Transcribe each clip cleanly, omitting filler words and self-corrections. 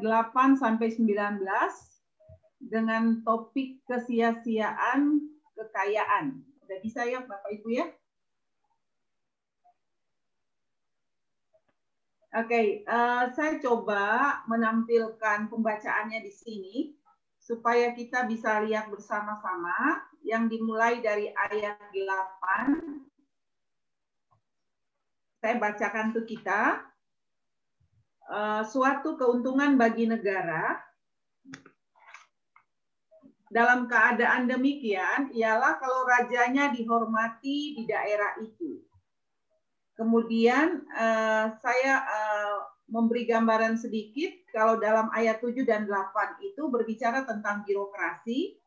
8 sampai 19 dengan topik kesia-siaan kekayaan. Udah bisa ya Bapak Ibu ya? Oke, saya coba menampilkan pembacaannya di sini supaya kita bisa lihat bersama-sama yang dimulai dari ayat 8. Saya bacakan untuk kita. Suatu keuntungan bagi negara dalam keadaan demikian ialah kalau rajanya dihormati di daerah itu. Kemudian saya memberi gambaran sedikit kalau dalam ayat 7 dan 8 itu berbicara tentang birokrasi.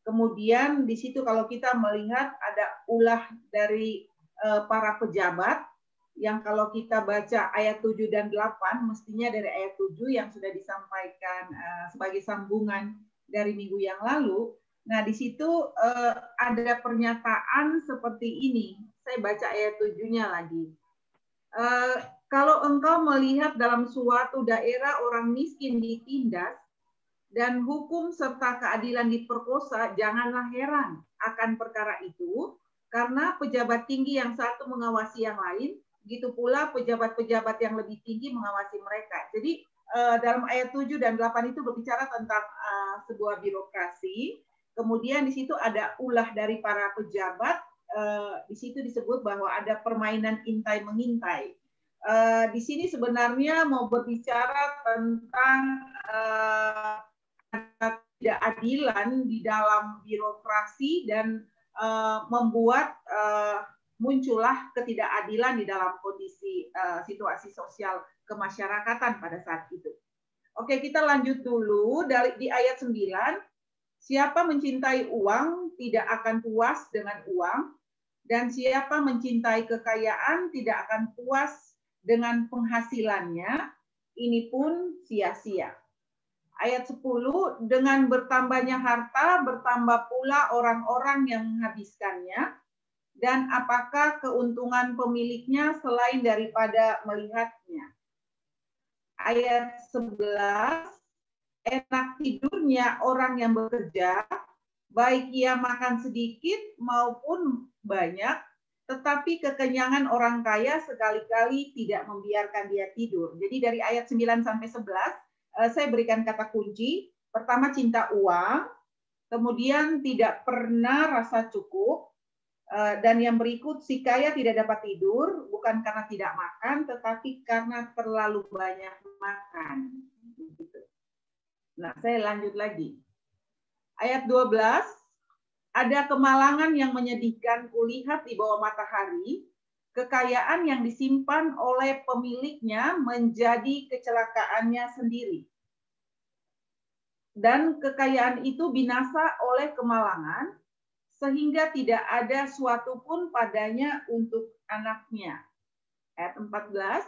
Kemudian di situ kalau kita melihat ada ulah dari para pejabat yang kalau kita baca ayat 7 dan 8 mestinya dari ayat 7 yang sudah disampaikan sebagai sambungan dari minggu yang lalu. Nah, di situ ada pernyataan seperti ini. Saya baca ayat 7-nya lagi. Kalau engkau melihat dalam suatu daerah orang miskin ditindas dan hukum serta keadilan diperkosa, janganlah heran akan perkara itu, karena pejabat tinggi yang satu mengawasi yang lain, begitu pula pejabat-pejabat yang lebih tinggi mengawasi mereka. Jadi dalam ayat 7 dan 8 itu berbicara tentang sebuah birokrasi. Kemudian di situ ada ulah dari para pejabat. Di situ disebut bahwa ada permainan intai-mengintai. Di sini sebenarnya mau berbicara tentang ketidakadilan di dalam birokrasi dan membuat muncullah ketidakadilan di dalam kondisi situasi sosial kemasyarakatan pada saat itu. Oke, kita lanjut dulu di ayat 9. Siapa mencintai uang tidak akan puas dengan uang, dan siapa mencintai kekayaan tidak akan puas dengan penghasilannya, ini pun sia-sia. Ayat 10, dengan bertambahnya harta, bertambah pula orang-orang yang menghabiskannya, dan apakah keuntungan pemiliknya selain daripada melihatnya. Ayat 11, enak tidurnya orang yang bekerja, baik ia makan sedikit maupun banyak, tetapi kekenyangan orang kaya sekali-kali tidak membiarkan dia tidur. Jadi dari ayat 9 sampai 11, saya berikan kata kunci. Pertama, cinta uang. Kemudian tidak pernah rasa cukup. Dan yang berikut, si kaya tidak dapat tidur, bukan karena tidak makan, tetapi karena terlalu banyak makan. Nah, saya lanjut lagi. Ayat 12, ada kemalangan yang menyedihkan kulihat di bawah matahari, kekayaan yang disimpan oleh pemiliknya menjadi kecelakaannya sendiri. Dan kekayaan itu binasa oleh kemalangan, sehingga tidak ada suatu pun padanya untuk anaknya. Ayat 14,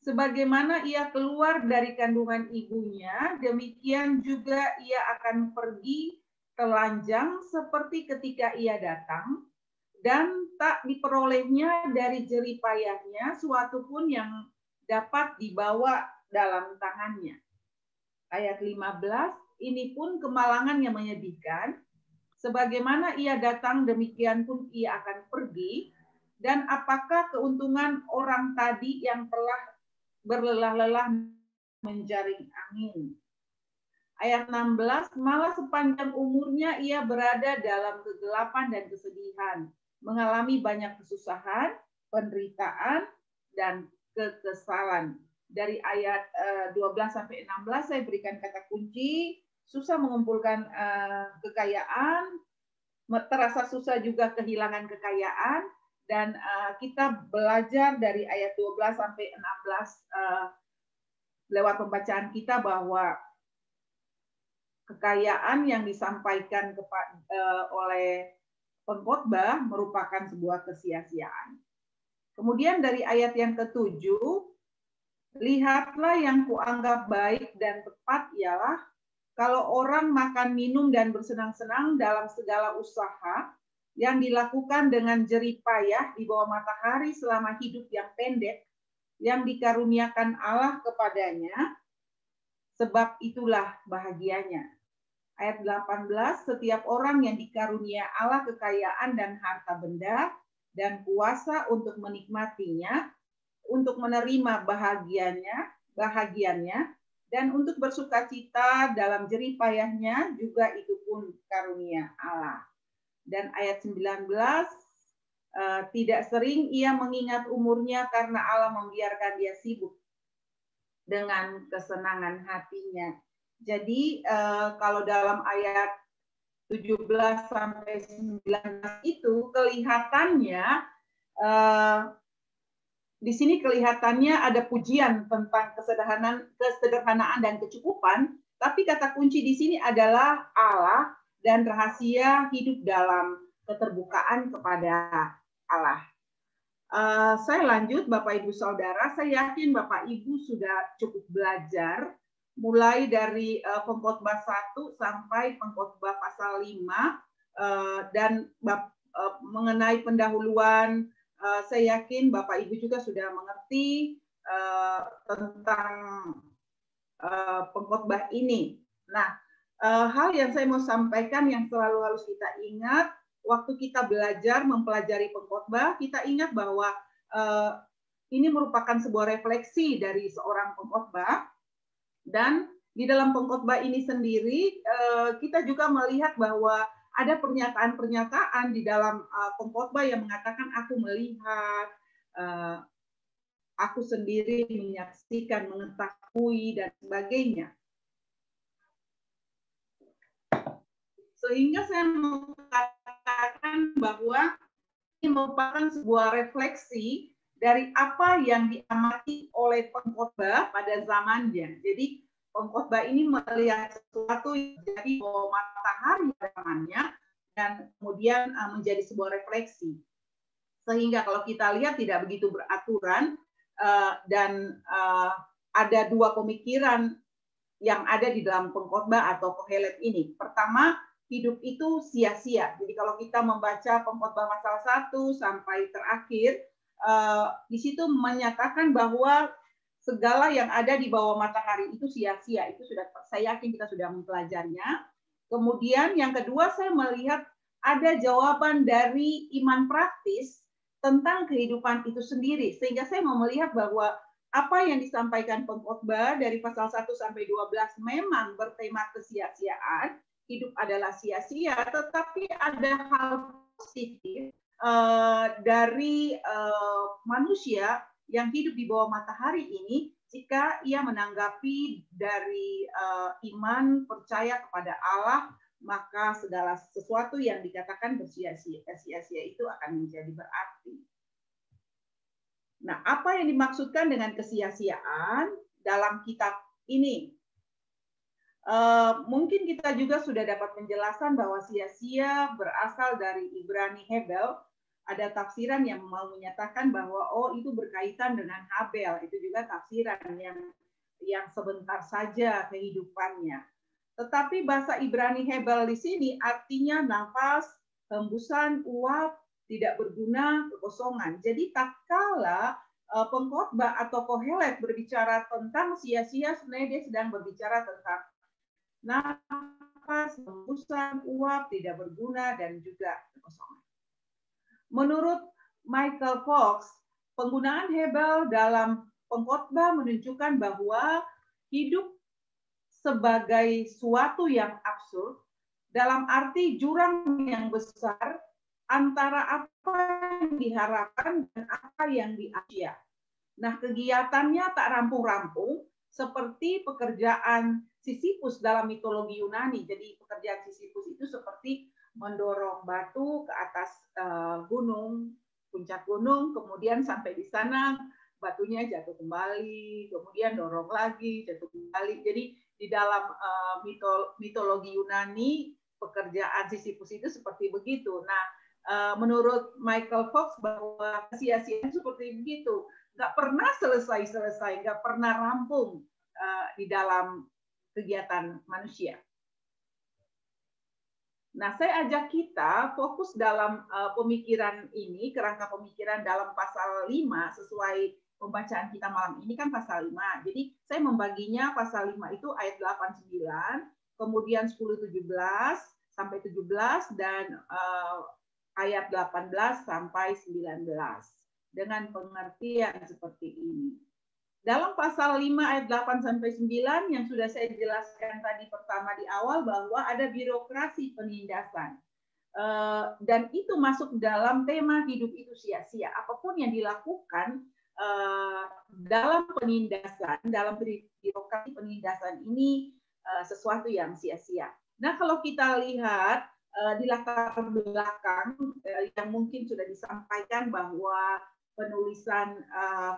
sebagaimana ia keluar dari kandungan ibunya, demikian juga ia akan pergi telanjang seperti ketika ia datang, dan tak diperolehnya dari jerih payahnya suatu pun yang dapat dibawa dalam tangannya. Ayat 15, ini pun kemalangan yang menyedihkan, sebagaimana ia datang demikian pun ia akan pergi, dan apakah keuntungan orang tadi yang telah berlelah-lelah menjaring angin. Ayat 16, malah sepanjang umurnya ia berada dalam kegelapan dan kesedihan, mengalami banyak kesusahan, penderitaan, dan kekesalan. Dari ayat 12 sampai 16 saya berikan kata kunci, susah mengumpulkan kekayaan, terasa susah juga kehilangan kekayaan, dan kita belajar dari ayat 12 sampai 16 lewat pembacaan kita bahwa kekayaan yang disampaikan oleh pengkhotbah merupakan sebuah kesia-siaan. Kemudian dari ayat yang ke-7, lihatlah yang kuanggap baik dan tepat ialah kalau orang makan, minum, dan bersenang-senang dalam segala usaha yang dilakukan dengan jerih payah di bawah matahari selama hidup yang pendek, yang dikaruniakan Allah kepadanya, sebab itulah bahagianya. Ayat 18, setiap orang yang dikarunia Allah kekayaan dan harta benda dan kuasa untuk menikmatinya, untuk menerima bahagiannya, dan untuk bersukacita dalam jerih payahnya, juga itu pun karunia Allah. Dan ayat 19, tidak sering ia mengingat umurnya karena Allah membiarkan dia sibuk dengan kesenangan hatinya. Jadi kalau dalam ayat 17 sampai 19 itu kelihatannya di sini kelihatannya ada pujian tentang kesederhanaan dan kecukupan, tapi kata kunci di sini adalah Allah dan rahasia hidup dalam keterbukaan kepada Allah. Saya lanjut, Bapak Ibu Saudara, saya yakin Bapak Ibu sudah cukup belajar mulai dari pengkhotbah 1 sampai pengkhotbah pasal 5 dan mengenai pendahuluan. Saya yakin Bapak Ibu juga sudah mengerti tentang pengkhotbah ini. Nah, hal yang saya mau sampaikan yang selalu harus kita ingat waktu kita belajar mempelajari pengkhotbah, kita ingat bahwa ini merupakan sebuah refleksi dari seorang pengkhotbah, dan di dalam pengkhotbah ini sendiri kita juga melihat bahwa ada pernyataan-pernyataan di dalam pengkhotbah yang mengatakan aku melihat, aku sendiri menyaksikan, mengetahui, dan sebagainya. Sehingga saya mengatakan bahwa ini merupakan sebuah refleksi dari apa yang diamati oleh pengkhotbah pada zamannya. Jadi pengkhotbah ini melihat sesuatu yang jadi bawah matahari zamannya dan kemudian menjadi sebuah refleksi. Sehingga kalau kita lihat tidak begitu beraturan dan ada dua pemikiran yang ada di dalam pengkhotbah atau Kohelet ini. Pertama, hidup itu sia-sia. Jadi kalau kita membaca pengkhotbah pasal 1 sampai terakhir, di situ menyatakan bahwa segala yang ada di bawah matahari itu sia-sia. Itu sudah, saya yakin kita sudah mempelajarinya. Kemudian yang kedua, saya melihat ada jawaban dari iman praktis tentang kehidupan itu sendiri. Sehingga saya mau melihat bahwa apa yang disampaikan pengkhotbah dari pasal 1 sampai 12 memang bertema kesia-siaan, hidup adalah sia-sia, tetapi ada hal positif dari manusia yang hidup di bawah matahari ini jika ia menanggapi dari iman percaya kepada Allah, maka segala sesuatu yang dikatakan bersia-sia itu akan menjadi berarti. Nah, apa yang dimaksudkan dengan kesia-siaan dalam kitab ini? Mungkin kita juga sudah dapat penjelasan bahwa sia-sia berasal dari Ibrani Hebel. Ada tafsiran yang mau menyatakan bahwa itu berkaitan dengan Habel. Itu juga tafsiran yang sebentar saja kehidupannya. Tetapi bahasa Ibrani Hebel di sini artinya nafas, hembusan, uap, tidak berguna, kekosongan. Jadi tatkala pengkhotbah atau Kohelet berbicara tentang sia-sia, sebenarnya dia sedang berbicara tentang nafas, hembusan, uap, tidak berguna, dan juga kekosongan. Menurut Michael Fox, penggunaan Hebel dalam pengkhotbah menunjukkan bahwa hidup sebagai suatu yang absurd, dalam arti jurang yang besar antara apa yang diharapkan dan apa yang diasia. Nah, kegiatannya tak rampung-rampung, seperti pekerjaan Sisyphus dalam mitologi Yunani. Jadi pekerjaan Sisyphus itu seperti mendorong batu ke atas gunung, puncak gunung, kemudian sampai di sana batunya jatuh kembali, kemudian dorong lagi, jatuh kembali. Jadi di dalam mitologi Yunani, pekerjaan Sisyphus itu seperti begitu. Nah, menurut Michael Fox bahwa sia-sia seperti begitu, nggak pernah selesai, nggak pernah rampung di dalam kegiatan manusia. Nah, saya ajak kita fokus dalam pemikiran ini, kerangka pemikiran dalam pasal 5 sesuai pembacaan kita malam ini kan pasal 5. Jadi saya membaginya pasal 5 itu ayat 8-9, kemudian 10-17 sampai 17, dan ayat 18 sampai 19 dengan pengertian seperti ini. Dalam pasal 5 ayat 8 sampai 9 yang sudah saya jelaskan tadi pertama di awal bahwa ada birokrasi penindasan. Dan itu masuk dalam tema hidup itu sia-sia. Apapun yang dilakukan dalam penindasan, dalam birokrasi penindasan ini sesuatu yang sia-sia. Nah, kalau kita lihat di latar belakang yang mungkin sudah disampaikan bahwa penulisan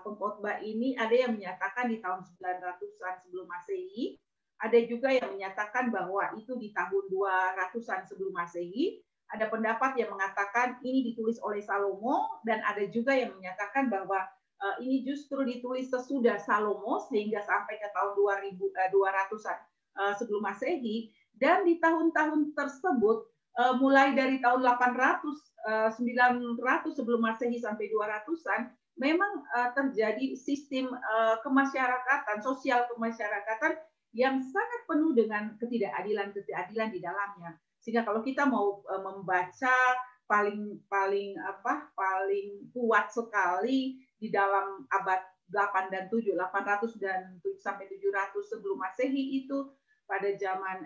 pengkhotbah ini ada yang menyatakan di tahun 900-an sebelum Masehi, ada juga yang menyatakan bahwa itu di tahun 200-an sebelum Masehi. Ada pendapat yang mengatakan ini ditulis oleh Salomo, dan ada juga yang menyatakan bahwa ini justru ditulis sesudah Salomo sehingga sampai ke tahun 200-an sebelum Masehi. Dan di tahun-tahun tersebut mulai dari tahun 800, 900 sebelum Masehi sampai 200-an memang terjadi sistem kemasyarakatan, sosial kemasyarakatan yang sangat penuh dengan ketidakadilan di dalamnya. Sehingga kalau kita mau membaca paling kuat sekali di dalam abad 8 dan 7, 800 dan sampai 700 sebelum Masehi itu pada zaman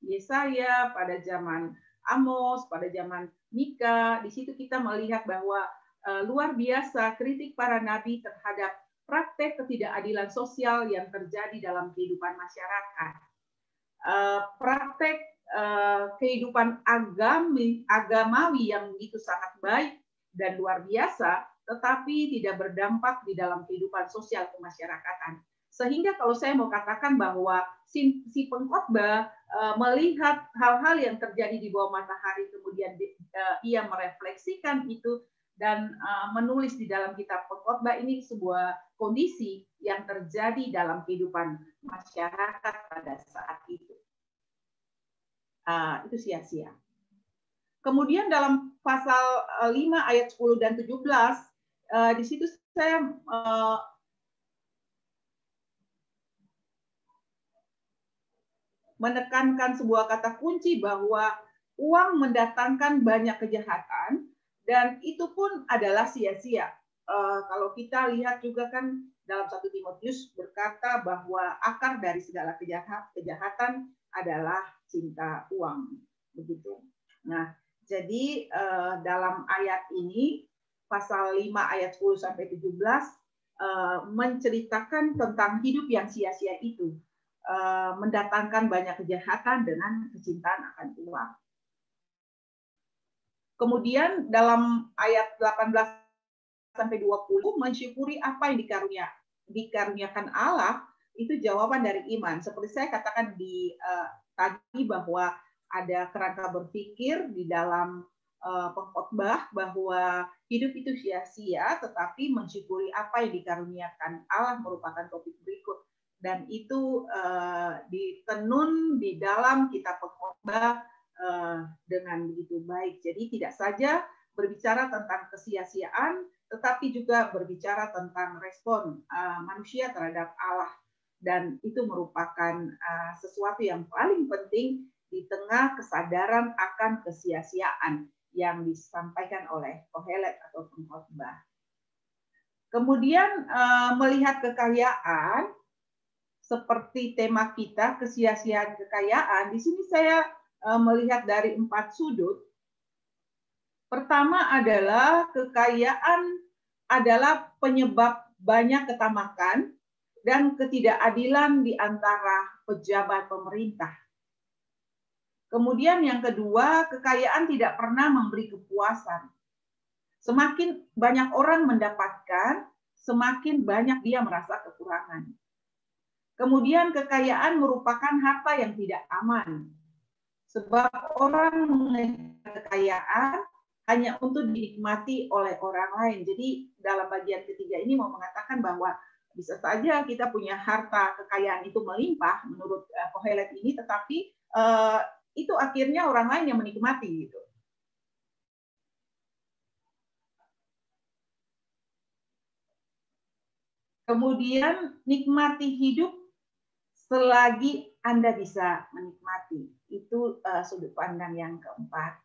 Yesaya, pada zaman Amos, pada zaman Mika, di situ kita melihat bahwa luar biasa kritik para nabi terhadap praktek ketidakadilan sosial yang terjadi dalam kehidupan masyarakat. Praktek kehidupan agamawi yang begitu sangat baik dan luar biasa, tetapi tidak berdampak di dalam kehidupan sosial kemasyarakatan. Sehingga kalau saya mau katakan bahwa si pengkhotbah melihat hal-hal yang terjadi di bawah matahari, kemudian ia merefleksikan itu dan menulis di dalam kitab pengkhotbah, ini sebuah kondisi yang terjadi dalam kehidupan masyarakat pada saat itu. Itu sia-sia. Kemudian dalam pasal 5 ayat 10 dan 17, di situ saya menekankan sebuah kata kunci bahwa uang mendatangkan banyak kejahatan, dan itu pun adalah sia-sia. Kalau kita lihat juga kan dalam 1 Timotius berkata bahwa akar dari segala kejahatan adalah cinta uang, begitu. Nah, jadi dalam ayat ini pasal 5 ayat 10 sampai 17 menceritakan tentang hidup yang sia-sia itu, mendatangkan banyak kejahatan dengan kecintaan akan uang. Kemudian dalam ayat 18 sampai 20 mensyukuri apa yang dikaruniakan Allah, itu jawaban dari iman. Seperti saya katakan tadi bahwa ada kerangka berpikir di dalam pengkhotbah bahwa hidup itu sia-sia, tetapi mensyukuri apa yang dikaruniakan Allah merupakan topik berikut, dan itu ditenun di dalam kitab pengkhotbah dengan begitu baik. Jadi tidak saja berbicara tentang kesia-siaan, tetapi juga berbicara tentang respon manusia terhadap Allah. Dan itu merupakan sesuatu yang paling penting di tengah kesadaran akan kesia-siaan yang disampaikan oleh Kohelet atau pengkhotbah. Kemudian melihat kekayaan, seperti tema kita, kesia-siaan kekayaan, di sini saya melihat dari 4 sudut. Pertama adalah kekayaan adalah penyebab banyak ketamakan dan ketidakadilan di antara pejabat pemerintah. Kemudian yang kedua, kekayaan tidak pernah memberi kepuasan. Semakin banyak orang mendapatkan, semakin banyak dia merasa kekurangan. Kemudian kekayaan merupakan harta yang tidak aman. Sebab orang mengejar kekayaan hanya untuk dinikmati oleh orang lain. Jadi dalam bagian ketiga ini mau mengatakan bahwa bisa saja kita punya harta kekayaan itu melimpah menurut Kohelet ini, tetapi itu akhirnya orang lain yang menikmati gitu. Kemudian nikmati hidup selagi Anda bisa menikmati. Itu sudut pandang yang keempat.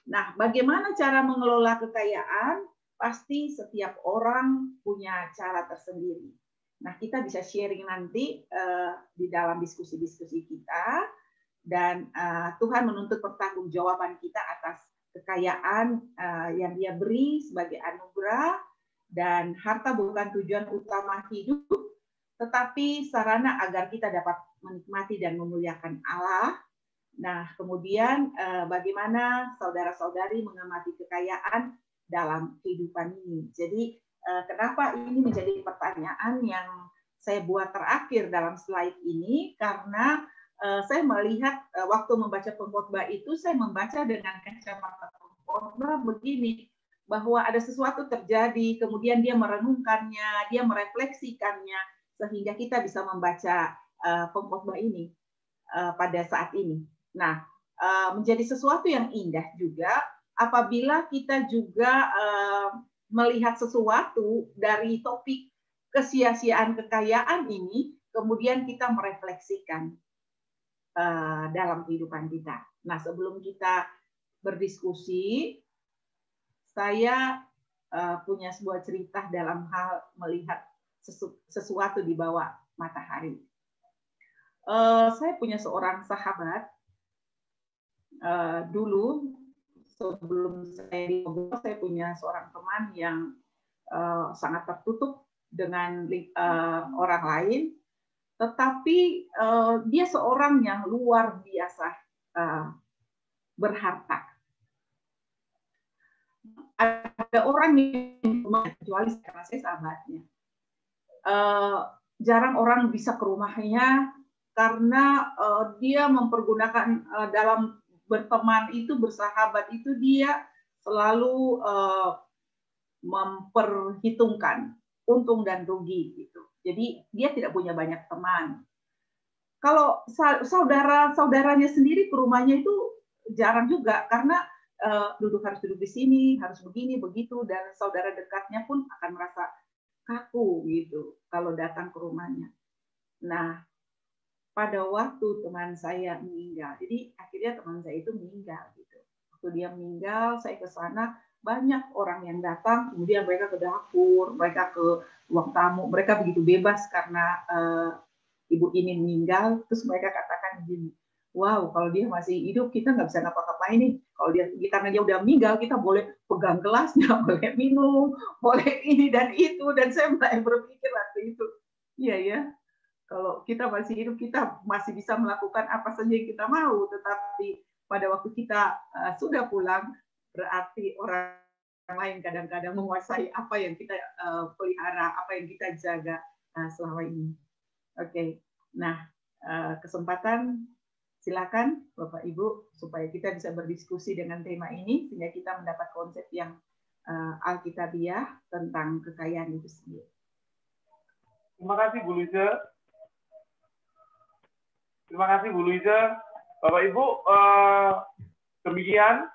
Nah, bagaimana cara mengelola kekayaan? Pasti setiap orang punya cara tersendiri. Nah, kita bisa sharing nanti di dalam diskusi-diskusi kita, dan Tuhan menuntut pertanggungjawaban kita atas kekayaan yang Dia beri sebagai anugerah, dan harta bukan tujuan utama hidup, tetapi sarana agar kita dapat menikmati dan memuliakan Allah. Nah, kemudian bagaimana saudara-saudari mengamati kekayaan dalam kehidupan ini. Jadi, kenapa ini menjadi pertanyaan yang saya buat terakhir dalam slide ini? Karena saya melihat waktu membaca pengkhotbah itu, saya membaca dengan kacamata pengkhotbah begini, bahwa ada sesuatu terjadi, kemudian dia merenungkannya, dia merefleksikannya, sehingga kita bisa membaca pengkhotbah ini pada saat ini. Nah, menjadi sesuatu yang indah juga apabila kita juga melihat sesuatu dari topik kesia-siaan kekayaan ini, kemudian kita merefleksikan dalam kehidupan kita. Nah, sebelum kita berdiskusi, saya punya sebuah cerita dalam hal melihat sesuatu di bawah matahari. Saya punya seorang sahabat dulu, sebelum saya di Bogor, saya punya seorang teman yang sangat tertutup dengan orang lain, tetapi dia seorang yang luar biasa berharta. Ada orang yang kecuali karena saya sahabatnya, jarang orang bisa ke rumahnya karena dia mempergunakan dalam berteman itu, bersahabat itu, dia selalu memperhitungkan untung dan rugi gitu. Jadi dia tidak punya banyak teman. Kalau saudara-saudaranya sendiri ke rumahnya itu jarang juga, karena harus duduk di sini, harus begini, begitu, dan saudara dekatnya pun akan merasa kaku gitu kalau datang ke rumahnya. Nah, pada waktu teman saya meninggal, jadi akhirnya teman saya itu meninggal gitu. Waktu dia meninggal, saya ke sana, banyak orang yang datang, kemudian mereka ke dapur, mereka ke ruang tamu, mereka begitu bebas karena ibu ini meninggal. Terus mereka katakan gini, wow, kalau dia masih hidup kita nggak bisa ngapa-ngapain nih. Kalau dia, karena dia udah meninggal, kita boleh pegang gelasnya, boleh minum, boleh ini dan itu. Dan saya mulai berpikir waktu itu, iya ya, kalau kita masih hidup, kita masih bisa melakukan apa saja yang kita mau. Tetapi pada waktu kita sudah pulang, berarti orang lain kadang-kadang menguasai apa yang kita pelihara, apa yang kita jaga selama ini. Oke, nah kesempatan silakan Bapak Ibu supaya kita bisa berdiskusi dengan tema ini sehingga kita mendapat konsep yang alkitabiah tentang kekayaan itu sendiri. Terima kasih Bu Luiza. Terima kasih Bu Luiza. Bapak Ibu, demikian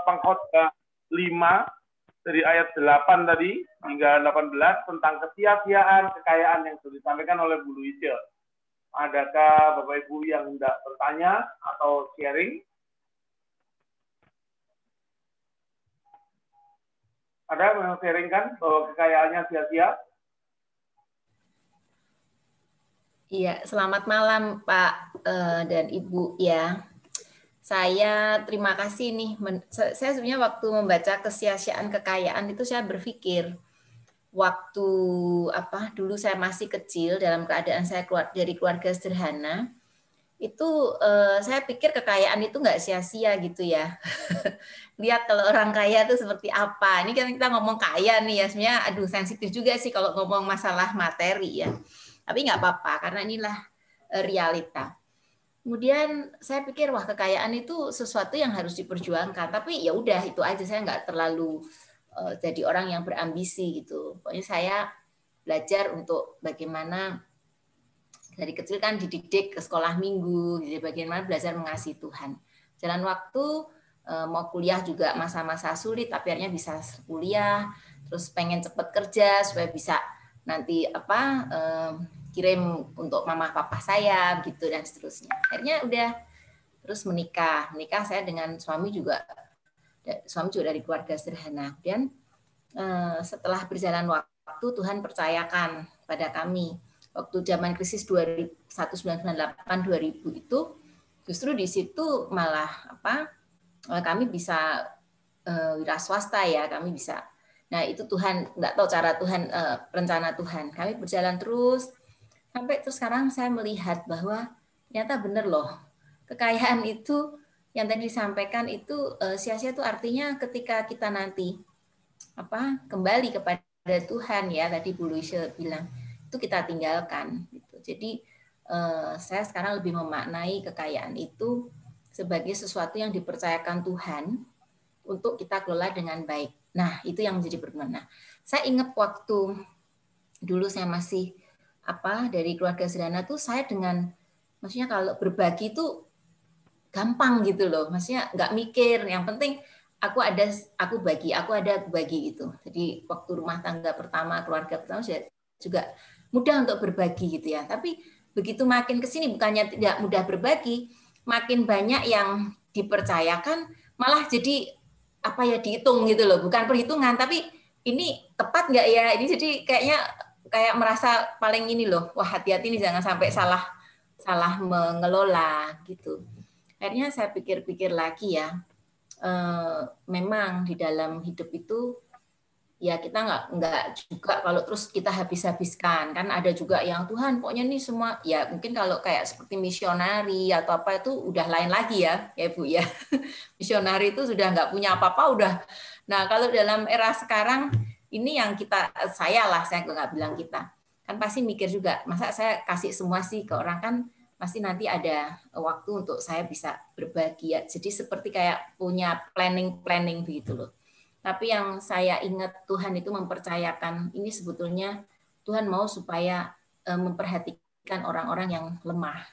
pengkhotbah 5 dari ayat 8 tadi hingga 18 tentang kesia-siaan kekayaan yang sudah disampaikan oleh Bu Luiza. Adakah Bapak Ibu yang hendak bertanya atau sharing? Ada yang sharing kan bahwa kekayaannya sia-sia? Iya, selamat malam Pak dan Ibu ya. Saya terima kasih nih. Saya sebenarnya waktu membaca kesia-siaan kekayaan itu saya berpikir waktu dulu saya masih kecil dalam keadaan saya keluar dari keluarga sederhana, itu saya pikir kekayaan itu nggak sia-sia gitu ya. Lihat kalau orang kaya itu seperti apa. Ini kan kita ngomong kaya nih ya, sebenarnya aduh sensitif juga sih kalau ngomong masalah materi ya. Tapi nggak apa-apa karena inilah realita. Kemudian saya pikir wah kekayaan itu sesuatu yang harus diperjuangkan. Tapi ya udah itu aja, saya nggak terlalu jadi orang yang berambisi gitu. Pokoknya saya belajar untuk bagaimana dari kecil kan dididik ke sekolah minggu, jadi bagaimana belajar mengasihi Tuhan. Jalan waktu mau kuliah juga masa-masa sulit, tapi akhirnya bisa kuliah, terus pengen cepet kerja supaya bisa nanti kirim untuk mama papa saya gitu dan seterusnya. Akhirnya udah terus menikah saya dengan suami juga dari keluarga sederhana. Dan setelah berjalan waktu Tuhan percayakan pada kami waktu zaman krisis 1998-2000 itu justru di situ malah kami bisa wira swasta ya, kami bisa. Nah itu Tuhan, nggak tahu cara Tuhan, rencana Tuhan. Kami berjalan terus sampai terus sekarang saya melihat bahwa ternyata benar loh, kekayaan itu yang tadi disampaikan itu sia-sia itu artinya ketika kita nanti kembali kepada Tuhan ya, tadi Bu Lucia bilang itu kita tinggalkan gitu. Jadi saya sekarang lebih memaknai kekayaan itu sebagai sesuatu yang dipercayakan Tuhan untuk kita kelola dengan baik. Nah, itu yang menjadi berguna. Saya ingat waktu dulu saya masih dari keluarga sederhana tuh saya maksudnya kalau berbagi itu gampang gitu loh. Maksudnya nggak mikir, yang penting aku bagi gitu. Jadi waktu rumah tangga pertama, keluarga pertama juga mudah untuk berbagi gitu ya. Tapi begitu makin ke sini bukannya tidak mudah berbagi, makin banyak yang dipercayakan malah jadi dihitung gitu loh, bukan perhitungan tapi ini tepat nggak ya, ini jadi kayak merasa paling ini loh, wah hati-hati nih jangan sampai salah mengelola gitu. Akhirnya saya pikir-pikir lagi ya, memang di dalam hidup itu ya kita nggak juga kalau terus kita habis-habiskan, kan ada juga yang Tuhan pokoknya nih semua ya, mungkin kalau kayak seperti misionari atau apa itu udah lain lagi ya Bu ya. Misionari itu sudah nggak punya apa-apa udah. Nah kalau dalam era sekarang ini yang saya nggak bilang kita, kan pasti mikir juga masa saya kasih semua sih ke orang, kan pasti nanti ada waktu untuk saya bisa berbagi ya. Jadi seperti kayak punya planning begitu loh. Tapi yang saya ingat Tuhan itu mempercayakan ini sebetulnya Tuhan mau supaya memperhatikan orang-orang yang lemah.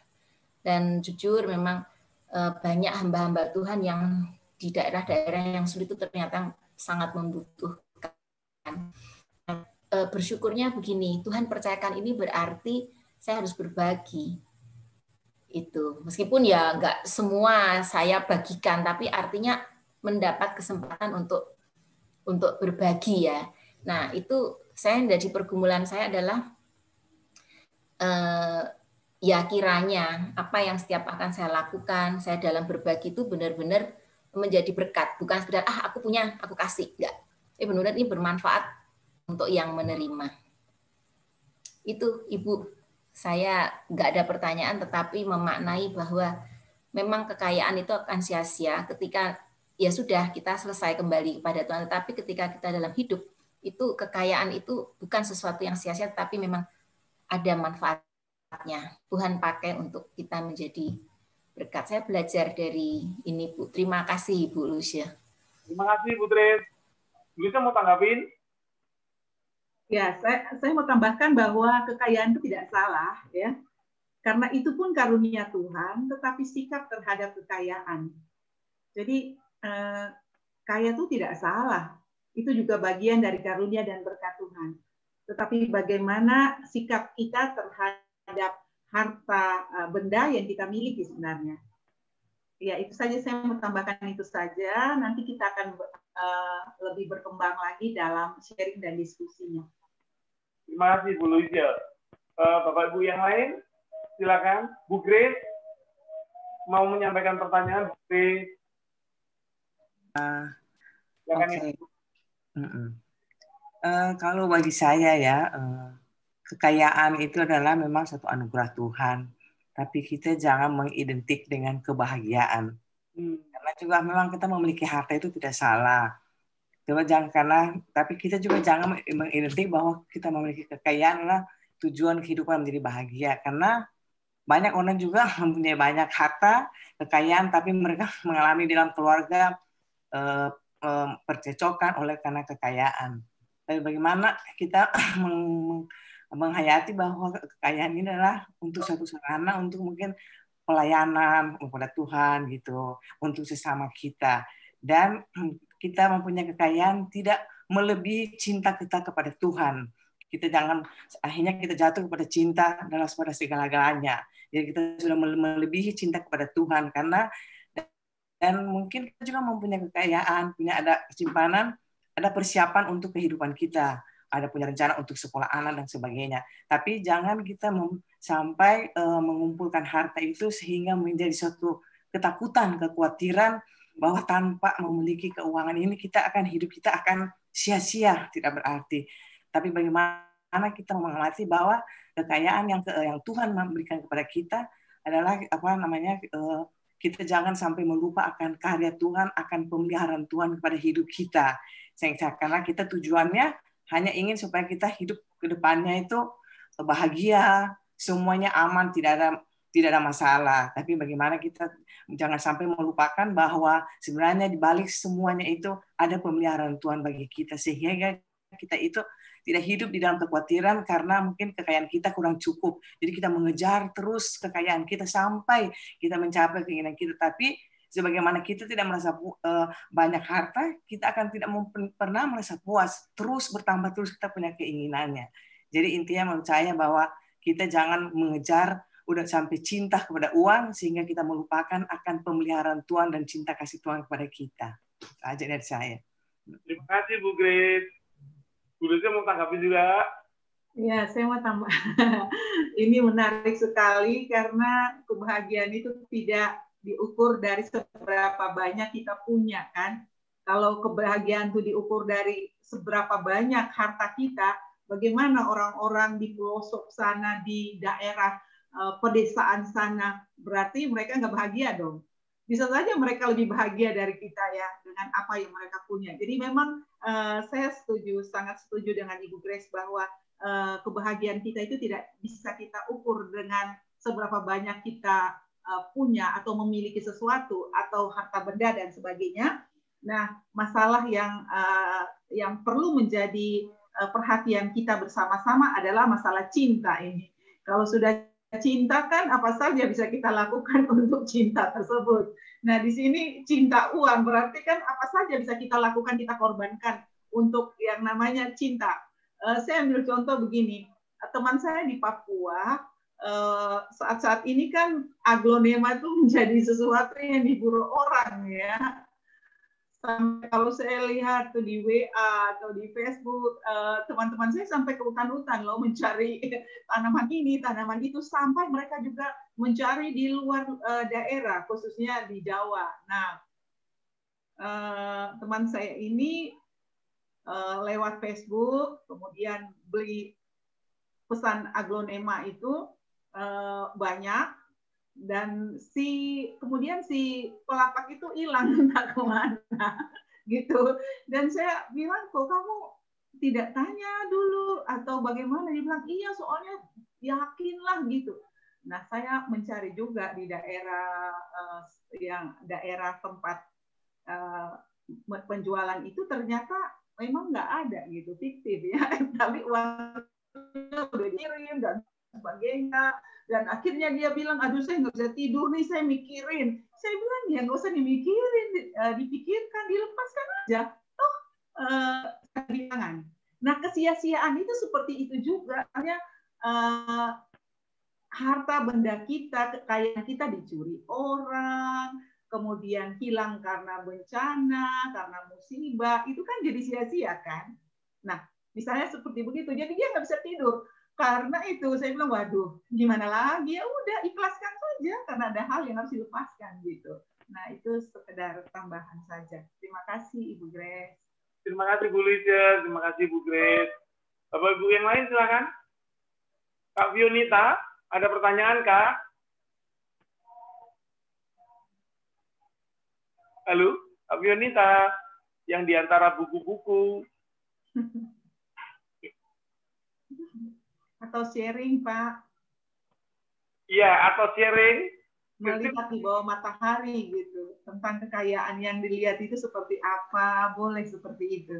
Dan jujur memang banyak hamba-hamba Tuhan yang di daerah-daerah yang sulit itu ternyata sangat membutuhkan. Bersyukurnya begini, Tuhan percayakan ini berarti saya harus berbagi. Itu meskipun ya nggak semua saya bagikan, tapi artinya mendapat kesempatan untuk berbagi ya. Nah itu saya dari pergumulan saya adalah ya kiranya apa yang setiap akan saya lakukan, saya dalam berbagi itu benar-benar menjadi berkat, bukan sekedar aku punya aku kasih, enggak. Benar-benar ini bermanfaat untuk yang menerima. Itu Ibu, saya nggak ada pertanyaan tetapi memaknai bahwa memang kekayaan itu akan sia-sia ketika ya sudah kita selesai kembali kepada Tuhan. Tetapi ketika kita dalam hidup itu kekayaan itu bukan sesuatu yang sia-sia, tapi memang ada manfaatnya. Tuhan pakai untuk kita menjadi berkat. Saya belajar dari ini Bu. Terima kasih Bu Lucia. Terima kasih Bu Tris. Bu Lucia mau tanggapin? Ya, saya mau tambahkan bahwa kekayaan itu tidak salah ya. Karena itu pun karunia Tuhan, tetapi sikap terhadap kekayaan. Jadi kaya itu tidak salah. Itu juga bagian dari karunia dan berkat Tuhan. Tetapi bagaimana sikap kita terhadap harta benda yang kita miliki sebenarnya. Ya, itu saja saya mau tambahkan itu saja. Nanti kita akan lebih berkembang lagi dalam sharing dan diskusinya. Terima kasih Bu Lucia. Bapak Ibu yang lain, silakan. Bu Grace mau menyampaikan pertanyaan. Bu Grace. Oke. Kalau bagi saya ya, kekayaan itu adalah memang satu anugerah Tuhan. Tapi kita jangan mengidentik dengan kebahagiaan. Karena juga memang kita memiliki harta itu tidak salah. Coba jangan tapi kita juga jangan mengidentik bahwa kita memiliki kekayaan adalah tujuan kehidupan menjadi bahagia. Karena banyak orang juga mempunyai banyak harta, kekayaan, tapi mereka mengalami dalam keluarga percecokan oleh karena kekayaan. Tapi bagaimana kita menghayati bahwa kekayaan ini adalah untuk satu sarana untuk mungkin pelayanan kepada Tuhan gitu, untuk sesama kita. Dan kita mempunyai kekayaan tidak melebihi cinta kita kepada Tuhan. Kita jangan akhirnya kita jatuh kepada cinta dalam pada segala-galanya. Jadi kita sudah melebihi cinta kepada Tuhan karena dan mungkin kita juga mempunyai kekayaan, punya ada simpanan, ada persiapan untuk kehidupan kita, ada punya rencana untuk sekolah anak dan sebagainya. Tapi jangan kita sampai mengumpulkan harta itu sehingga menjadi suatu ketakutan, kekhawatiran bahwa tanpa memiliki keuangan ini hidup kita akan sia-sia, tidak berarti. Tapi bagaimana kita mengerti bahwa kekayaan yang Tuhan memberikan kepada kita adalah kita jangan sampai melupa akan karya Tuhan, akan pemeliharaan Tuhan kepada hidup kita. Karena kita tujuannya hanya ingin supaya kita hidup ke depannya itu bahagia, semuanya aman, tidak ada masalah. Tapi bagaimana kita jangan sampai melupakan bahwa sebenarnya di balik semuanya itu ada pemeliharaan Tuhan bagi kita, sehingga kita itu tidak hidup di dalam kekhawatiran karena mungkin kekayaan kita kurang cukup. Jadi kita mengejar terus kekayaan kita sampai kita mencapai keinginan kita. Tapi sebagaimana kita tidak merasa banyak harta, kita akan tidak pernah merasa puas. Terus bertambah terus kita punya keinginannya. Jadi intinya menurut saya bahwa kita jangan mengejar udah sampai cinta kepada uang sehingga kita melupakan akan pemeliharaan Tuhan dan cinta kasih Tuhan kepada kita. Aja dari saya. Terima kasih Bu Grace. Bu Grace mau tanggapi juga? Ya, saya mau tambah. Ini menarik sekali karena kebahagiaan itu tidak diukur dari seberapa banyak kita punya, kan? Kalau kebahagiaan itu diukur dari seberapa banyak harta kita, bagaimana orang-orang di pelosok sana, di daerah pedesaan sana, berarti mereka nggak bahagia dong. Bisa saja mereka lebih bahagia dari kita ya dengan apa yang mereka punya. Jadi memang saya sangat setuju dengan Ibu Grace bahwa kebahagiaan kita itu tidak bisa kita ukur dengan seberapa banyak kita punya atau memiliki sesuatu atau harta benda dan sebagainya. Nah, masalah yang perlu menjadi perhatian kita bersama-sama adalah masalah cinta ini. Kalau sudah cinta kan apa saja bisa kita lakukan untuk cinta tersebut. Nah, di sini cinta uang berarti kan apa saja bisa kita lakukan, kita korbankan untuk yang namanya cinta. Saya ambil contoh begini, teman saya di Papua saat-saat ini kan aglonema itu menjadi sesuatu yang diburu orang ya. Sampai kalau saya lihat tuh di WA atau di Facebook, teman-teman saya sampai ke hutan-hutan loh mencari tanaman ini, tanaman itu, sampai mereka juga mencari di luar daerah, khususnya di Jawa. Nah, teman saya ini lewat Facebook, kemudian beli pesan aglonema itu banyak, dan kemudian si pelapak itu hilang entah kemana gitu. Dan saya bilang, kok kamu tidak tanya dulu atau bagaimana? Dia bilang, iya soalnya yakinlah gitu. Nah, saya mencari juga di daerah tempat penjualan itu, ternyata memang nggak ada gitu, fiktif ya. Tapi uangnya udah dikirim dan sebagainya. Dan akhirnya dia bilang, aduh saya nggak bisa tidur nih, saya mikirin. Saya bilang, ya nggak usah dimikirin, dipikirkan, dilepaskan aja. Toh kehilangan. Nah, kesia-siaan itu seperti itu juga. Hanya harta benda kita, kekayaan kita dicuri orang, kemudian hilang karena bencana, karena musibah, itu kan jadi sia-sia kan. Nah, misalnya seperti begitu, jadi dia nggak bisa tidur. Karena itu saya bilang, waduh, gimana lagi? Ya udah, ikhlaskan saja karena ada hal yang harus dilepaskan gitu. Nah, itu sekedar tambahan saja. Terima kasih Ibu Grace. Terima kasih Bu Lisa, terima kasih Bu Grace. Bapak Ibu yang lain silakan. Kak Fionita, ada pertanyaan Kak? Halo, Kak Fionita, yang diantara buku-buku. Atau sharing, Pak. Iya, atau sharing. Melihat di bawah matahari gitu. Tentang kekayaan yang dilihat itu seperti apa, boleh seperti itu.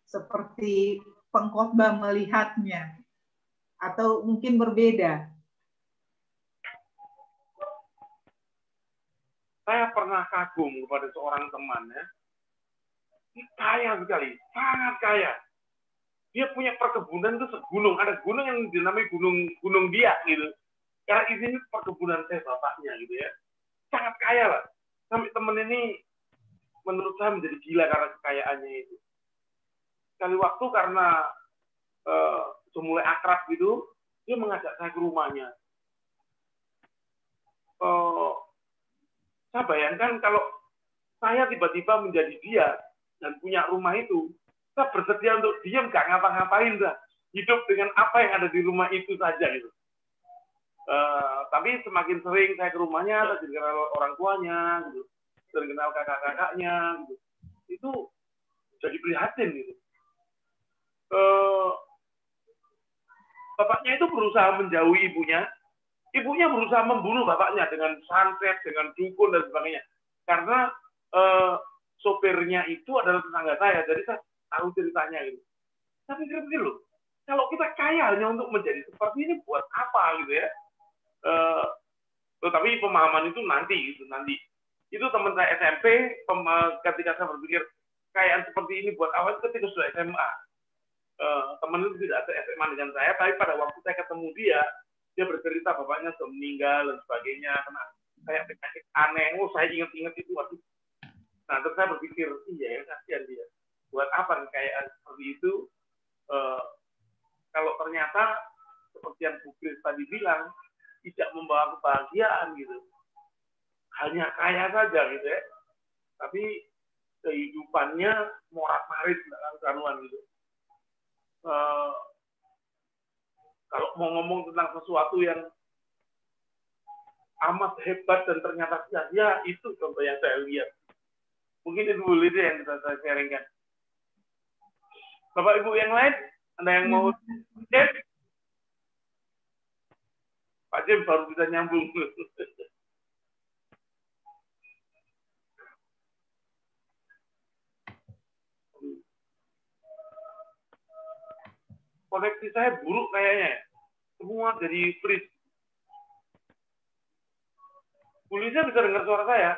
Seperti pengkhotbah melihatnya. Atau mungkin berbeda. Saya pernah kagum kepada seorang teman ya. Kaya sekali, sangat kaya. dia punya perkebunan itu segunung. Ada gunung yang dinamai gunung Biak gitu. Karena ini perkebunan saya bapaknya gitu ya. Sangat kaya lah. Sampai temen ini menurut saya menjadi gila karena kekayaannya itu. Sekali waktu karena sudah mulai akrab gitu, dia mengajak saya ke rumahnya. Saya bayangkan kalau saya tiba-tiba menjadi dia dan punya rumah itu, saya bersedia untuk diam, gak ngapa-ngapain, hidup dengan apa yang ada di rumah itu saja gitu. Tapi semakin sering saya ke rumahnya, saya jadi kenal orang tuanya, gitu, sering kenal kakak-kakaknya, gitu. Itu jadi prihatin gitu. Bapaknya itu berusaha menjauhi ibunya berusaha membunuh bapaknya dengan santet, dengan dukun dan sebagainya. Karena sopirnya itu adalah tetangga saya, jadi saya tahu ceritanya gitu. Tapi pikir loh, kalau kita kaya hanya untuk menjadi seperti ini buat apa gitu ya? Tapi pemahaman itu nanti. Itu teman saya SMP, ketika saya berpikir kekayaan seperti ini buat awal ketika sudah SMA. Teman itu tidak ada SMA dengan saya, tapi pada waktu saya ketemu dia bercerita bapaknya sudah meninggal dan sebagainya, kena kayak penyakit aneh. Saya ingat-ingat itu, waduh. Nah, terus saya berpikir, iya ya, kasihan dia. Buat apa kekayaan seperti itu? Kalau ternyata seperti yang Bu Grace tadi bilang, tidak membawa kebahagiaan gitu. Hanya kaya saja gitu ya. Tapi kehidupannya morat-marit, karuan gitu. Kalau mau ngomong tentang sesuatu yang amat hebat dan ternyata sia-sia, itu contoh yang saya lihat. Mungkin itu boleh deh yang bisa saya sharingkan. Bapak Ibu yang lain, ada yang mau cek? Pak Jem baru bisa nyambung. Koneksi saya buruk kayaknya. Semua jadi freeze. Bu Lisa bisa dengar suara saya?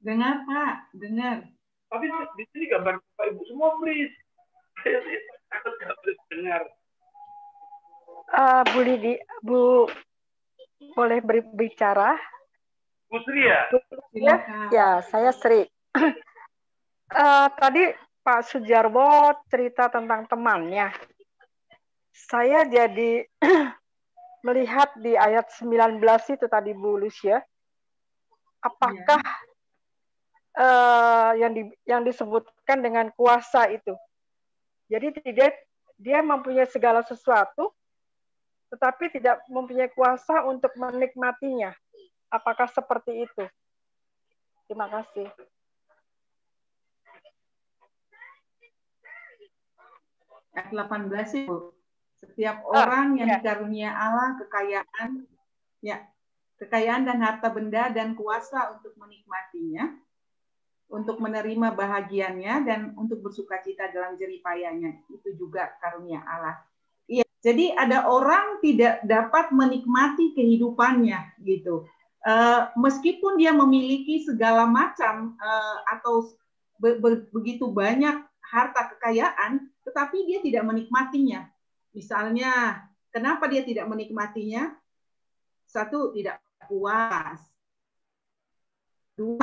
Dengar, Pak. Dengar. Tapi di sini gambar Bapak Ibu semua freeze. Saya takut nggak bisa dengar. Bu Lidi, Bu boleh berbicara? Bu Sri ya? Ya, saya Sri. Tadi Pak Sujarwo cerita tentang temannya. Saya jadi melihat di ayat 19 itu tadi Bu Lucia, apakah yang disebutkan dengan kuasa itu? Jadi dia mempunyai segala sesuatu, tetapi tidak mempunyai kuasa untuk menikmatinya. Apakah seperti itu? Terima kasih. Ayat 18 itu. Setiap orang yang dikarunia Allah kekayaan dan harta benda dan kuasa untuk menikmatinya, untuk menerima bahagiannya dan untuk bersukacita dalam jeripayanya, itu juga karunia Allah. Iya, jadi ada orang tidak dapat menikmati kehidupannya gitu. Meskipun dia memiliki segala macam atau begitu banyak harta kekayaan, tetapi dia tidak menikmatinya. Misalnya, kenapa dia tidak menikmatinya? Satu, tidak puas. Dua,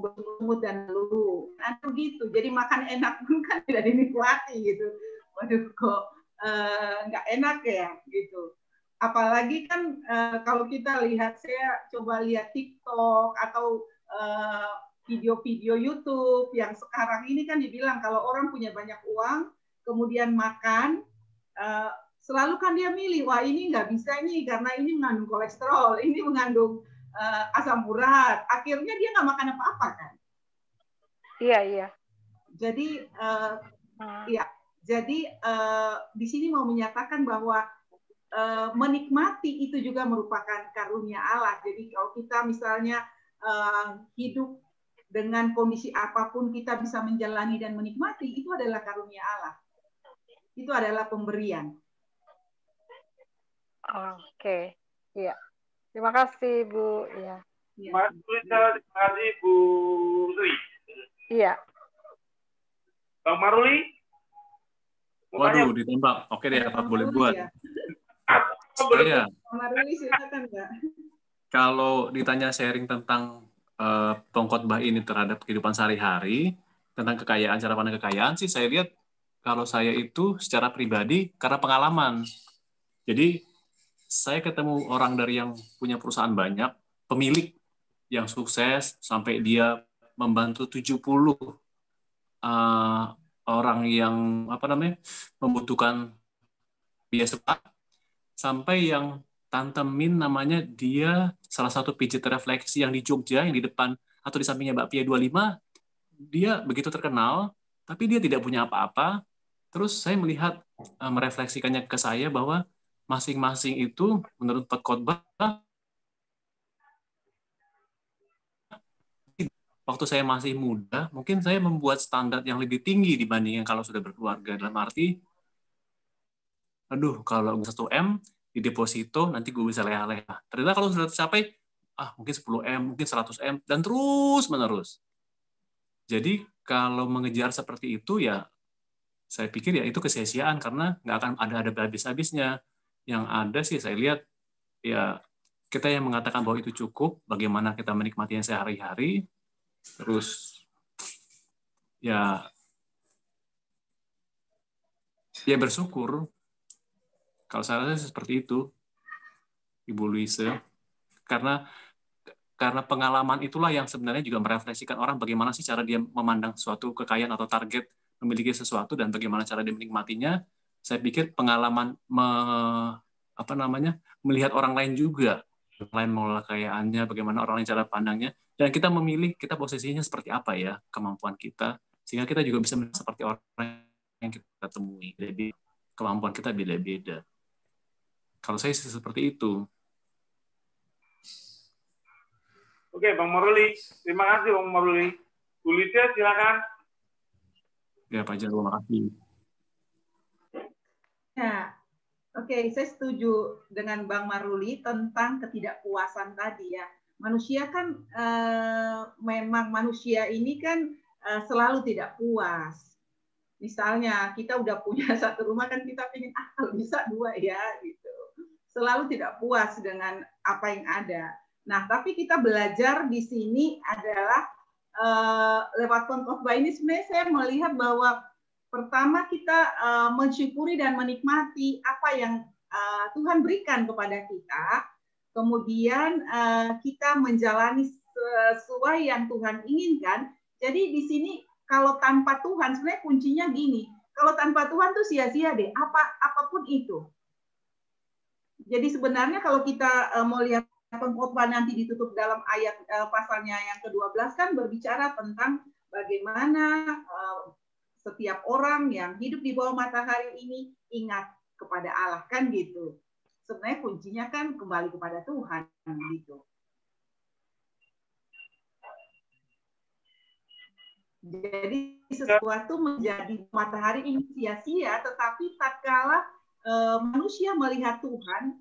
bersungut dan lulu. Nah, begitu. Jadi makan enak pun kan tidak dinikmati gitu. Waduh, kok nggak enak ya gitu. Apalagi kan kalau kita lihat, saya coba lihat TikTok atau video-video YouTube yang sekarang ini kan dibilang kalau orang punya banyak uang, kemudian makan, selalu kan dia milih, wah ini nggak bisa nih karena ini mengandung kolesterol, ini mengandung asam urat. Akhirnya dia nggak makan apa-apa kan? Iya. Jadi di sini mau menyatakan bahwa menikmati itu juga merupakan karunia Allah. Jadi kalau kita misalnya hidup dengan kondisi apapun kita bisa menjalani dan menikmati, itu adalah karunia Allah. Itu adalah pemberian. Oke, iya. Terima kasih, Bu. Ya. Terima kasih, Bu Sri. Iya. Bang Maruli? Waduh, ditembak. Oke deh, apa boleh buat? Ya. Saya, Maruli, silakan, Mbak. kalau ditanya sharing tentang pengkhotbah ini terhadap kehidupan sehari-hari, tentang kekayaan, cara pandang kekayaan sih, saya lihat kalau saya itu secara pribadi karena pengalaman. Jadi, saya ketemu orang dari yang punya perusahaan banyak, pemilik yang sukses, sampai dia membantu 70 orang yang membutuhkan biaya sekolah, sampai yang Tante Min namanya, dia salah satu pijat refleksi yang di Jogja, yang di depan atau di sampingnya Mbak Pia 25, dia begitu terkenal, tapi dia tidak punya apa-apa. Terus saya melihat, merefleksikannya ke saya bahwa masing-masing itu menurut khotbah, waktu saya masih muda, mungkin saya membuat standar yang lebih tinggi dibandingkan kalau sudah berkeluarga. Dalam arti, aduh, kalau 1M di deposito, nanti gue bisa leha-leha. Ternyata kalau sudah tercapai, mungkin 10M, mungkin 100M, dan terus-menerus. Jadi, kalau mengejar seperti itu, ya, saya pikir ya itu kesia-siaan, karena nggak akan ada habis-habisnya. Yang ada sih, saya lihat, ya, kita yang mengatakan bahwa itu cukup, bagaimana kita menikmatinya sehari-hari, terus, ya bersyukur. Kalau saya rasa seperti itu, Ibu Luise, karena pengalaman itulah yang sebenarnya juga merefleksikan orang bagaimana sih cara dia memandang suatu kekayaan atau target memiliki sesuatu dan bagaimana cara dia menikmatinya. Saya pikir pengalaman melihat orang lain juga, orang lain mengelola kekayaannya, bagaimana orang lain cara pandangnya, dan kita memilih kita posisinya seperti apa ya, kemampuan kita, sehingga kita juga bisa seperti orang yang kita temui. Jadi kemampuan kita beda-beda. Kalau saya sih seperti itu. Oke, Bang Maruli. Terima kasih, Bang Maruli. Bu Lydia, silakan. Ya, Pak Jarwo, terima kasih. Ya, oke, saya setuju dengan Bang Maruli tentang ketidakpuasan tadi ya. Manusia kan memang manusia ini kan selalu tidak puas. Misalnya kita udah punya satu rumah kan kita pengen kalau bisa 2 ya gitu. Selalu tidak puas dengan apa yang ada. Nah, tapi kita belajar di sini adalah lewat khotbah ini sebenarnya saya melihat bahwa pertama kita mensyukuri dan menikmati apa yang Tuhan berikan kepada kita. Kemudian kita menjalani sesuai yang Tuhan inginkan. Jadi di sini kalau tanpa Tuhan, sebenarnya kuncinya gini, kalau tanpa Tuhan tuh sia-sia deh, apapun itu. Jadi sebenarnya kalau kita mau lihat pengkhotbah nanti ditutup dalam ayat pasalnya yang ke-12 kan berbicara tentang bagaimana setiap orang yang hidup di bawah matahari ini ingat kepada Allah, kan gitu. Sebenarnya kuncinya kan kembali kepada Tuhan gitu. Jadi sesuatu menjadi matahari ini sia-sia, tetapi tatkala manusia melihat Tuhan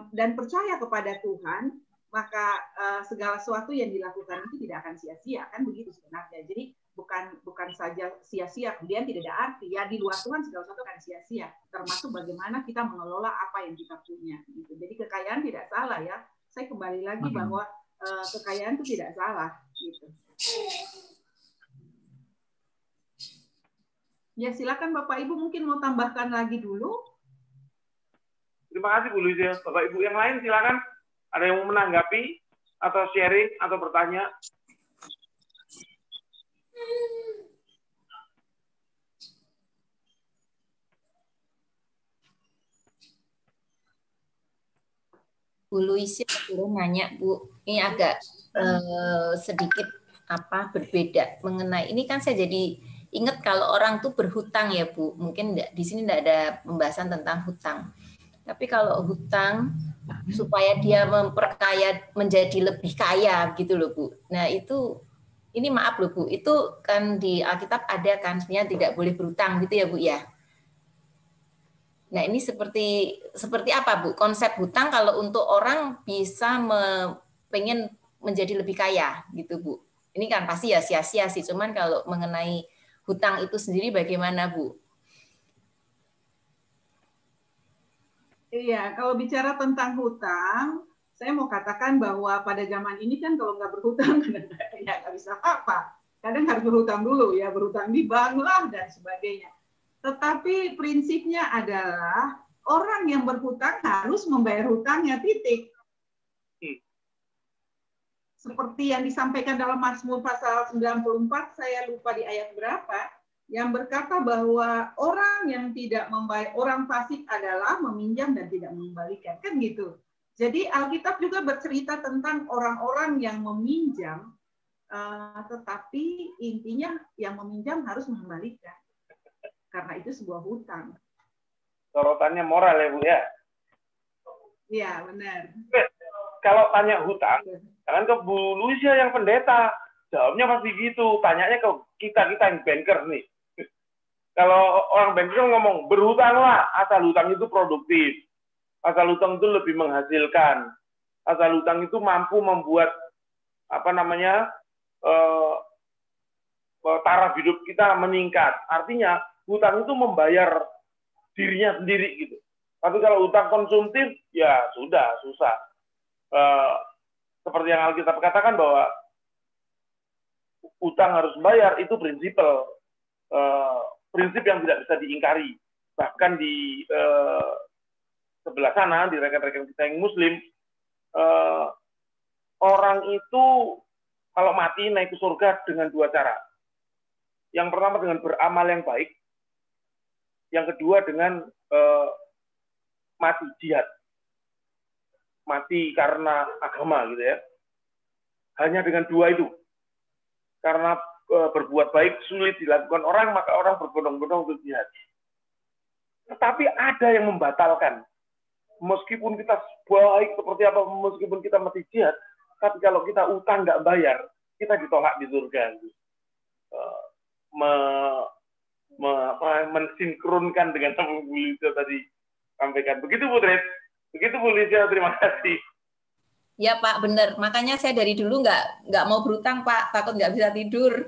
dan percaya kepada Tuhan, maka segala sesuatu yang dilakukan itu tidak akan sia-sia, kan begitu sebenarnya. Jadi bukan saja sia-sia, kemudian tidak ada arti. Ya di luar Tuhan segala sesuatu akan sia-sia, termasuk bagaimana kita mengelola apa yang kita punya. Gitu. Jadi kekayaan tidak salah ya. Saya kembali lagi bahwa kekayaan itu tidak salah. Gitu. Ya silakan Bapak Ibu mungkin mau tambahkan lagi dulu. Terima kasih Bu Lydia. Bapak Ibu yang lain silakan. Ada yang mau menanggapi atau sharing atau bertanya? Bu Luisi nanya, Bu, ini agak sedikit berbeda mengenai ini kan saya jadi ingat kalau orang tuh berhutang ya Bu, mungkin di sini tidak ada pembahasan tentang hutang. Tapi kalau hutang supaya dia memperkaya menjadi lebih kaya gitu loh Bu. Nah itu ini maaf loh Bu, itu kan di Alkitab ada kan sebenarnya tidak boleh berhutang gitu ya Bu ya. Nah ini seperti apa Bu konsep hutang kalau untuk orang bisa pengen menjadi lebih kaya gitu Bu. Ini kan pasti ya sia-sia sih, cuman kalau mengenai hutang itu sendiri bagaimana Bu? Iya, kalau bicara tentang hutang, saya mau katakan bahwa pada zaman ini kan kalau nggak berhutang, ya nggak bisa apa. Kadang harus berhutang dulu, ya berhutang di bank lah dan sebagainya. Tetapi prinsipnya adalah orang yang berhutang harus membayar hutangnya, titik. Seperti yang disampaikan dalam Mazmur pasal 94, saya lupa di ayat berapa, yang berkata bahwa orang yang tidak membayar, orang fasik adalah meminjam dan tidak mengembalikan. Kan gitu. Jadi Alkitab juga bercerita tentang orang-orang yang meminjam, tetapi intinya yang meminjam harus mengembalikan. Karena itu sebuah hutang. Sorotannya moral ya Bu ya? Iya, benar. Kalau tanya hutang, jangan ke Bu Lucia yang pendeta. Jawabnya pasti gitu. Tanyanya ke kita yang banker nih. Kalau orang banker ngomong, berhutanglah. Asal hutang itu produktif. Asal hutang itu lebih menghasilkan. Asal hutang itu mampu membuat taraf hidup kita meningkat. Artinya, hutang itu membayar dirinya sendiri gitu. Tapi kalau hutang konsumtif, ya sudah, susah. Seperti yang Alkitab katakan bahwa utang harus bayar, itu prinsip yang tidak bisa diingkari. Bahkan di sebelah sana, di rekan-rekan kita yang Muslim, orang itu kalau mati naik ke surga dengan dua cara. Yang pertama dengan beramal yang baik, yang kedua dengan mati jihad. Mati karena agama gitu ya. Hanya dengan dua itu. Karena berbuat baik sulit dilakukan orang, maka orang berbondong-bondong untuk jihad. Tetapi ada yang membatalkan. Meskipun kita baik seperti apa, meskipun kita mati jihad, tapi kalau kita utang nggak bayar, kita ditolak di surga. Mensinkronkan dengan apa Bu Liza tadi sampaikan. Begitu Bu Tret. Begitu Bu Liza, terima kasih. Ya Pak, benar. Makanya saya dari dulu nggak mau berutang Pak, takut nggak bisa tidur.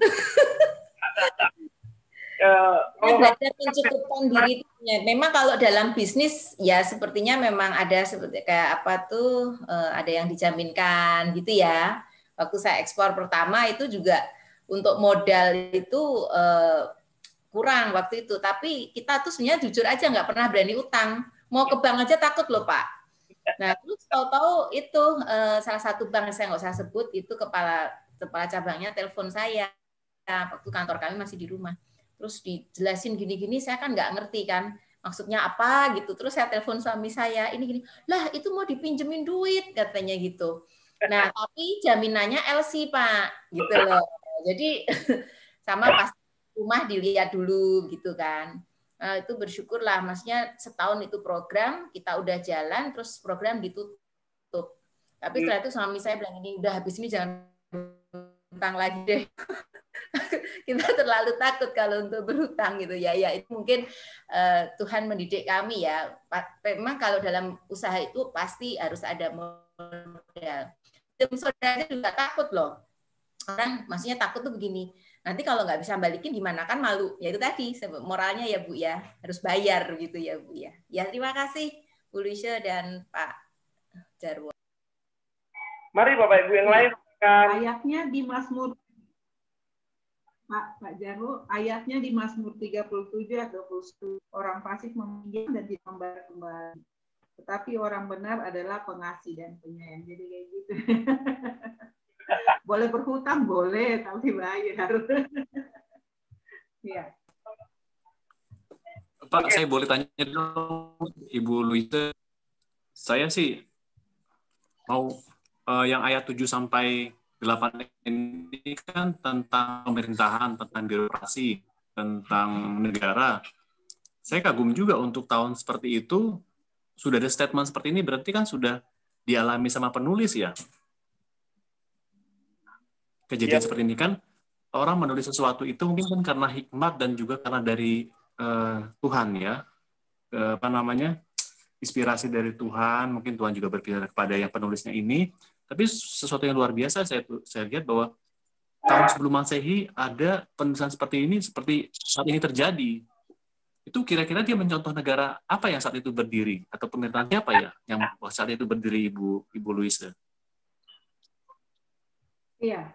Belajar mencukupkan diri. Memang kalau dalam bisnis ya sepertinya memang ada seperti kayak apa tuh ada yang dijaminkan gitu ya. Waktu saya ekspor pertama itu juga untuk modal itu kurang waktu itu. Tapi kita tuh sebenarnya jujur aja nggak pernah berani utang. Mau ke bank aja takut loh Pak. Nah, terus tahu-tahu itu salah satu bank yang saya nggak usah sebut itu kepala cabangnya telepon saya waktu kantor kami masih di rumah. Terus dijelasin gini-gini, saya kan nggak ngerti kan maksudnya apa gitu. Terus saya telepon suami saya, ini gini, lah itu mau dipinjemin duit katanya gitu. Nah, tapi jaminannya LC Pak, gitu loh. Jadi sama pas rumah dilihat dulu gitu kan. Nah, itu bersyukurlah, maksudnya setahun itu program, kita udah jalan, terus program ditutup. Tapi setelah itu suami saya bilang, ini udah habis ini jangan berhutang lagi deh. Kita terlalu takut kalau untuk berhutang gitu ya. Ya itu mungkin Tuhan mendidik kami ya. Memang kalau dalam usaha itu pasti harus ada modal. Saudara juga takut loh. Orang maksudnya takut tuh begini. Nanti kalau nggak bisa balikin gimana, kan malu. Ya itu tadi moralnya ya Bu ya, harus bayar gitu ya Bu ya. Ya terima kasih Bu Lucia dan Pak Jarwo. Mari Bapak Ibu yang lain. Ayatnya di Mazmur Pak Jarwo, ayatnya di Mazmur 37 ayat 21. Orang fasik meminjam dan tidak membayar kembali. Tetapi orang benar adalah pengasih dan penyayang. Jadi kayak gitu. Boleh berhutang, boleh, tapi bayar. Ya. Pak, saya boleh tanya dong, Ibu Luisa. Saya sih mau yang ayat 7 sampai 8 ini kan tentang pemerintahan, tentang birokrasi, tentang negara. Saya kagum juga untuk tahun seperti itu, sudah ada statement seperti ini, berarti kan sudah dialami sama penulis ya. Kejadian seperti ini kan orang menulis sesuatu itu mungkin kan karena hikmat dan juga karena dari Tuhan ya, inspirasi dari Tuhan. Mungkin Tuhan juga berpihak kepada yang penulisnya ini. Tapi sesuatu yang luar biasa saya lihat bahwa tahun sebelum Masehi ada penulisan seperti ini seperti saat ini terjadi. Itu kira-kira dia mencontoh negara apa yang saat itu berdiri? Atau pemerintahan siapa ya yang saat itu berdiri, Ibu Louise? Iya,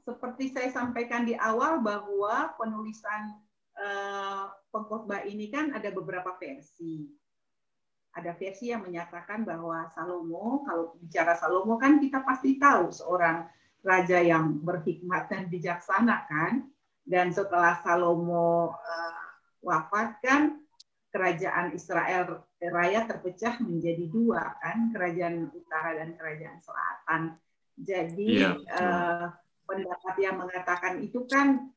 seperti saya sampaikan di awal bahwa penulisan pengkhotbah ini kan ada beberapa versi. Ada versi yang menyatakan bahwa Salomo, kalau bicara Salomo kan kita pasti tahu seorang raja yang berhikmat dan bijaksana kan. Dan setelah Salomo wafat kan kerajaan Israel raya terpecah menjadi dua kan, kerajaan utara dan kerajaan selatan. Jadi pendapat yang mengatakan itu kan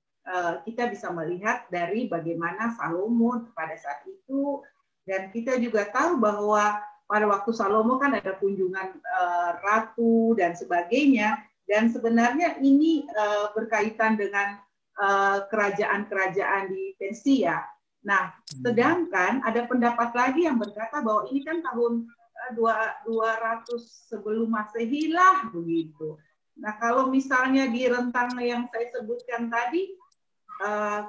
kita bisa melihat dari bagaimana Salomo pada saat itu, dan kita juga tahu bahwa pada waktu Salomo kan ada kunjungan ratu dan sebagainya, dan sebenarnya ini berkaitan dengan kerajaan-kerajaan di Persia. Nah, sedangkan ada pendapat lagi yang berkata bahwa ini kan tahun 200 sebelum Masehi lah begitu. Nah, kalau misalnya di rentang yang saya sebutkan tadi,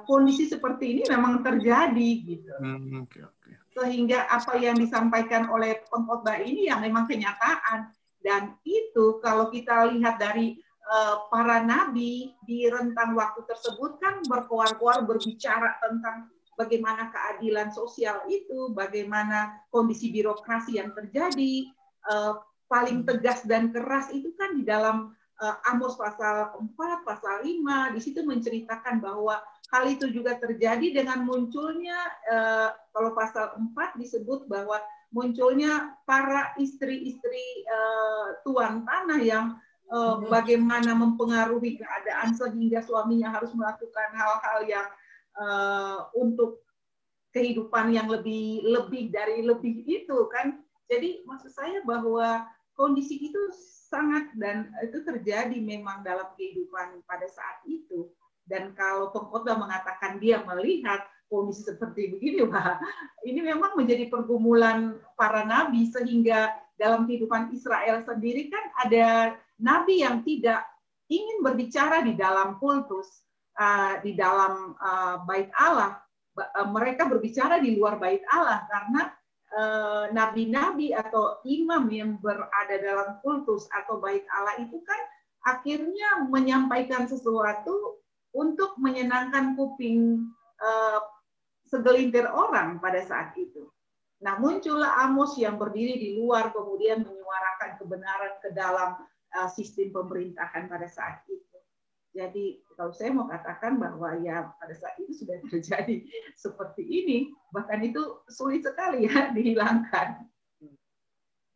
kondisi seperti ini memang terjadi gitu. Sehingga apa yang disampaikan oleh pengkhotbah ini yang memang kenyataan. Dan itu kalau kita lihat dari para nabi di rentang waktu tersebut kan berkoar-koar berbicara tentang bagaimana keadilan sosial itu, bagaimana kondisi birokrasi yang terjadi, paling tegas dan keras itu kan di dalam Amos pasal 4, pasal 5, di situ menceritakan bahwa hal itu juga terjadi dengan munculnya, kalau pasal 4 disebut bahwa munculnya para istri-istri tuan tanah yang bagaimana mempengaruhi keadaan sehingga suaminya harus melakukan hal-hal yang untuk kehidupan yang lebih dari lebih itu kan. Jadi maksud saya bahwa kondisi itu sangat, dan itu terjadi memang dalam kehidupan pada saat itu. Dan kalau pengkhotbah mengatakan dia melihat kondisi seperti begini, wah, ini memang menjadi pergumulan para nabi, sehingga dalam kehidupan Israel sendiri kan ada nabi yang tidak ingin berbicara di dalam kultus, di dalam bait Allah. Mereka berbicara di luar bait Allah karena nabi-nabi atau imam yang berada dalam kultus atau bait Allah itu kan akhirnya menyampaikan sesuatu untuk menyenangkan kuping segelintir orang pada saat itu. Nah, muncullah Amos yang berdiri di luar kemudian menyuarakan kebenaran ke dalam sistem pemerintahan pada saat itu. Jadi kalau saya mau katakan bahwa ya pada saat itu sudah terjadi seperti ini, bahkan itu sulit sekali ya dihilangkan.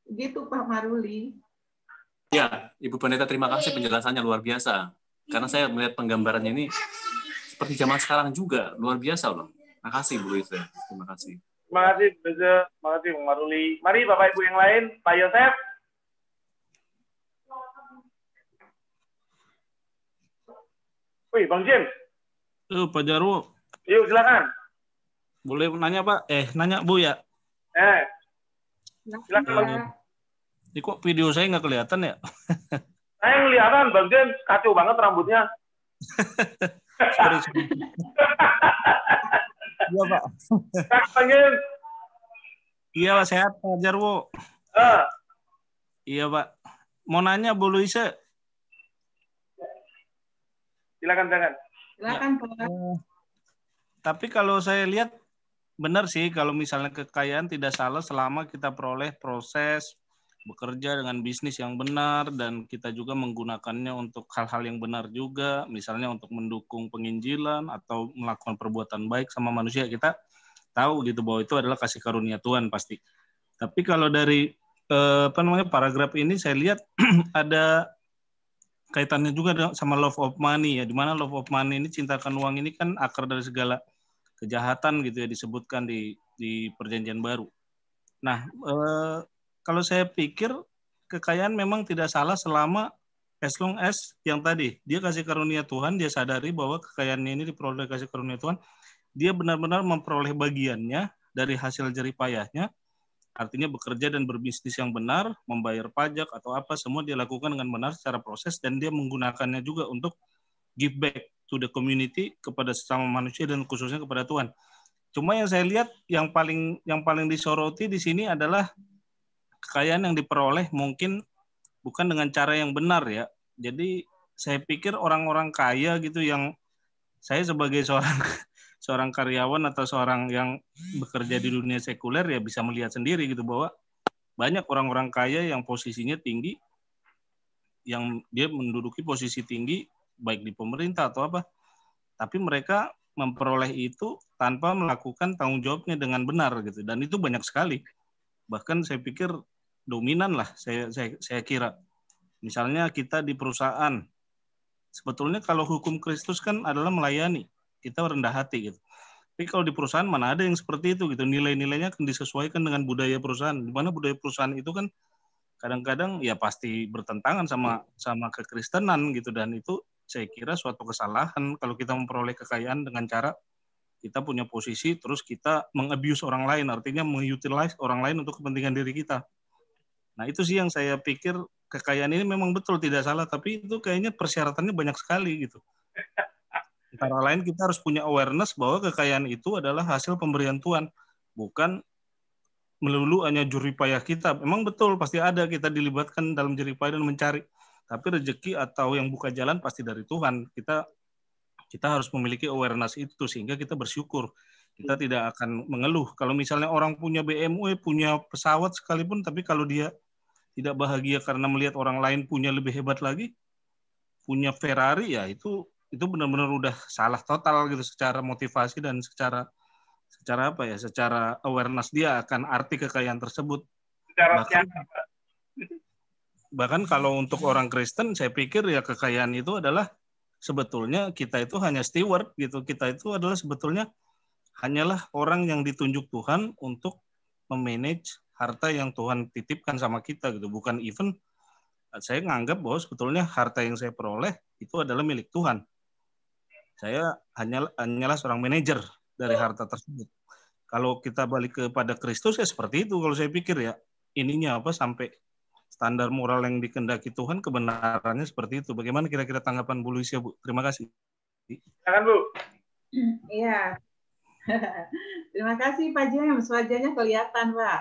Begitu Pak Maruli. Ya, Ibu Pendeta, terima kasih penjelasannya luar biasa. Karena saya melihat penggambarannya ini seperti zaman sekarang juga, luar biasa loh. Terima kasih Bu Louise. Terima kasih. Terima kasih Beza, terima kasih Bung Maruli. Mari Bapak Ibu yang lain, Pak Yosef. Wih, Bang James. Pak Jarwo. Yuk, silakan. Boleh nanya, Pak? Nanya, Bu, ya? Silakan, Bang. Ini kok video saya nggak kelihatan, ya? Saya kelihatan, Bang James. Kacau banget rambutnya. Iya, Pak. Bang James. Iya, sehat, Pak Jarwo. Iya, Pak. Mau nanya, Bu Louise. Silakan. Silakan, Pak. Tapi kalau saya lihat benar sih kalau misalnya kekayaan tidak salah selama kita peroleh proses bekerja dengan bisnis yang benar dan kita juga menggunakannya untuk hal-hal yang benar juga, misalnya untuk mendukung penginjilan atau melakukan perbuatan baik sama manusia, kita tahu gitu bahwa itu adalah kasih karunia Tuhan pasti. Tapi kalau dari paragraf ini saya lihat ada kaitannya juga sama love of money ya, di mana love of money ini, cintakan uang ini kan akar dari segala kejahatan gitu ya, disebutkan di Perjanjian Baru. Nah, kalau saya pikir kekayaan memang tidak salah selama as long as yang tadi dia kasih karunia Tuhan, dia sadari bahwa kekayaannya ini diperoleh kasih karunia Tuhan, dia benar-benar memperoleh bagiannya dari hasil jerih payahnya. Artinya bekerja dan berbisnis yang benar, membayar pajak atau apa, semua dia lakukan dengan benar secara proses, dan dia menggunakannya juga untuk give back to the community, kepada sesama manusia dan khususnya kepada Tuhan. Cuma yang saya lihat yang paling disoroti di sini adalah kekayaan yang diperoleh mungkin bukan dengan cara yang benar ya. Jadi saya pikir orang-orang kaya gitu yang saya sebagai seorang karyawan atau seorang yang bekerja di dunia sekuler ya bisa melihat sendiri gitu bahwa banyak orang-orang kaya yang posisinya tinggi, yang dia menduduki posisi tinggi baik di pemerintah atau apa, tapi mereka memperoleh itu tanpa melakukan tanggung jawabnya dengan benar gitu, dan itu banyak sekali. Bahkan saya pikir dominan lah saya kira. Misalnya kita di perusahaan, sebetulnya kalau hukum Kristus kan adalah melayani, kita rendah hati gitu. Tapi kalau di perusahaan mana ada yang seperti itu gitu, nilai-nilainya akan disesuaikan dengan budaya perusahaan. Di mana budaya perusahaan itu kan kadang-kadang ya pasti bertentangan sama kekristenan gitu, dan itu saya kira suatu kesalahan kalau kita memperoleh kekayaan dengan cara kita punya posisi terus kita mengabuse orang lain, artinya mengutilize orang lain untuk kepentingan diri kita. Nah itu sih yang saya pikir, kekayaan ini memang betul tidak salah, tapi itu kayaknya persyaratannya banyak sekali gitu. Antara lain kita harus punya awareness bahwa kekayaan itu adalah hasil pemberian Tuhan, bukan melulu hanya jeripayah kita. Memang betul pasti ada kita dilibatkan dalam jeripayah dan mencari, tapi rezeki atau yang buka jalan pasti dari Tuhan. Kita harus memiliki awareness itu sehingga kita bersyukur. Kita tidak akan mengeluh. Kalau misalnya orang punya BMW, punya pesawat sekalipun, tapi kalau dia tidak bahagia karena melihat orang lain punya lebih hebat lagi, punya Ferrari, ya itu benar-benar udah salah total gitu secara motivasi dan secara apa ya, secara awareness dia akan arti kekayaan tersebut. Bahkan kalau untuk orang Kristen, saya pikir ya kekayaan itu adalah sebetulnya kita itu hanya steward gitu. Kita itu adalah sebetulnya hanyalah orang yang ditunjuk Tuhan untuk memanage harta yang Tuhan titipkan sama kita gitu. Bukan even saya nganggap bahwa sebetulnya harta yang saya peroleh itu adalah milik Tuhan. Saya hanyalah seorang manajer dari harta tersebut. Kalau kita balik kepada Kristus ya seperti itu kalau saya pikir ya. Ininya apa sampai standar moral yang dikehendaki Tuhan kebenarannya seperti itu. Bagaimana kira-kira tanggapan Bu Lucia, Bu? Terima kasih. Silakan, Bu. Iya. Terima kasih Pak James, wajahnya kelihatan Pak.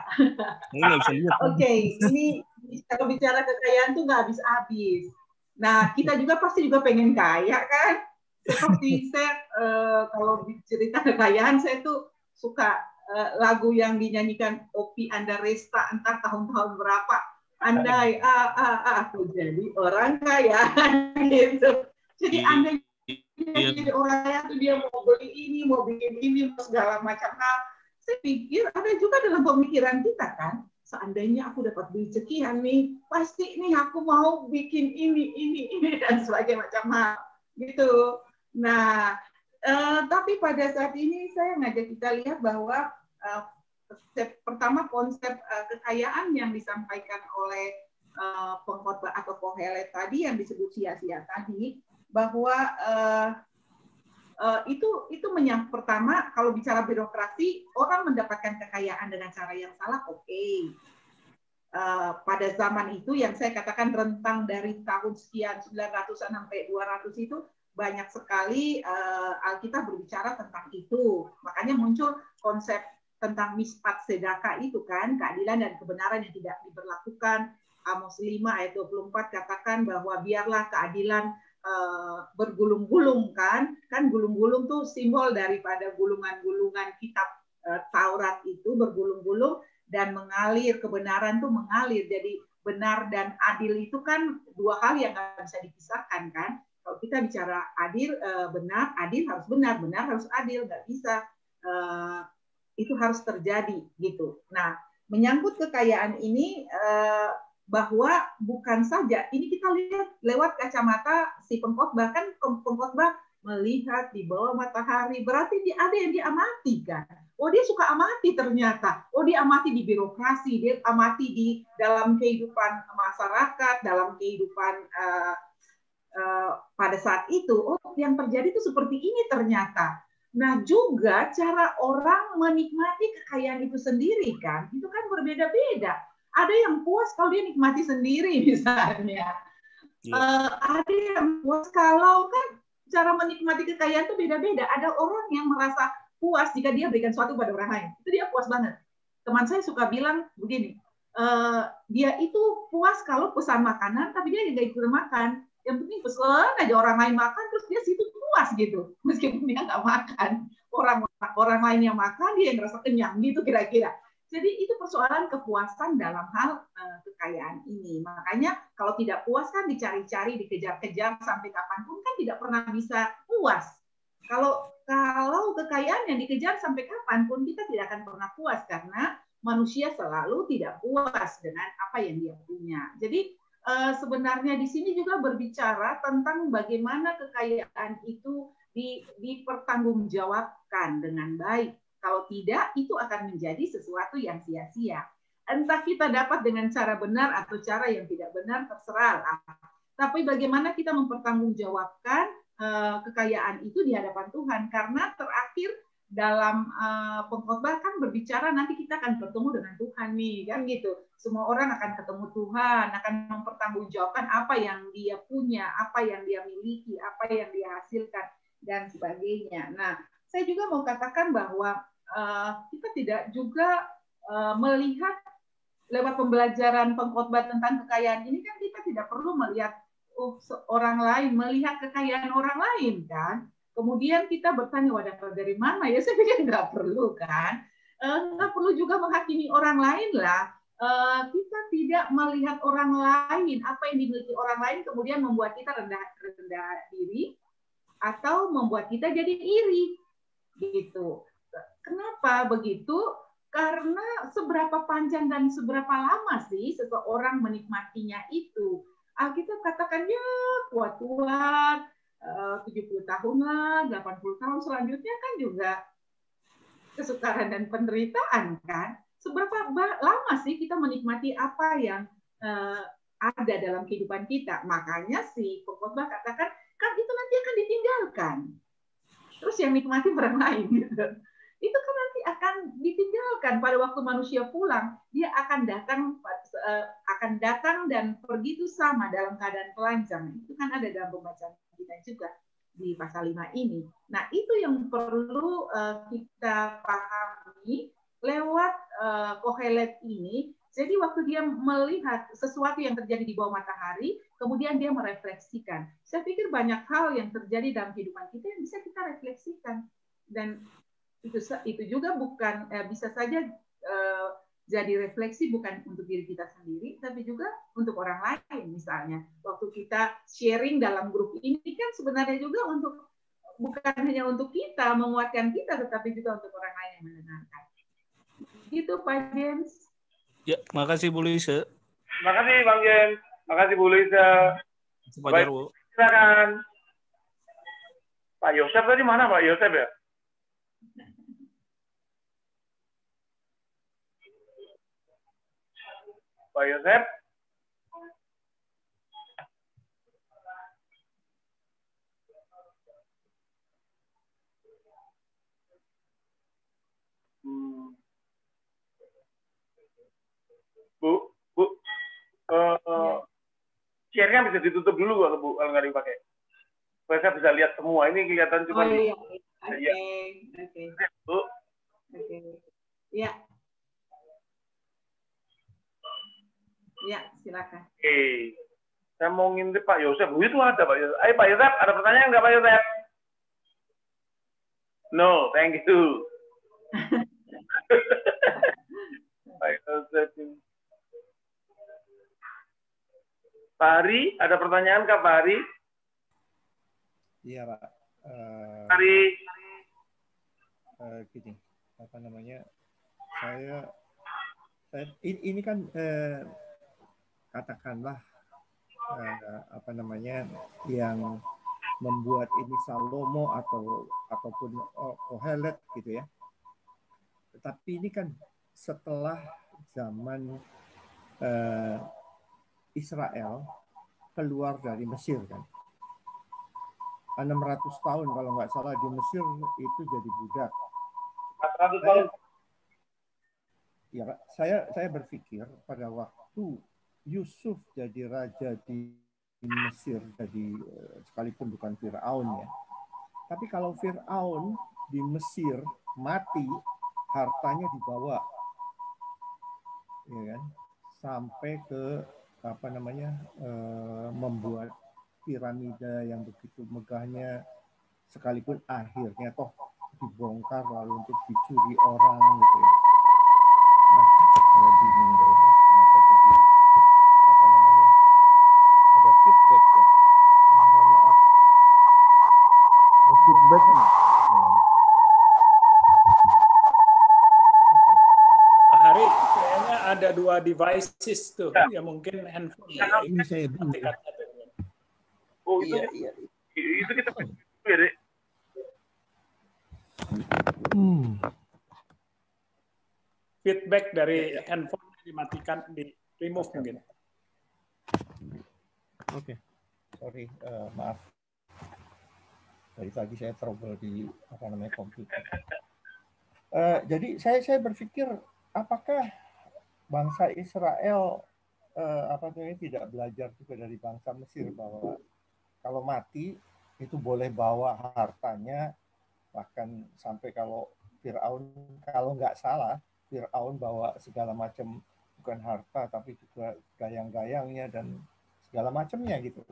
Oke, ini kalau bicara kekayaan tuh nggak habis-habis. Nah, kita juga pasti juga pengen kaya kan? Seperti saya kalau cerita kekayaan, saya tuh suka lagu yang dinyanyikan Opi Andaresta entah tahun-tahun berapa. Andai aku jadi orang kaya gitu. Jadi andai jadi orang kaya tuh dia mau beli ini, mau bikin ini, mau segala macam hal. Saya pikir ada juga dalam pemikiran kita kan, seandainya aku dapat beli sekian nih, pasti nih aku mau bikin ini dan sebagainya macam hal gitu. Nah, tapi pada saat ini saya ngajak kita lihat bahwa pertama konsep kekayaan yang disampaikan oleh pengkhotbah atau Kohelet tadi yang disebut sia-sia tadi, bahwa itu pertama kalau bicara birokrasi, orang mendapatkan kekayaan dengan cara yang salah, oke. Pada zaman itu yang saya katakan rentang dari tahun sekian 900-an sampai 200 itu banyak sekali Alkitab berbicara tentang itu. Makanya muncul konsep tentang mispat sedekah itu kan, keadilan dan kebenaran yang tidak diberlakukan. Amos 5 ayat 24 katakan bahwa biarlah keadilan bergulung-gulung kan gulung-gulung tuh simbol daripada gulungan-gulungan kitab Taurat itu bergulung-gulung dan mengalir, kebenaran tuh mengalir. Jadi benar dan adil itu kan dua hal yang nggak bisa dipisahkan kan. Kalau kita bicara adil, benar, adil harus benar, benar harus adil, nggak bisa. Itu harus terjadi gitu. Nah, menyangkut kekayaan ini, bahwa bukan saja, ini kita lihat lewat kacamata si pengkhotbah, kan pengkhotbah melihat di bawah matahari, berarti ada yang diamati kan. Oh dia suka amati ternyata, oh dia amati di birokrasi, dia amati di dalam kehidupan masyarakat, dalam kehidupan pada saat itu, oh yang terjadi itu seperti ini ternyata. Nah juga cara orang menikmati kekayaan itu sendiri kan, itu kan berbeda-beda. Ada yang puas kalau dia nikmati sendiri misalnya, ada yang puas kalau kan cara menikmati kekayaan itu beda-beda. Ada orang yang merasa puas jika dia berikan sesuatu pada orang lain. Itu dia puas banget. Teman saya suka bilang begini, dia itu puas kalau pesan makanan, tapi dia nggak ikut makan. Yang penting pesan aja orang lain makan, terus dia situ puas gitu. Meskipun dia nggak makan. Orang lain yang makan, dia ngerasa kenyang gitu kira-kira. Jadi itu persoalan kepuasan dalam hal kekayaan ini. Makanya kalau tidak puas kan dicari-cari, dikejar-kejar sampai kapanpun kan tidak pernah bisa puas. Kalau kekayaan yang dikejar sampai kapanpun kita tidak akan pernah puas karena manusia selalu tidak puas dengan apa yang dia punya. Jadi sebenarnya di sini juga berbicara tentang bagaimana kekayaan itu dipertanggungjawabkan dengan baik. Kalau tidak, itu akan menjadi sesuatu yang sia-sia. Entah kita dapat dengan cara benar atau cara yang tidak benar, terserah. Tapi bagaimana kita mempertanggungjawabkan kekayaan itu di hadapan Tuhan. Karena terakhir dalam pengkhotbah kan berbicara nanti kita akan bertemu dengan Tuhan nih, kan gitu. Semua orang akan ketemu Tuhan, akan mempertanggungjawabkan apa yang dia punya, apa yang dia miliki, apa yang dia hasilkan, dan sebagainya. Nah, saya juga mau katakan bahwa kita tidak juga melihat lewat pembelajaran pengkhotbah tentang kekayaan ini kan kita tidak perlu melihat orang lain, melihat kekayaan orang lain kan. Kemudian kita bertanya, wadah dari mana ya? Saya pikir nggak perlu kan. Nggak perlu juga menghakimi orang lain lah. Kita tidak melihat orang lain, apa yang dimiliki orang lain kemudian membuat kita rendah diri atau membuat kita jadi iri. Gitu. Kenapa begitu? Karena seberapa panjang dan seberapa lama sih seseorang menikmatinya itu. Alkitab katakan ya kuat-kuat 70 tahun lah, 80 tahun selanjutnya kan juga kesukaran dan penderitaan kan. Seberapa lama sih kita menikmati apa yang ada dalam kehidupan kita? Makanya si pengkhotbah katakan kan itu nanti akan ditinggalkan. Terus yang nikmati orang lain gitu. Itu kan nanti akan ditinggalkan pada waktu manusia pulang, dia akan datang dan pergi itu sama dalam keadaan telanjang. Itu kan ada dalam pembacaan kita juga di pasal 5 ini. Nah, itu yang perlu kita pahami lewat Kohelet ini. Jadi waktu dia melihat sesuatu yang terjadi di bawah matahari, kemudian dia merefleksikan. Saya pikir banyak hal yang terjadi dalam kehidupan kita yang bisa kita refleksikan. Dan itu juga bukan bisa saja jadi refleksi bukan untuk diri kita sendiri, tapi juga untuk orang lain. Misalnya, waktu kita sharing dalam grup ini kan sebenarnya juga bukan hanya untuk kita, menguatkan kita, tetapi juga untuk orang lain yang mendengarkan. Gitu, Pak James. Ya, makasih Bu Luisa. Makasih Bang James. Makasih Bu Luisa. Pak Jarwo. Silakan. Pak Yosef tadi mana Pak Yosef ya? Pak Yosef? Bu, share-nya bisa ditutup dulu kalau Bu, kalau nggak dipakai. Supaya saya bisa lihat semua. Ini kelihatan cuma. Oh iya. Oke. Bu. Oke. Ya. Ya, silakan. Oke. Saya mau ngintip Pak Yosef. Bu, itu ada Pak Yosef. Ayo Pak Yosef, ada pertanyaan nggak Pak Yosef? No, thank you. Pak Yosef. Pak Hari, ada pertanyaan Kak Pak Hari? Iya Pak. Hari. Gini, apa namanya? Saya ini kan katakanlah apa namanya yang membuat ini Salomo ataupun Kohelet gitu ya. Tetapi ini kan setelah zaman Israel keluar dari Mesir kan. 600 tahun kalau nggak salah di Mesir itu jadi budak. 400 tahun. Ya, saya berpikir pada waktu Yusuf jadi raja di Mesir, jadi sekalipun bukan Firaun ya. Tapi kalau Firaun di Mesir mati, hartanya dibawa, ya kan, sampai ke apa namanya, membuat piramida yang begitu megahnya, sekalipun akhirnya toh dibongkar lalu untuk dicuri orang gitu ya. Nah, saya bingung deh, kenapa jadi apa namanya, ada feedback ya. Mohon maaf. Ada feedback. Pak Hari, kayaknya ada 2 devices tuh, ya mungkin handphone. Ya, ini saya bingung. Oh, itu Iya. Itu kita ya, Dek. Feedback dari handphone dimatikan, di remove mungkin. Oke. Sorry, maaf. Dari tadi saya trouble di apa namanya komputer. Jadi saya berpikir apakah bangsa Israel apa namanya tidak belajar juga dari bangsa Mesir bahwa kalau mati itu boleh bawa hartanya, bahkan sampai kalau Firaun, kalau nggak salah Firaun bawa segala macam, bukan harta tapi juga gayang-gayangnya dan segala macamnya gitu.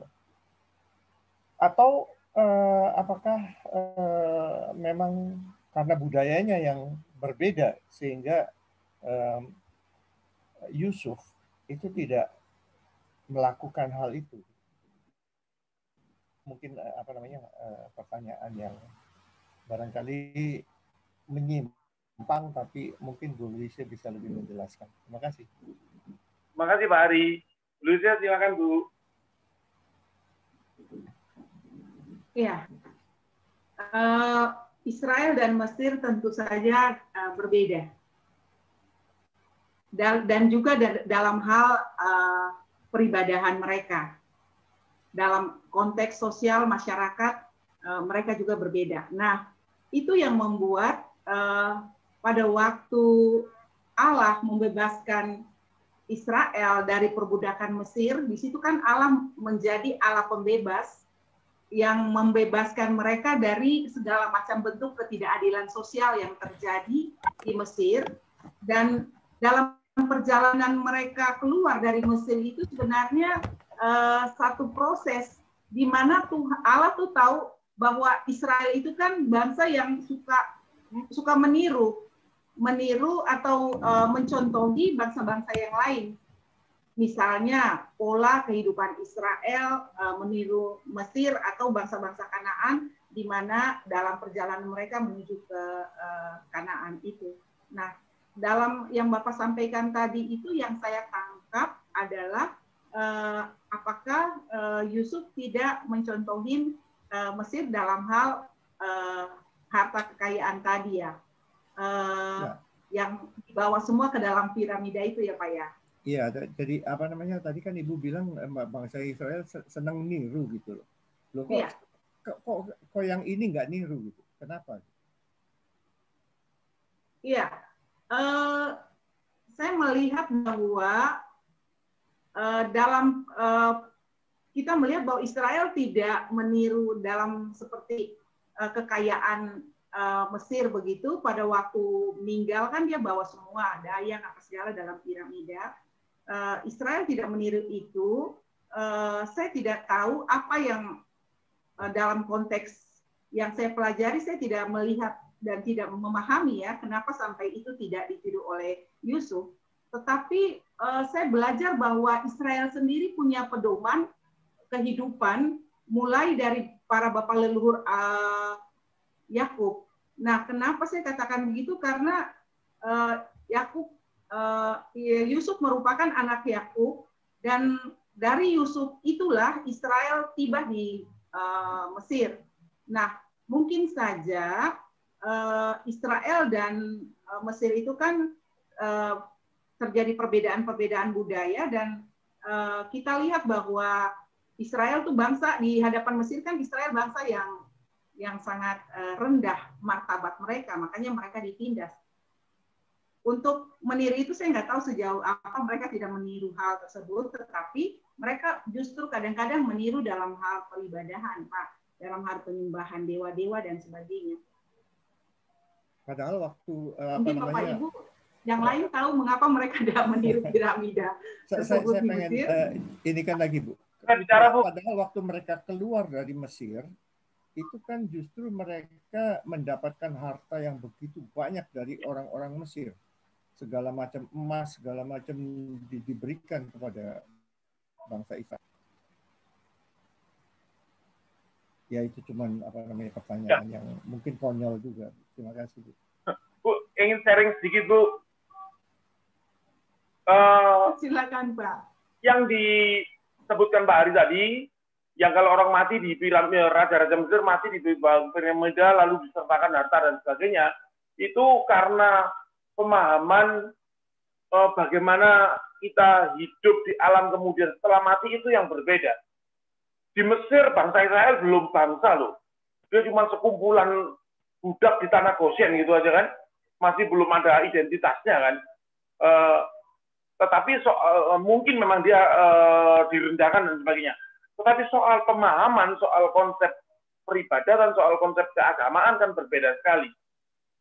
Atau apakah memang karena budayanya yang berbeda sehingga Yusuf itu tidak melakukan hal itu? Mungkin apa namanya pertanyaan yang barangkali menyimpang, tapi mungkin Bu Lucia bisa lebih menjelaskan. Terima kasih. Terima kasih Pak Ari. Bu Lucia, silakan Bu. Iya. Israel dan Mesir tentu saja berbeda. Dan juga dalam hal peribadahan mereka. Dalam konteks sosial masyarakat, mereka juga berbeda. Nah, itu yang membuat pada waktu Allah membebaskan Israel dari perbudakan Mesir, di situ kan Allah menjadi Allah pembebas yang membebaskan mereka dari segala macam bentuk ketidakadilan sosial yang terjadi di Mesir. Dan dalam perjalanan mereka keluar dari Mesir itu sebenarnya satu proses di mana Allah tuh tahu bahwa Israel itu kan bangsa yang suka meniru atau mencontohi bangsa-bangsa yang lain. Misalnya pola kehidupan Israel meniru Mesir atau bangsa-bangsa Kanaan, di mana dalam perjalanan mereka menuju ke Kanaan itu. Nah, dalam yang Bapak sampaikan tadi itu yang saya tangkap adalah apakah Yusuf tidak mencontohin Mesir dalam hal harta kekayaan tadi ya, yang dibawa semua ke dalam piramida itu ya Pak ya? Iya, jadi apa namanya tadi kan Ibu bilang bangsa Israel senang niru gitu loh. Loh kok yang ini nggak niru gitu? Kenapa? Iya, saya melihat bahwa dalam kita melihat bahwa Israel tidak meniru dalam seperti kekayaan Mesir begitu. Pada waktu meninggal kan dia bawa semua dayang apa segala dalam piramida. Israel tidak meniru itu. Saya tidak tahu apa yang dalam konteks yang saya pelajari, saya tidak melihat dan tidak memahami ya kenapa sampai itu tidak ditiru oleh Yusuf. Tetapi saya belajar bahwa Israel sendiri punya pedoman kehidupan mulai dari para bapak leluhur Yakub. Nah, kenapa saya katakan begitu? Karena Yusuf merupakan anak Yakub, dan dari Yusuf itulah Israel tiba di Mesir. Nah, mungkin saja Israel dan Mesir itu kan terjadi perbedaan-perbedaan budaya, dan kita lihat bahwa Israel tuh bangsa di hadapan Mesir kan Israel bangsa yang sangat rendah martabat mereka, makanya mereka ditindas. Untuk meniru itu saya nggak tahu sejauh apa mereka tidak meniru hal tersebut, tetapi mereka justru kadang-kadang meniru dalam hal peribadahan, Pak, dalam hal penyembahan dewa-dewa dan sebagainya. Padahal waktu mungkin Bapak Ibu yang lain tahu mengapa mereka tidak meniru piramida tersebut di Mesir. Ini kan lagi Bu. Bicara, Bu. Padahal waktu mereka keluar dari Mesir, itu kan justru mereka mendapatkan harta yang begitu banyak dari orang-orang Mesir. Segala macam emas, segala macam diberikan kepada bangsa Israel. Ya itu cuman pertanyaan yang mungkin konyol juga. Terima kasih Bu. Bu, ingin sharing sedikit Bu. Silakan Pak. Yang disebutkan Pak Hari tadi, yang kalau orang mati di piramida, raja-raja Mesir mati di piramida lalu disertakan harta dan sebagainya, itu karena pemahaman bagaimana kita hidup di alam kemudian setelah mati itu yang berbeda. Di Mesir bangsa Israel belum bangsa loh, dia cuma sekumpulan budak di tanah Goshen gitu aja kan, masih belum ada identitasnya kan. Tetapi mungkin memang dia direndahkan dan sebagainya. Tetapi soal pemahaman, soal konsep peribadatan, soal konsep keagamaan kan berbeda sekali.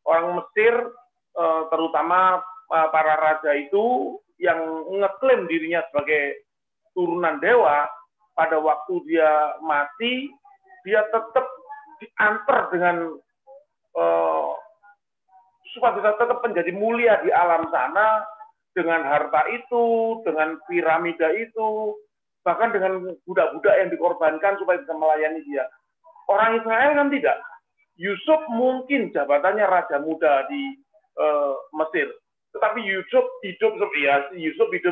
Orang Mesir, terutama para raja itu yang ngeklaim dirinya sebagai turunan dewa, pada waktu dia mati, dia tetap diantar dengan supaya bisa tetap menjadi mulia di alam sana, dengan harta itu, dengan piramida itu, bahkan dengan budak-budak yang dikorbankan supaya bisa melayani dia. Orang Israel kan tidak. Yusuf mungkin jabatannya raja muda di Mesir, tetapi Yusuf hidup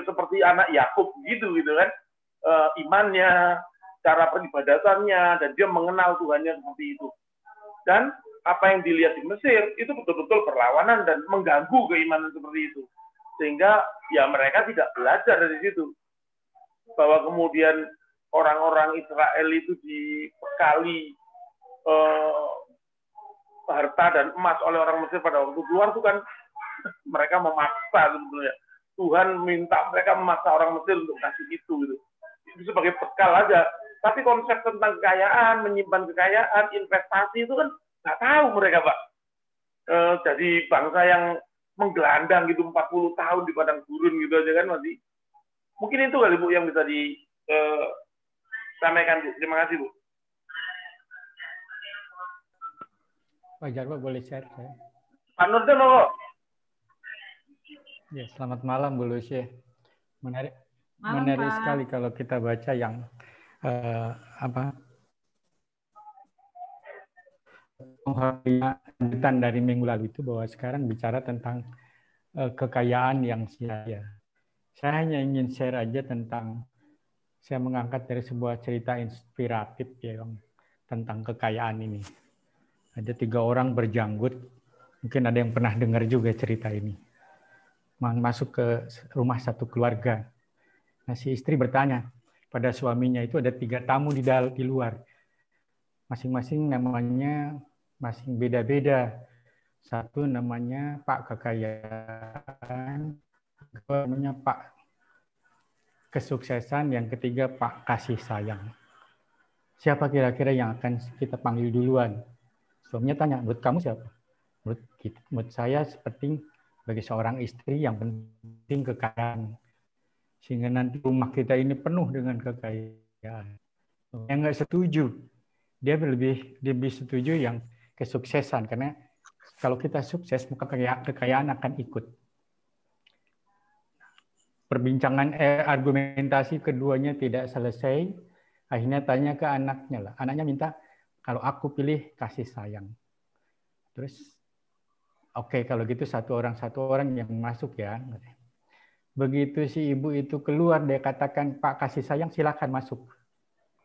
seperti anak Yakub gitu kan, imannya, cara peribadatannya, dan dia mengenal Tuhannya seperti itu. Dan apa yang dilihat di Mesir itu betul-betul berlawanan dan mengganggu keimanan seperti itu. Sehingga ya mereka tidak belajar dari situ. Bahwa kemudian orang-orang Israel itu dibekali harta dan emas oleh orang Mesir pada waktu keluar itu kan mereka memaksa sebetulnya. Tuhan minta mereka memaksa orang Mesir untuk kasih itu gitu. Itu sebagai bekal aja. Tapi konsep tentang kekayaan, menyimpan kekayaan, investasi itu kan nggak tahu mereka Pak. Jadi bangsa yang menggelandang gitu 40 tahun di padang gurun gitu aja kan masih. Mungkin itu kali Bu yang bisa disampaikan Bu. Terima kasih Bu. Pak Jarwo boleh share saya? Pak Nurdin loh. Ya, selamat malam Bu Lucy. Menarik Pak. sekali kalau kita baca yang lanjutan dari minggu lalu itu, bahwa sekarang bicara tentang kekayaan yang sia-sia. Saya hanya ingin share aja tentang, saya mengangkat dari sebuah cerita inspiratif ya, tentang kekayaan ini. Ada 3 orang berjanggut, mungkin ada yang pernah dengar juga cerita ini. Masuk ke rumah satu keluarga. Nah, si istri bertanya pada suaminya, itu ada 3 tamu di luar. Masing-masing namanya masing beda-beda. Satu namanya Pak Kekayaan, kedua namanya Pak Kesuksesan, yang ketiga Pak Kasih Sayang. Siapa kira-kira yang akan kita panggil duluan? Suaminya tanya, menurut kamu siapa? Menurut saya seperti bagi seorang istri yang penting kekayaan. Sehingga nanti rumah kita ini penuh dengan kekayaan. Yang nggak setuju, dia lebih setuju yang kesuksesan, karena kalau kita sukses maka kekayaan akan ikut. Perbincangan argumentasi keduanya tidak selesai, akhirnya tanya ke anaknya lah. Anaknya minta, kalau aku pilih kasih sayang. Terus oke, kalau gitu satu orang yang masuk ya. Begitu si ibu itu keluar, dia katakan, Pak Kasih Sayang silakan masuk.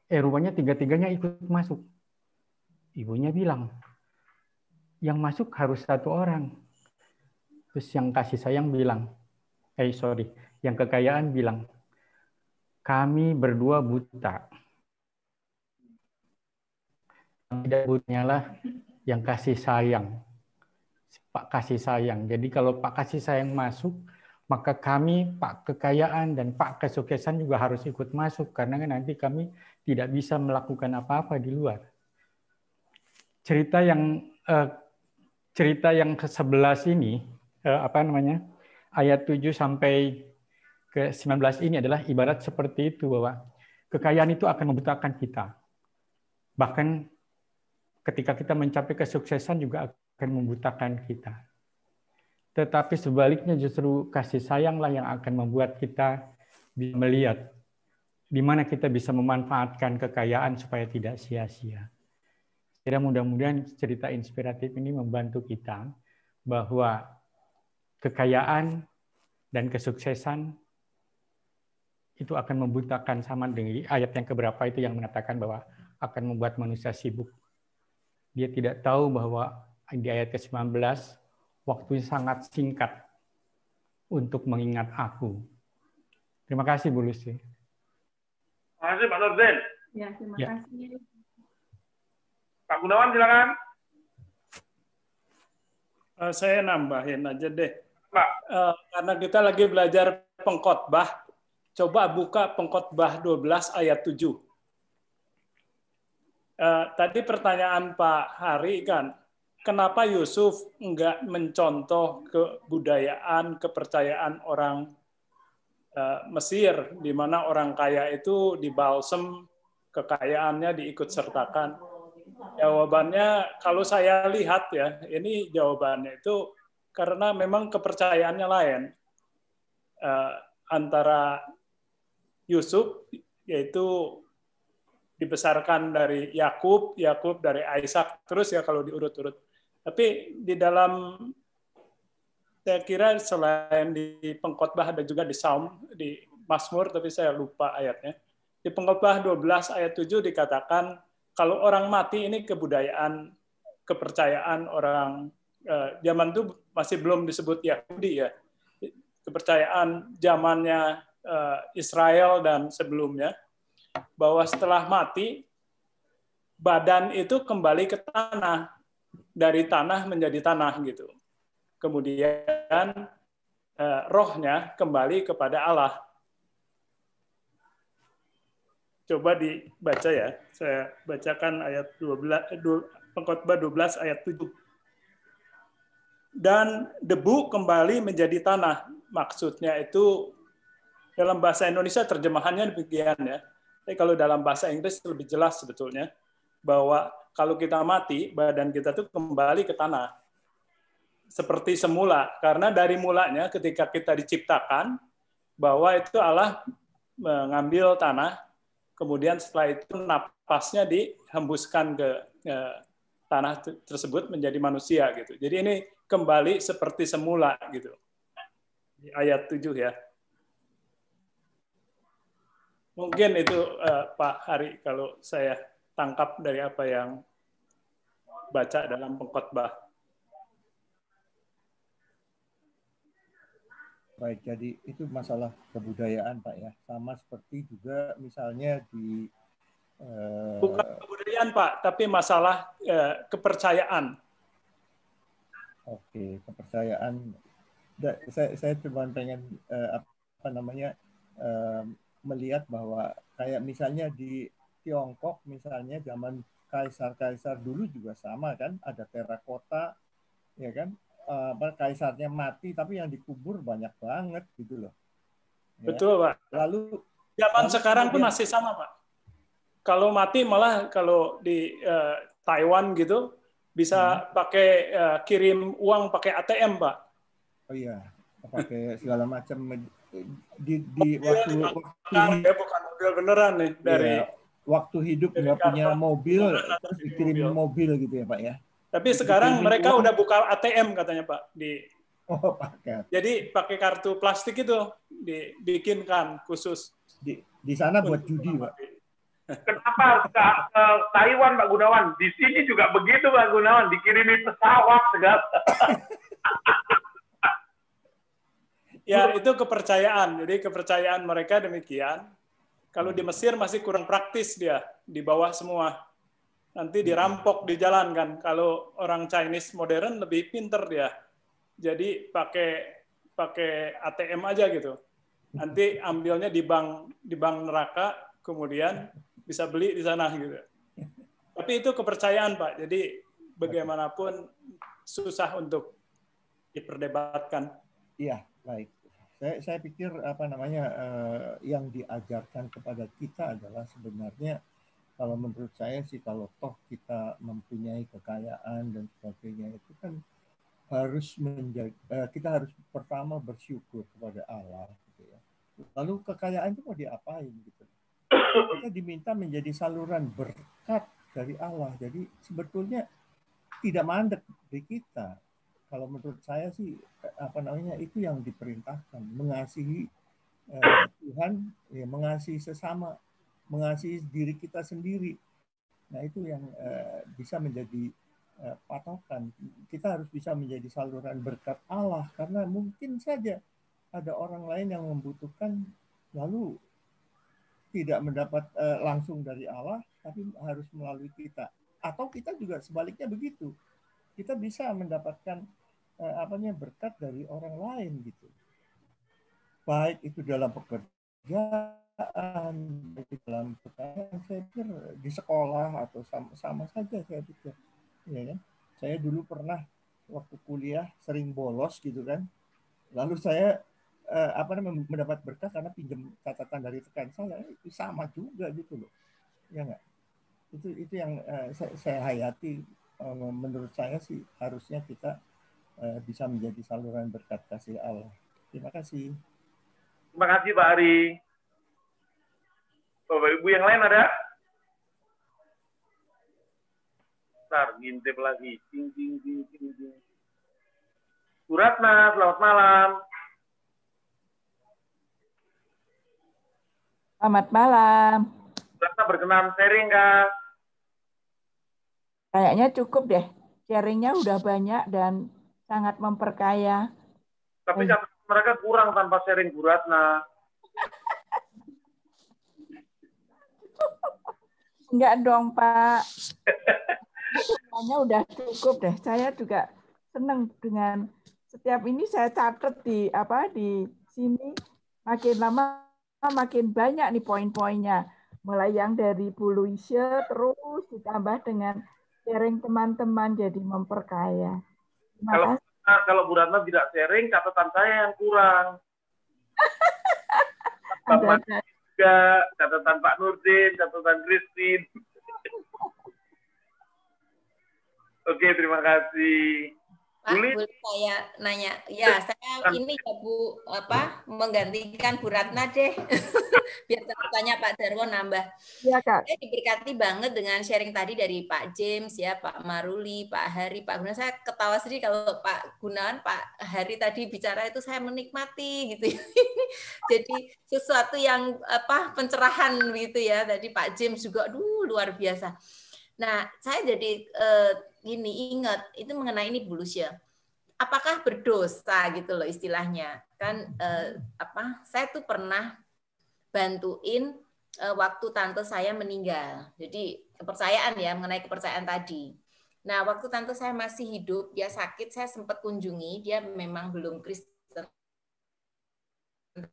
Rupanya 3-3-nya ikut masuk. Ibunya bilang, yang masuk harus 1 orang. Terus yang Kasih Sayang bilang, yang kekayaan bilang, kami berdua buta. Tidak butanya lah yang Kasih Sayang. Pak Kasih Sayang. Jadi kalau Pak Kasih Sayang masuk, maka kami, Pak Kekayaan dan Pak Kesuksesan juga harus ikut masuk, karena nanti kami tidak bisa melakukan apa-apa di luar. cerita yang ke-11 ini, ayat 7 sampai ke 19 ini adalah ibarat seperti itu, bahwa kekayaan itu akan membutakan kita. Bahkan ketika kita mencapai kesuksesan juga akan membutakan kita. Tetapi sebaliknya justru kasih sayanglah yang akan membuat kita bisa melihat di mana kita bisa memanfaatkan kekayaan supaya tidak sia-sia. Kira mudah-mudahan cerita inspiratif ini membantu kita bahwa kekayaan dan kesuksesan itu akan membutakan, sama dengan ayat yang keberapa itu yang mengatakan bahwa akan membuat manusia sibuk. Dia tidak tahu bahwa di ayat ke-19 waktunya sangat singkat untuk mengingat aku. Terima kasih Bu Lucy. Terima kasih Pak Nurdin. Ya, terima kasih. Pak Gunawan silakan. Saya nambahin aja deh. Pak. Karena kita lagi belajar pengkhotbah, coba buka pengkhotbah 12 ayat 7. Tadi pertanyaan Pak Hari kan, kenapa Yusuf enggak mencontoh kebudayaan, kepercayaan orang Mesir, di mana orang kaya itu dibalsem, kekayaannya diikut sertakan? Jawabannya, kalau saya lihat ya, ini jawabannya itu karena memang kepercayaannya lain. Antara Yusuf, yaitu dibesarkan dari Yakub dari Ishak, terus ya kalau diurut-urut. Tapi di dalam, saya kira selain di pengkhotbah ada juga di Saum, di Mazmur, tapi saya lupa ayatnya. Di pengkhotbah 12 ayat 7 dikatakan, kalau orang mati ini kebudayaan, kepercayaan orang zaman itu masih belum disebut Yahudi ya. Kepercayaan zamannya Israel dan sebelumnya, bahwa setelah mati badan itu kembali ke tanah, dari tanah menjadi tanah gitu. Kemudian rohnya kembali kepada Allah. Coba dibaca ya. Saya bacakan ayat 12, pengkhotbah 12 ayat 7. Dan debu kembali menjadi tanah. Maksudnya itu dalam bahasa Indonesia terjemahannya demikian ya. Tapi kalau dalam bahasa Inggris lebih jelas sebetulnya, bahwa kalau kita mati, badan kita tuh kembali ke tanah. Seperti semula. Karena dari mulanya ketika kita diciptakan, bahwa itu Allah mengambil tanah, kemudian setelah itu napasnya dihembuskan ke tanah tersebut menjadi manusia gitu. Jadi ini kembali seperti semula gitu. Di ayat 7 ya. Mungkin itu Pak Hari kalau saya tangkap dari apa yang baca dalam pengkhotbah. Baik, jadi itu masalah kebudayaan Pak ya. Sama seperti juga misalnya di bukan kebudayaan Pak, tapi masalah kepercayaan. Oke, kepercayaan. Saya cuma pengen melihat bahwa kayak misalnya di Tiongkok misalnya zaman kaisar-kaisar dulu juga sama kan, ada terakota ya kan, kaisarnya mati tapi yang dikubur banyak banget gitu loh. Ya. Betul Pak. Lalu sekarang pun masih sama Pak. Kalau mati malah kalau di Taiwan gitu bisa pakai kirim uang pakai ATM Pak. Oh iya, pakai segala macam di waktu ya bukan mobil beneran nih dari waktu hidup nggak punya mobil terus dikirim mobil gitu ya Pak ya. Tapi sekarang mereka udah buka ATM katanya Pak di. Oh pakai. Jadi pakai kartu plastik itu dibikinkan khusus. Di sana buat judi Pak. Kenapa ke Taiwan Pak Gunawan? Di sini juga begitu Pak Gunawan, dikirimi pesawat segala. Ya, itu kepercayaan. Jadi kepercayaan mereka demikian. Kalau di Mesir masih kurang praktis dia, di bawah semua. Nanti dirampok di jalan kan. Kalau orang Chinese modern lebih pinter dia. Jadi pakai ATM aja gitu. Nanti ambilnya di bank neraka, kemudian bisa beli di sana gitu. Tapi itu kepercayaan Pak. Jadi bagaimanapun susah untuk diperdebatkan. Iya, baik. Saya pikir yang diajarkan kepada kita adalah sebenarnya, kalau menurut saya sih, kalau toh kita mempunyai kekayaan dan sebagainya, itu kan kita harus pertama bersyukur kepada Allah, gitu ya. Lalu kekayaan itu mau diapain, gitu. Kita diminta menjadi saluran berkat dari Allah. Jadi sebetulnya tidak mandek di kita. Kalau menurut saya sih itu yang diperintahkan, mengasihi Tuhan, ya, mengasihi sesama, mengasihi diri kita sendiri. Nah, itu yang bisa menjadi patokan. Kita harus bisa menjadi saluran berkat Allah, karena mungkin saja ada orang lain yang membutuhkan, lalu tidak mendapat langsung dari Allah, tapi harus melalui kita. Atau kita juga sebaliknya begitu. Kita bisa mendapatkan berkat dari orang lain, gitu. Baik itu dalam pekerjaan, baik dalam pekerjaan, saya pikir di sekolah atau sama saja, saya pikir. Ya, kan? Saya dulu pernah waktu kuliah sering bolos, gitu kan. Lalu saya mendapat berkat karena pinjam catatan dari rekan saya, itu sama juga, gitu loh. Ya enggak? Itu yang saya hayati. Menurut saya sih harusnya kita bisa menjadi saluran berkat kasih Allah. Terima kasih. Terima kasih Pak Ari. Bapak Ibu yang lain ada? Ntar ngintip lagi. Ting, ting, ting, ting, ting. Bu Ratna, selamat malam. Selamat malam. Bu Ratna berkenan sharing, Kak. Kayaknya cukup deh. Sharingnya udah banyak dan sangat memperkaya. Tapi mereka kurang tanpa sharing Bu Ratna. Enggak dong, Pak. Semuanya udah cukup deh. Saya juga senang dengan setiap ini saya catat di sini, makin lama makin banyak nih poin-poinnya. Mulai yang dari Bu Luise terus ditambah dengan sharing teman-teman jadi memperkaya. Terima kasih. Kalau Bu Ratna tidak sharing, catatan saya yang kurang. Juga catatan Pak Nurdin, catatan Christine. Oke, terima kasih. Pak, boleh saya nanya? Ya, saya ini ya Bu, menggantikan Bu Ratna deh. Biar tanya Pak Darwo nambah. Iya, Kak. Saya diberkati banget dengan sharing tadi dari Pak James, ya, Pak Maruli, Pak Hari, Pak Gunawan. Saya ketawa sendiri kalau Pak Gunawan, Pak Hari tadi bicara itu saya menikmati gitu. Jadi sesuatu yang pencerahan gitu ya. Tadi Pak James juga, luar biasa. Nah, saya jadi ingat itu mengenai ini Bu Luise. Apakah berdosa gitu loh istilahnya. Kan saya tuh pernah bantuin waktu tante saya meninggal. Jadi kepercayaan ya, mengenai kepercayaan tadi. Nah, waktu tante saya masih hidup, dia sakit, saya sempat kunjungi, dia memang belum Kristen. Terus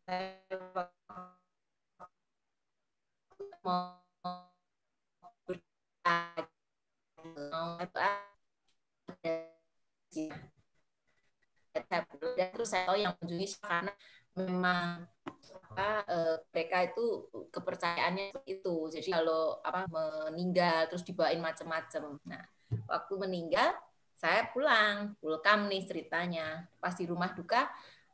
saya tahu yang mengunjungi karena memang mereka itu kepercayaannya itu. Jadi kalau meninggal terus dibawain macam-macam. Nah, waktu meninggal saya pulang, welcome nih ceritanya. Pas di rumah duka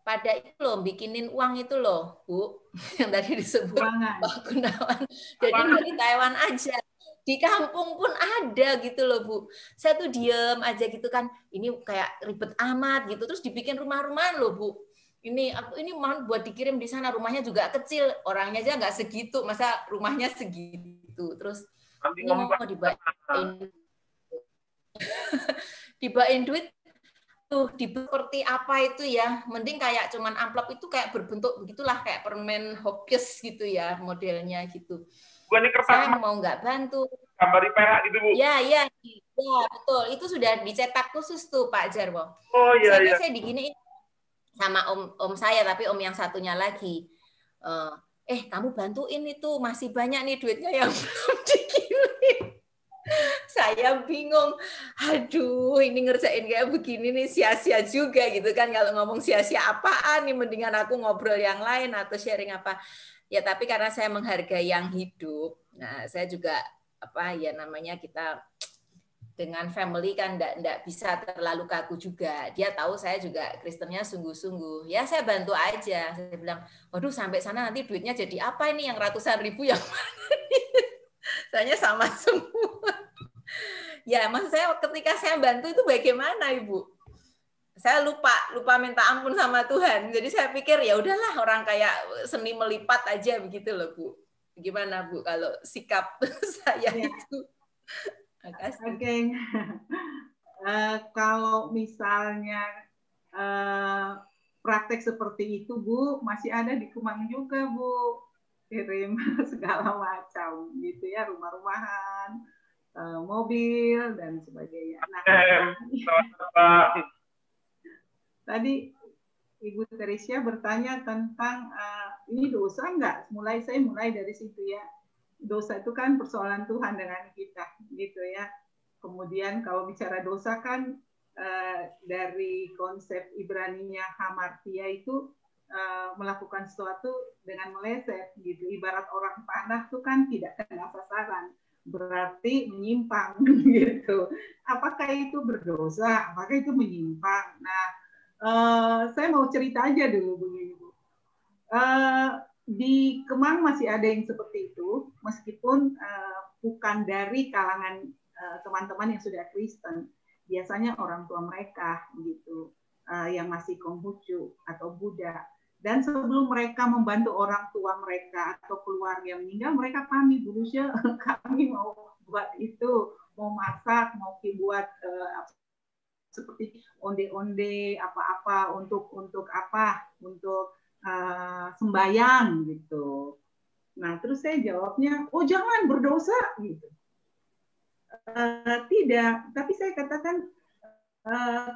pada itu loh bikinin uang itu loh, Bu, yang tadi disebut Pak Gunawan. Jadi dari Taiwan aja. Di kampung pun ada gitu loh, Bu. Saya tuh diem aja gitu kan. Ini kayak ribet amat gitu. Terus dibikin rumah-rumahan loh, Bu. Ini mohon buat dikirim di sana. Rumahnya juga kecil. Orangnya aja nggak segitu. Masa rumahnya segitu. Terus ini mau dibawain duit tuh seperti apa itu ya. Mending kayak cuman amplop itu kayak berbentuk begitulah. Kayak permen hopkes gitu ya modelnya gitu. Saya mau nggak bantu. Gambar di perak gitu, Bu. Ya, betul. Itu sudah dicetak khusus tuh, Pak Jarwo. Oh iya. Saya diginiin sama om saya, tapi om yang satunya lagi. Kamu bantuin itu, masih banyak nih duitnya yang belum dikirim. saya bingung. Aduh, ini ngerjain kayak begini nih sia-sia juga gitu kan. Kalau ngomong sia-sia apaan nih, mendingan aku ngobrol yang lain atau sharing apa. Ya, tapi karena saya menghargai yang hidup, nah saya juga apa ya namanya, kita dengan family kan enggak bisa terlalu kaku juga. Dia tahu saya juga Kristennya sungguh-sungguh. Ya saya bantu aja. Saya bilang, waduh sampai sana nanti duitnya jadi apa ini yang ratusan ribu yang mana nih? Soalnya sama semua. Ya maksud saya ketika saya bantu itu bagaimana Ibu? Saya lupa minta ampun sama Tuhan. Jadi saya pikir ya udahlah, orang kayak seni melipat aja begitu loh Bu. Gimana Bu kalau sikap saya itu? Oke. Kalau misalnya praktek seperti itu Bu, masih ada di Kemang juga Bu, kirim segala macam gitu ya, rumah-rumahan, mobil dan sebagainya. Nah, tadi Ibu Teresia bertanya tentang ini dosa enggak? Saya mulai dari situ ya. Dosa itu kan persoalan Tuhan dengan kita, gitu ya. Kemudian kalau bicara dosa kan dari konsep Ibraninya hamartia itu melakukan sesuatu dengan meleset, gitu. Ibarat orang panah itu kan tidak kena sasaran, berarti menyimpang, gitu. Apakah itu berdosa? Apakah itu menyimpang? Nah, saya mau cerita aja dulu begini, Bu. Di Kemang masih ada yang seperti itu, meskipun bukan dari kalangan teman-teman yang sudah Kristen. Biasanya orang tua mereka gitu, yang masih Konghucu atau Buddha. Dan sebelum mereka membantu orang tua mereka atau keluarga yang meninggal, mereka pamit dulu sih, kami mau buat itu, mau masak, mau buat seperti onde-onde apa-apa untuk apa? Untuk sembayang gitu. Nah, terus saya jawabnya, oh jangan berdosa gitu. Tidak, tapi saya katakan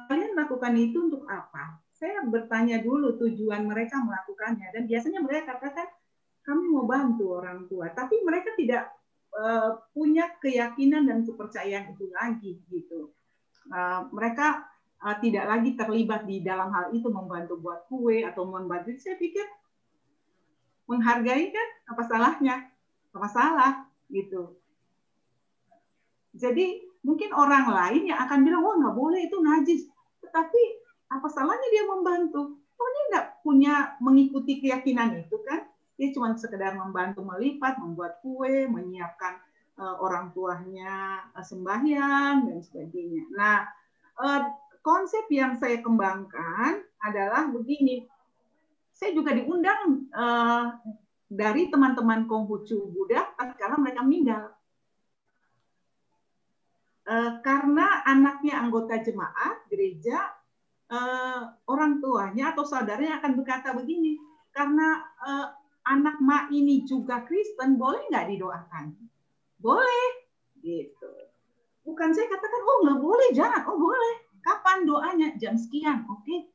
kalian melakukan itu untuk apa? Saya bertanya dulu tujuan mereka melakukannya, dan biasanya mereka katakan kami mau bantu orang tua, tapi mereka tidak punya keyakinan dan kepercayaan itu lagi gitu. Mereka tidak lagi terlibat di dalam hal itu, membantu buat kue atau membantu. Saya pikir menghargai kan, apa salahnya? Apa salah gitu. Jadi mungkin orang lain yang akan bilang, wah nggak boleh itu najis. Tetapi apa salahnya dia membantu? Oh dia nggak punya mengikuti keyakinan itu kan? Dia cuma sekedar membantu melipat, membuat kue, menyiapkan orang tuanya sembahyang dan sebagainya. Nah, konsep yang saya kembangkan adalah begini. Saya juga diundang dari teman-teman Konghucu Buddha tatkala mereka meninggal. Karena anaknya anggota jemaat gereja, orang tuanya atau saudaranya akan berkata begini, karena anak Ma ini juga Kristen, boleh nggak didoakan? Boleh, gitu. Bukan saya katakan, oh nggak boleh, jangan. Oh boleh. Kapan doanya? Jam sekian, oke.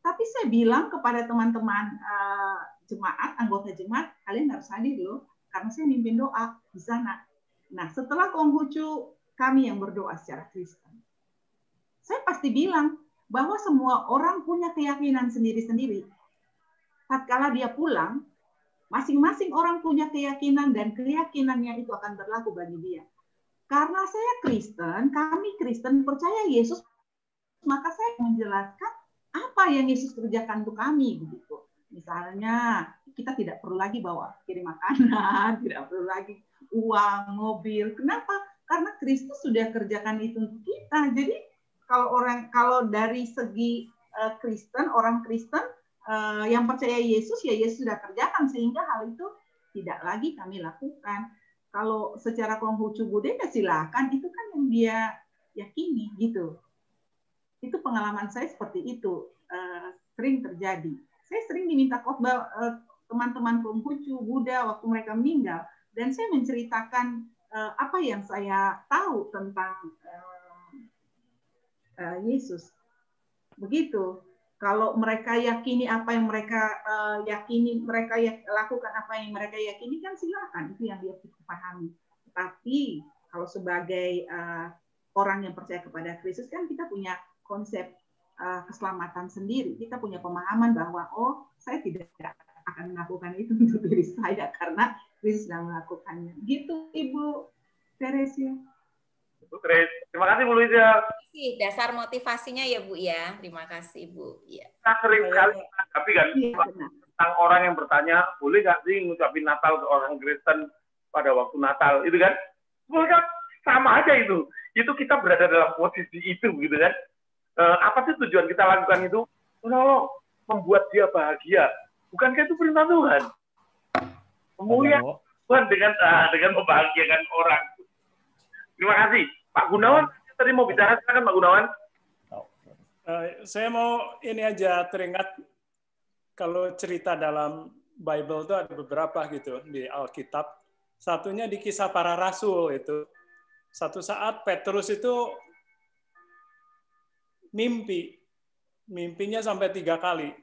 Tapi saya bilang kepada teman-teman jemaat, anggota jemaat, kalian harus hadir loh, karena saya mimpin doa di sana. Nah, setelah Konghucu, kami yang berdoa secara Kristen, saya pasti bilang bahwa semua orang punya keyakinan sendiri-sendiri. Tatkala dia pulang, masing-masing orang punya keyakinan dan keyakinannya itu akan berlaku bagi dia. Karena saya Kristen, kami Kristen percaya Yesus, maka saya menjelaskan apa yang Yesus kerjakan untuk kami begitu. Misalnya kita tidak perlu lagi bawa kirim makanan, tidak perlu lagi uang, mobil. Kenapa? Karena Kristus sudah kerjakan itu untuk kita. Jadi kalau dari segi Kristen, orang Kristen yang percaya Yesus, ya Yesus sudah kerjakan sehingga hal itu tidak lagi kami lakukan. Kalau secara Konghucu Buddha ya silakan, itu kan yang dia yakini gitu. Itu pengalaman saya seperti itu, sering terjadi. Saya sering diminta khotbah teman-teman Konghucu Buddha waktu mereka meninggal, dan saya menceritakan apa yang saya tahu tentang Yesus. Begitu. Kalau mereka yakini apa yang mereka yakini, mereka lakukan apa yang mereka yakini, kan silakan, itu yang dia pahami. Tapi kalau sebagai orang yang percaya kepada Kristus kan kita punya konsep keselamatan sendiri. Kita punya pemahaman bahwa saya tidak akan melakukan itu untuk diri saya karena Kristus sedang melakukannya. Gitu Ibu Teresia. Terima kasih Bu Luisa. Dasar motivasinya ya Bu ya. Terima kasih Bu. Ya. Kita sering sekali tapi kan tentang orang yang bertanya, boleh nggak sih ngucapin Natal ke orang Kristen pada waktu Natal, itu kan? Kan sama aja itu. Itu kita berada dalam posisi itu, gitu kan? Apa sih tujuan kita lakukan itu? Allah membuat dia bahagia. Bukankah itu perintah Tuhan? Memuliakan Tuhan dengan membahagiakan orang. Terima kasih. Pak Gunawan, tadi mau bicara, silakan Pak Gunawan. Saya mau ini aja teringat kalau cerita dalam Bible itu ada beberapa gitu di Alkitab. Satunya di Kisah Para Rasul itu. Satu saat Petrus itu mimpinya sampai 3 kali.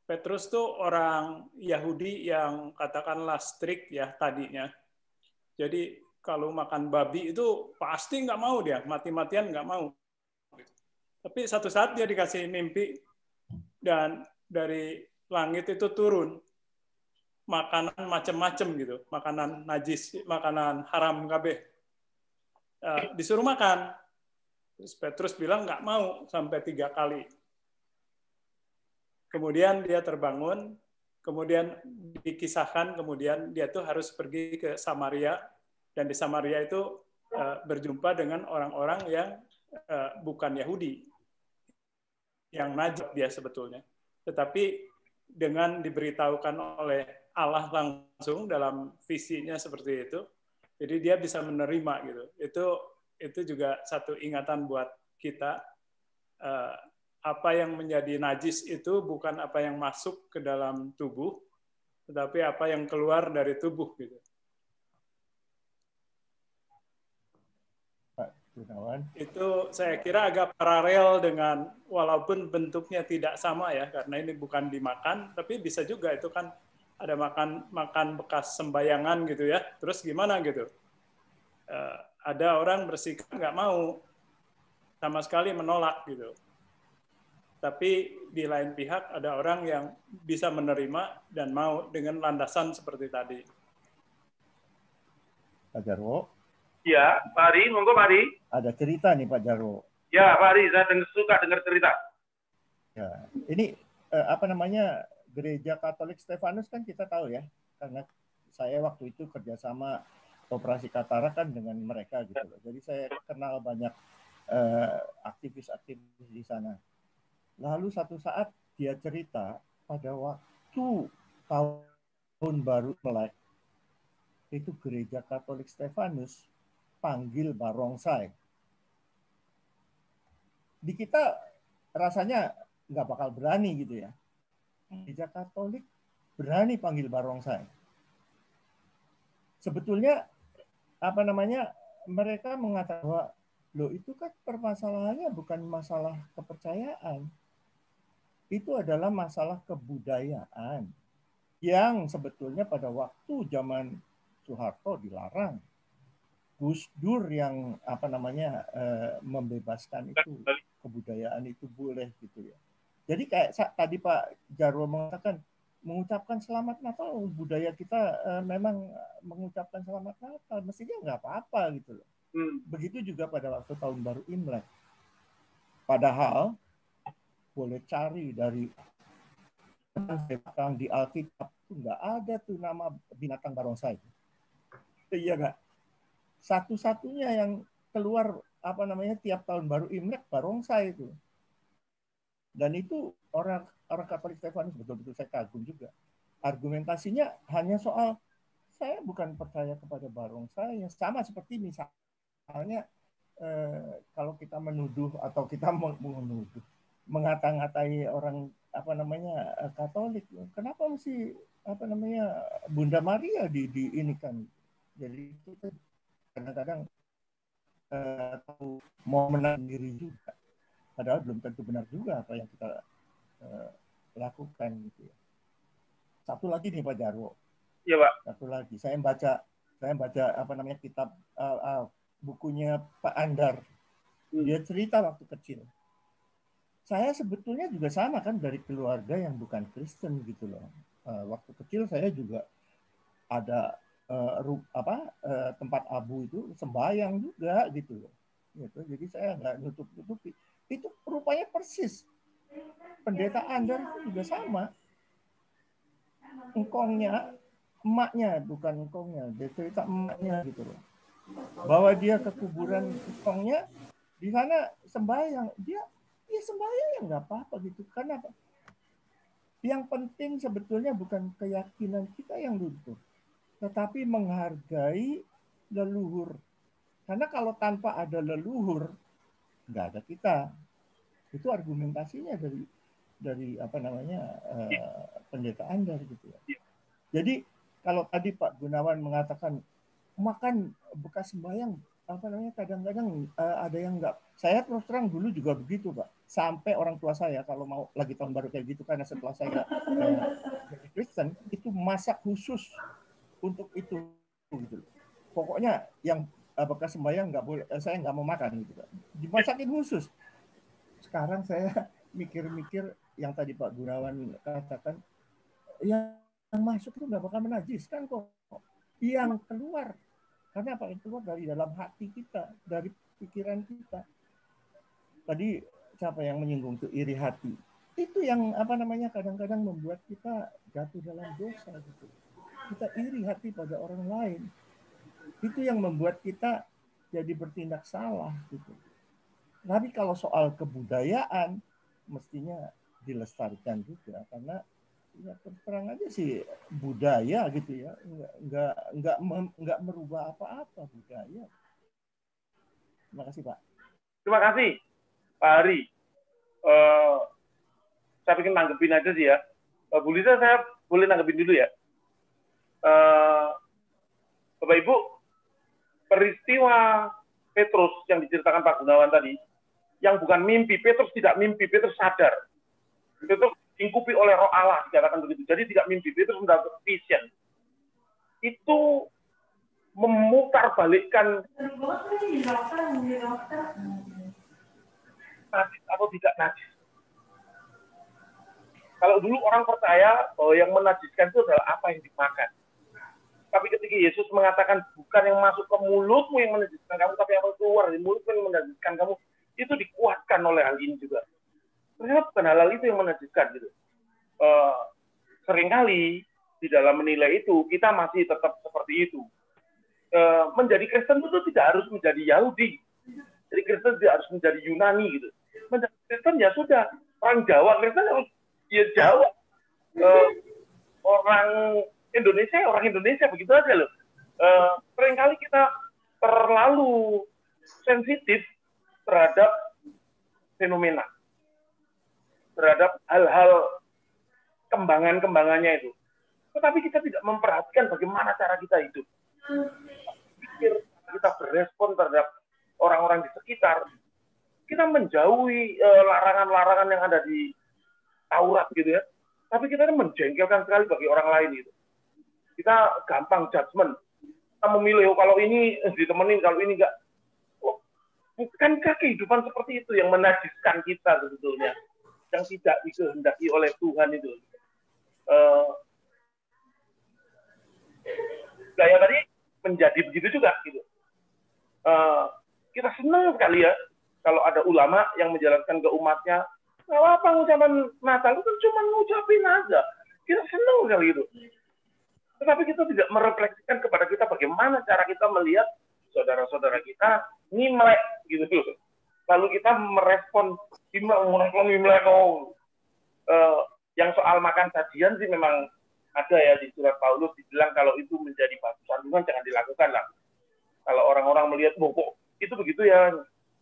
Petrus tuh orang Yahudi yang katakanlah strict ya tadinya. Jadi kalau makan babi itu pasti nggak mau dia, mati-matian nggak mau. Tapi satu saat dia dikasih mimpi dan dari langit itu turun makanan macam-macam gitu, makanan najis, makanan haram kabeh. Disuruh makan. Terus Petrus bilang nggak mau sampai 3 kali. Kemudian dia terbangun, kemudian dikisahkan, kemudian dia tuh harus pergi ke Samaria, dan di Samaria itu berjumpa dengan orang-orang yang bukan Yahudi, yang najis dia sebetulnya. Tetapi dengan diberitahukan oleh Allah langsung dalam visinya seperti itu, jadi dia bisa menerima gitu. Itu juga satu ingatan buat kita. Apa yang menjadi najis itu bukan apa yang masuk ke dalam tubuh, tetapi apa yang keluar dari tubuh gitu. Itu saya kira agak paralel dengan, walaupun bentuknya tidak sama ya, karena ini bukan dimakan, tapi bisa juga itu kan ada makan bekas sembayangan gitu ya. Terus gimana gitu? Ada orang bersikap nggak mau, sama sekali menolak gitu. Tapi di lain pihak ada orang yang bisa menerima dan mau dengan landasan seperti tadi. Pak Jarwo. Ya, Pak Ari, monggo Pak Ari. Ada cerita nih Pak Jarwo. Ya, Pak Ari, saya suka dengar cerita. Ya, ini Gereja Katolik Stefanus kan kita tahu ya, karena saya waktu itu kerjasama Operasi Katara kan dengan mereka gitu loh. Jadi saya kenal banyak aktivis-aktivis di sana. Lalu satu saat dia cerita pada waktu tahun baru Imlek itu Gereja Katolik Stefanus panggil barongsai. Di kita rasanya nggak bakal berani gitu ya. Gereja Katolik berani panggil barongsai. Sebetulnya mereka mengatakan bahwa loh itu kan permasalahannya bukan masalah kepercayaan. Itu adalah masalah kebudayaan yang sebetulnya pada waktu zaman Soeharto dilarang. Gus Dur yang membebaskan itu, kebudayaan itu boleh gitu ya. Jadi kayak tadi Pak Jarwo mengatakan, mengucapkan selamat Natal, budaya kita memang mengucapkan selamat Natal, mestinya nggak apa-apa gitu loh. Begitu juga pada waktu tahun baru Imlek. Padahal boleh cari dari di Alkitab itu nggak ada tuh nama binatang barongsai. Iya nggak? Satu-satunya yang keluar tiap tahun baru Imlek barongsai itu. Dan itu orang Katolik Stefanus betul-betul saya kagum juga. Argumentasinya hanya soal saya bukan percaya kepada barongsai, yang sama seperti misalnya kalau kita menuduh atau kita mengata-ngatai orang Katolik, kenapa mesti Bunda Maria di ini kan? Jadi itu kadang-kadang mau menang diri juga, padahal belum tentu benar juga apa yang kita lakukan gitu ya. Satu lagi nih Pak Jarwo. Iya Pak. Satu lagi, saya baca kitab bukunya Pak Andar. Dia cerita waktu kecil. Saya sebetulnya juga sama kan dari keluarga yang bukan Kristen gitu loh. Waktu kecil saya juga ada tempat abu itu sembahyang juga gitu loh. Gitu. Jadi saya nggak nutup-nutupi. Itu rupanya persis. Pendeta Andar itu juga sama. Engkongnya, emaknya bukan engkongnya. Dia cerita emaknya gitu loh. Bahwa dia ke kuburan engkongnya, di sana sembahyang. Dia sembahyang ya nggak apa-apa gitu. Karena apa? Yang penting sebetulnya bukan keyakinan kita yang luntur, tetapi menghargai leluhur. Karena kalau tanpa ada leluhur, nggak ada kita. Itu argumentasinya dari pendeta Andar gitu ya. Jadi kalau tadi Pak Gunawan mengatakan makan bekas sembahyang, kadang-kadang ada yang nggak. Saya terus terang dulu juga begitu Pak. Sampai orang tua saya kalau mau lagi tahun baru kayak gitu, karena setelah saya jadi Kristen itu masak khusus untuk itu gitu. Pokoknya yang bekas sembahyang nggak boleh, saya nggak mau makan gitu Pak. Dimasakin khusus. Sekarang saya mikir-mikir yang tadi Pak Gunawan katakan, yang masuk itu nggak bakal menajiskan kok. Yang keluar, karena apa? Yang keluar dari dalam hati kita, dari pikiran kita. Tadi siapa yang menyinggung itu iri hati? Itu yang kadang-kadang membuat kita jatuh dalam dosa gitu. Kita iri hati pada orang lain. Itu yang membuat kita jadi bertindak salah gitu. Tapi kalau soal kebudayaan mestinya dilestarikan juga, karena ya terang aja sih budaya gitu ya, nggak merubah apa-apa budaya. Terima kasih Pak. Terima kasih Pak Hari. Saya ingin nanggepin aja sih ya. Bu Lisa, saya boleh nanggepin dulu ya. Bapak Ibu, peristiwa Petrus yang diceritakan Pak Gunawan tadi, yang bukan mimpi, Petrus tidak mimpi, Petrus sadar. Petrus diingkupi oleh Roh Allah, dikatakan begitu. Jadi tidak mimpi, Petrus mendapat vision. Itu memutarbalikkan najis atau tidak najis. Kalau dulu orang percaya bahwa yang menajiskan itu adalah apa yang dimakan. Tapi ketika Yesus mengatakan bukan yang masuk ke mulutmu yang menajiskan kamu, tapi yang keluar dari mulutmu yang menajiskan kamu, itu dikuatkan oleh hal ini juga. Ternyata bukan hal itu yang menajiskan gitu. Seringkali di dalam menilai itu kita masih tetap seperti itu. Menjadi Kristen itu tidak harus menjadi Yahudi. Jadi Kristen tidak harus menjadi Yunani gitu. Menjadi Kristen ya sudah, orang Jawa Kristen harus ya Jawa. Orang Indonesia begitu aja loh. Seringkali kita terlalu sensitif terhadap fenomena, terhadap hal-hal kembangannya itu. Tetapi kita tidak memperhatikan bagaimana cara kita hidup. Kita berespon terhadap orang-orang di sekitar. Kita menjauhi larangan-larangan yang ada di Taurat gitu ya. Tapi kita menjengkelkan sekali bagi orang lain itu. Kita gampang judgement. Kita memilih, kalau ini ditemenin, kalau ini enggak. Bukankah kehidupan seperti itu yang menajiskan kita sebetulnya? Yang tidak dikehendaki oleh Tuhan itu. Gaya tadi menjadi begitu juga gitu. Kita senang sekali ya kalau ada ulama yang menjelaskan ke umatnya, nggak apa ngucapan Natal itu cuma ngucapin aja. Kita senang sekali gitu. Tetapi kita tidak merefleksikan kepada kita bagaimana cara kita melihat saudara-saudara kita ngimlek gitu. Lalu kita merespon Imlek. Yang soal makan sajian sih memang ada ya di surat Paulus dibilang kalau itu menjadi batu sandungan jangan dilakukan lah. Kalau orang-orang melihat, kok itu begitu ya,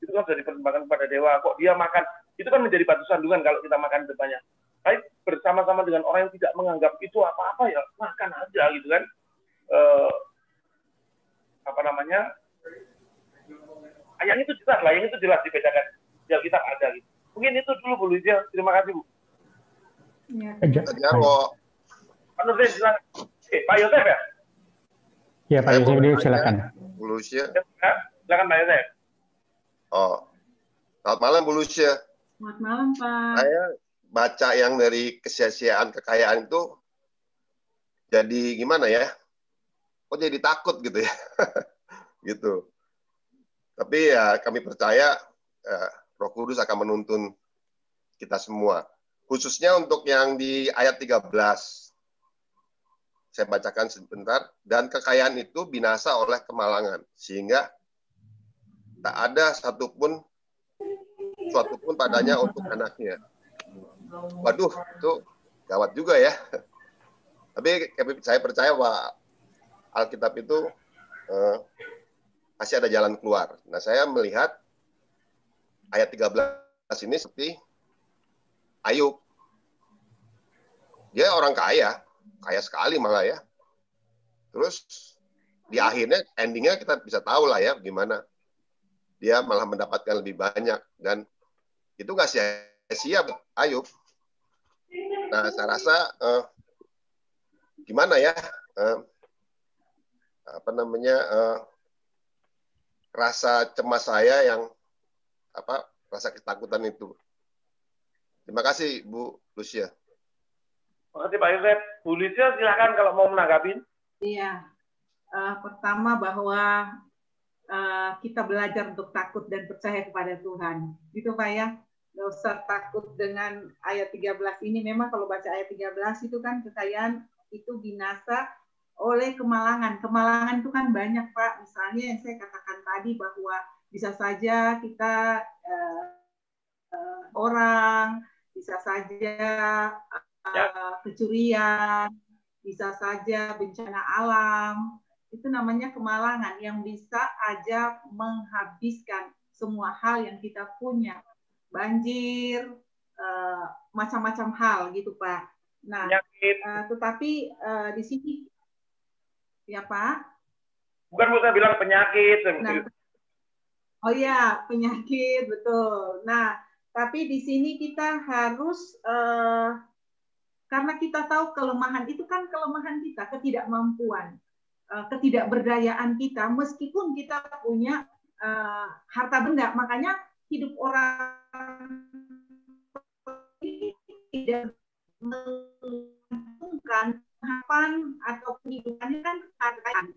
itu kan sudah dipersembahkan kepada dewa, kok dia makan, itu kan menjadi batu sandungan kalau kita makan depannya. Tapi bersama-sama dengan orang yang tidak menganggap itu apa-apa ya, makan aja gitu kan. Yang itu jelas lah, yang itu jelas dibedakan. Ya kita ada gitu. Mungkin itu dulu Bu Lucia. Terima kasih Bu. Pak Nurdin silakan. Pak Yosef ya? Ya Pak Yosef, silakan. Bu Lucia. Silakan Pak Yosef. Oh, selamat malam Bu Lucia. Selamat malam Pak. Saya baca yang dari kesia-siaan kekayaan itu jadi gimana ya? Kok jadi takut gitu ya? Gitu. Tapi ya kami percaya Roh Kudus akan menuntun kita semua. Khususnya untuk yang di ayat 13. Saya bacakan sebentar. Dan kekayaan itu binasa oleh kemalangan. Sehingga tak ada suatu pun padanya untuk anaknya. Waduh, itu gawat juga ya. Tapi saya percaya bahwa Alkitab itu masih ada jalan keluar. Nah, saya melihat ayat 13 ini seperti Ayub. Dia orang kaya sekali malah ya. Terus di akhirnya, endingnya kita bisa tahu lah ya gimana. Dia malah mendapatkan lebih banyak dan itu nggak sia-sia Ayub. Nah, saya rasa gimana ya rasa cemas saya yang rasa ketakutan itu. Terima kasih Bu Lucia. Terima kasih Pak Yosef. Bu Lucia silakan kalau mau menanggapi. Iya, pertama bahwa kita belajar untuk takut dan percaya kepada Tuhan. Gitu Pak ya. Nggak usah takut dengan ayat 13 ini. Memang kalau baca ayat 13 itu kan kekayaan itu binasa oleh kemalangan. Kemalangan itu kan banyak Pak. Misalnya yang saya katakan tadi bahwa bisa saja kita orang, bisa saja kecurian, bisa saja bencana alam. Itu namanya kemalangan yang bisa aja menghabiskan semua hal yang kita punya. Banjir, macam-macam hal gitu Pak. Nah, tetapi di sini, ya Pak? Bukan saya bilang penyakit. Nah, oh ya, penyakit, betul. Nah, tapi di sini kita harus, karena kita tahu kelemahan itu kan kelemahan kita, ketidakmampuan. Ketidakberdayaan kita, meskipun kita punya harta benda, makanya hidup orang tidak menggantungkan harapan atau kehidupannya kan kekayaan,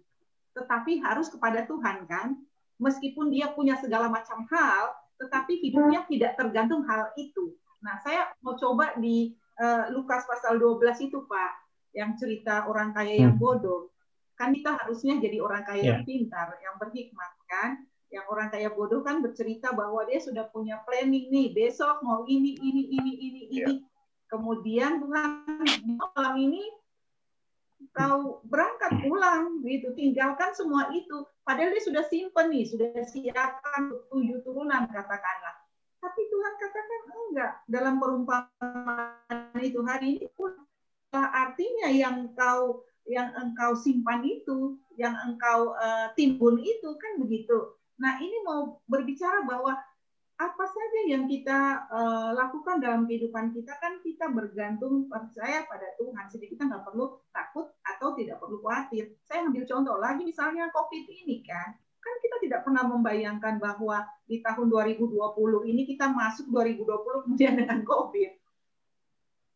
tetapi harus kepada Tuhan kan, meskipun dia punya segala macam hal, tetapi hidupnya tidak tergantung hal itu. Nah, saya mau coba di Lukas pasal 12 itu Pak, yang cerita orang kaya yang bodoh. Kan kita harusnya jadi orang kaya yang pintar, yang berhikmat kan. Yang orang kaya bodoh kan bercerita bahwa dia sudah punya planning nih, besok mau ini. Kemudian Tuhan malam ini kau berangkat pulang gitu, tinggalkan semua itu. Padahal dia sudah simpen nih, sudah siapkan 7 turunan katakanlah. Tapi Tuhan katakan enggak. Dalam perumpamaan itu hari ini pun artinya yang engkau simpan itu, yang engkau timbun itu kan begitu. Nah, ini mau berbicara bahwa apa saja yang kita lakukan dalam kehidupan kita kan kita bergantung percaya pada Tuhan. Jadi kita nggak perlu takut atau tidak perlu khawatir. Saya ambil contoh lagi misalnya COVID ini kan kita tidak pernah membayangkan bahwa di tahun 2020 ini kita masuk 2020 kemudian dengan COVID.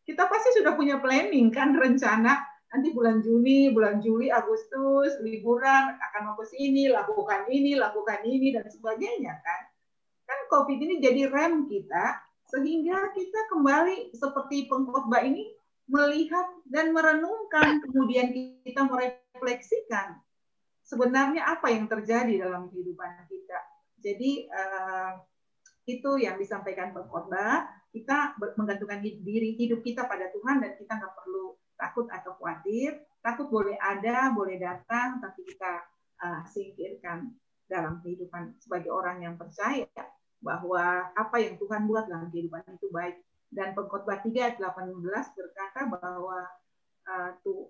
Kita pasti sudah punya planning kan, rencana nanti bulan Juni, bulan Juli, Agustus, liburan, akan mau ke sini, lakukan ini, dan sebagainya kan. Kan COVID ini jadi rem kita, sehingga kita kembali seperti pengkhotbah ini, melihat dan merenungkan, kemudian kita merefleksikan sebenarnya apa yang terjadi dalam kehidupan kita. Jadi itu yang disampaikan pengkhotbah, kita menggantungkan diri hidup kita pada Tuhan dan kita nggak perlu takut atau khawatir. Takut boleh ada, boleh datang, tapi kita singkirkan dalam kehidupan sebagai orang yang percaya bahwa apa yang Tuhan buat dalam kehidupan itu baik. Dan Pengkhotbah 3 ayat 18 berkata bahwa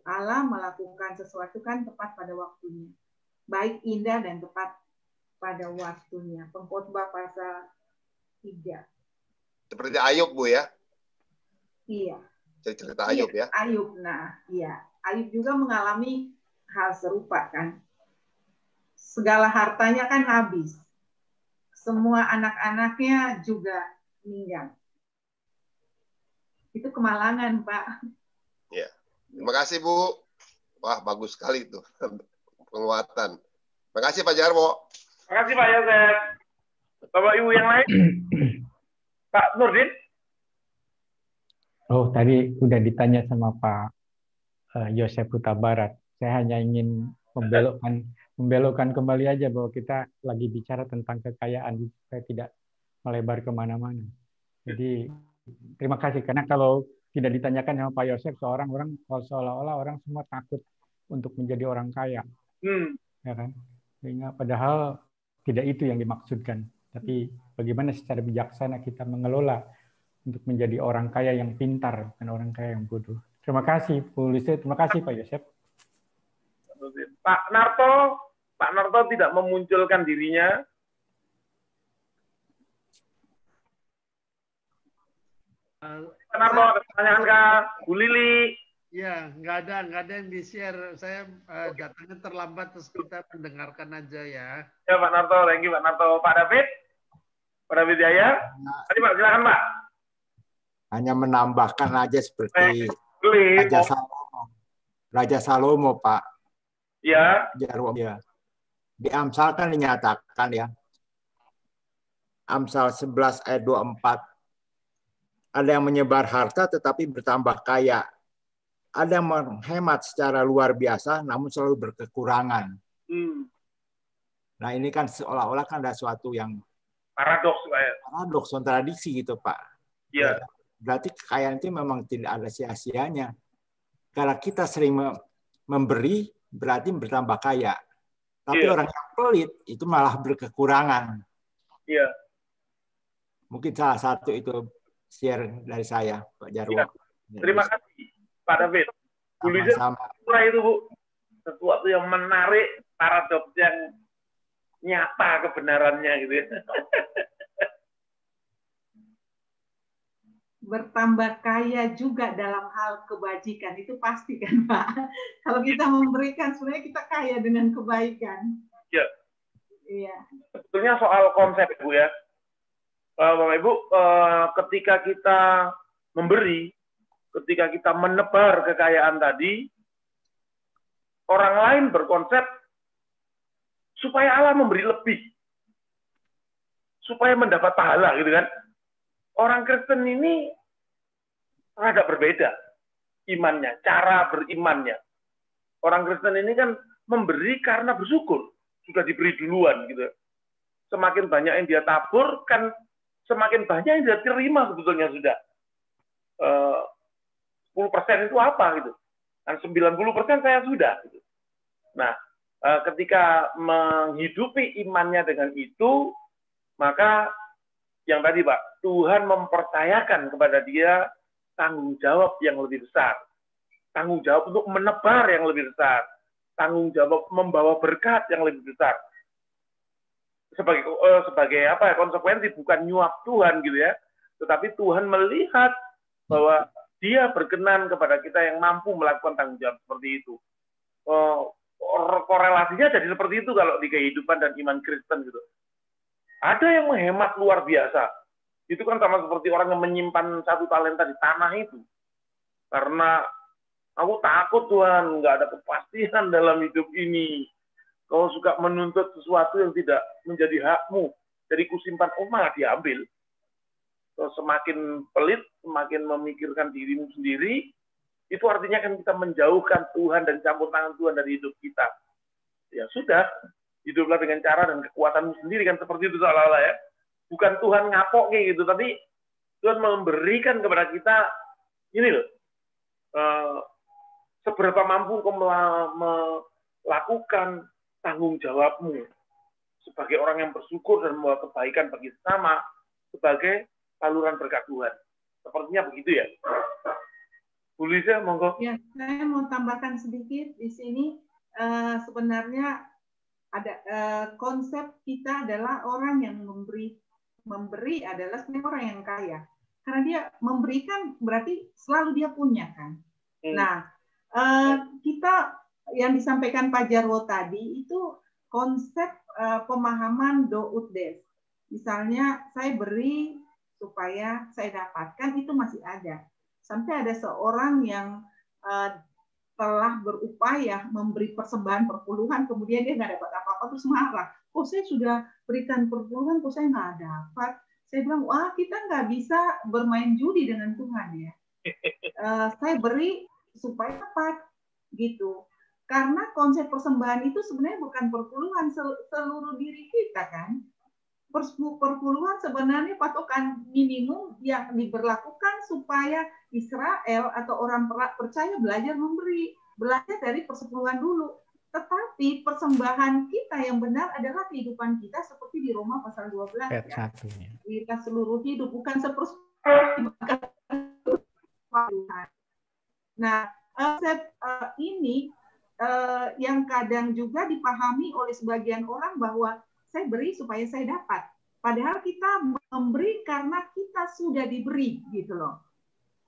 Allah melakukan sesuatu kan tepat pada waktunya. Baik, indah, dan tepat pada waktunya. Pengkhotbah pasal 3. Seperti Ayub, Bu ya? Iya. Cerita Ayub ya? Ayub, nah iya. Ayub juga mengalami hal serupa kan. segala hartanya kan habis. Semua anak-anaknya juga meninggal. Itu kemalangan, Pak. Ya. Terima kasih, Bu. Wah, bagus sekali itu penguatan. Terima kasih, Pak Jarwo. Terima kasih, Pak Yosef. Bapak Ibu yang lain? Pak Nurdin? Oh, tadi udah ditanya sama Pak Yosef Huta Barat. Saya hanya ingin membelokkan kembali aja bahwa kita lagi bicara tentang kekayaan, supaya tidak melebar kemana-mana. Jadi terima kasih, karena kalau tidak ditanyakan sama Pak Yosef, seolah-olah orang semua takut untuk menjadi orang kaya, ya kan? Sehingga padahal tidak itu yang dimaksudkan. Tapi bagaimana secara bijaksana kita mengelola untuk menjadi orang kaya yang pintar, bukan orang kaya yang bodoh. Terima kasih, Bu Lise. Terima kasih, Pak Yosef. Pak Narto tidak memunculkan dirinya. Pak Narto, ada pertanyaan ke Bu Lili? Ya, nggak ada yang di-share. Saya datangnya terlambat, terus kita mendengarkan aja ya. Ya, Pak Narto, thank you, Pak Narto. Pak David? Pak David Jaya? Tadi, Pak, silakan, Pak. Hanya menambahkan aja seperti Raja Salomo, Pak. Ya. Ya. Di Amsal kan dinyatakan ya. Amsal 11 ayat 24. Ada yang menyebar harta tetapi bertambah kaya. Ada yang menghemat secara luar biasa namun selalu berkekurangan. Nah, ini kan seolah-olah kan ada suatu yang paradoks, Pak. Paradoks, kontradiksi gitu, Pak. Iya. Berarti kekayaan itu memang tidak ada sia-sianya. Karena kita sering memberi, berarti bertambah kaya. Tapi orang yang pelit itu malah berkekurangan. Iya. Mungkin salah satu itu share dari saya, Pak Jarwo. Ya. Terima kasih, Pak David. Bu Lisa, itu, Bu. Sesuatu yang menarik, paradoks yang nyata kebenarannya gitu ya. Bertambah kaya juga dalam hal kebajikan, itu pasti kan, Pak. Kalau kita memberikan, sebenarnya kita kaya dengan kebaikan. Iya. Iya. Sebetulnya soal konsep, Bu ya. Bapak Ibu, ketika kita memberi, ketika kita menebar kekayaan tadi, orang lain berkonsep supaya Allah memberi lebih, supaya mendapat pahala, gitu kan? Orang Kristen ini rada berbeda imannya, cara berimannya. Orang Kristen ini kan memberi karena bersyukur, sudah diberi duluan gitu. Semakin banyak yang dia tabur, kan semakin banyak yang dia terima sebetulnya sudah. 10% itu apa gitu? Dan 90% saya sudah. Gitu. Nah, ketika menghidupi imannya dengan itu, maka yang tadi, Pak, Tuhan mempercayakan kepada dia tanggung jawab yang lebih besar. Tanggung jawab untuk menebar yang lebih besar. Tanggung jawab membawa berkat yang lebih besar. Sebagai apa ya, konsekuensi bukan nyuap Tuhan gitu ya. Tetapi Tuhan melihat bahwa dia berkenan kepada kita yang mampu melakukan tanggung jawab seperti itu. Korelasinya jadi seperti itu kalau di kehidupan dan iman Kristen gitu. Ada yang menghemat luar biasa. Itu kan sama seperti orang yang menyimpan 1 talenta di tanah itu. Karena aku takut Tuhan, nggak ada kepastian dalam hidup ini. Kau suka menuntut sesuatu yang tidak menjadi hakmu. Jadi kusimpan, malah diambil. Semakin pelit, semakin memikirkan dirimu sendiri, itu artinya kan kita menjauhkan Tuhan dan campur tangan Tuhan dari hidup kita. Ya sudah. Hiduplah dengan cara dan kekuatanmu sendiri, kan seperti itu seolah-olah ya. Bukan Tuhan ngapok kayak gitu, tapi Tuhan memberikan kepada kita ini loh, seberapa mampu kau melakukan tanggung jawabmu sebagai orang yang bersyukur dan membawa kebaikan bagi sesama sebagai saluran berkat Tuhan. Sepertinya begitu ya. Bu Lisa, monggo. Ya, saya mau tambahkan sedikit di sini. Sebenarnya ada konsep kita adalah orang yang memberi adalah sebenarnya orang yang kaya, karena dia memberikan berarti selalu dia punya kan. Nah, kita yang disampaikan Pak Jarwo tadi itu konsep pemahaman do ut des. Misalnya saya beri supaya saya dapatkan, itu masih ada. Sampai ada seorang yang telah berupaya memberi persembahan perpuluhan, kemudian dia nggak dapat apa-apa, terus marah. Oh, saya sudah berikan perpuluhan, kok saya nggak dapat. Saya bilang, wah, kita nggak bisa bermain judi dengan Tuhan ya. Saya beri supaya dapat, gitu. Karena konsep persembahan itu sebenarnya bukan perpuluhan seluruh diri kita kan. Perpuluhan sebenarnya patokan minimum yang diberlakukan supaya Israel atau orang percaya belajar memberi, belajar dari persepuluhan dulu. Tetapi persembahan kita yang benar adalah kehidupan kita seperti di Roma pasal 12 ya. Kita seluruh hidup, bukan sepersepuluhan. Nah, konsep ini yang kadang juga dipahami oleh sebagian orang bahwa saya beri supaya saya dapat. Padahal kita memberi karena kita sudah diberi, gitu loh.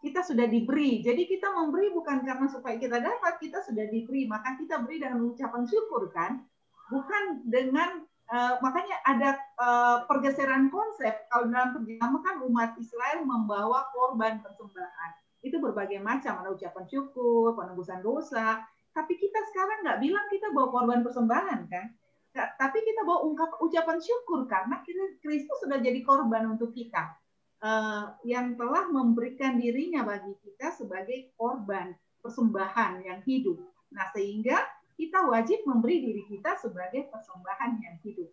Kita sudah diberi. Jadi kita memberi bukan karena supaya kita dapat, kita sudah diberi. Maka kita beri dengan ucapan syukur, kan? Bukan dengan, makanya ada pergeseran konsep. Kalau dalam perjalanan kan umat Israel membawa korban persembahan. Itu berbagai macam, ada ucapan syukur, penebusan dosa. Tapi kita sekarang nggak bilang kita bawa korban persembahan, kan? Tapi kita bawa ucapan syukur karena Kristus sudah jadi korban untuk kita, yang telah memberikan dirinya bagi kita sebagai korban persembahan yang hidup. Nah, sehingga kita wajib memberi diri kita sebagai persembahan yang hidup.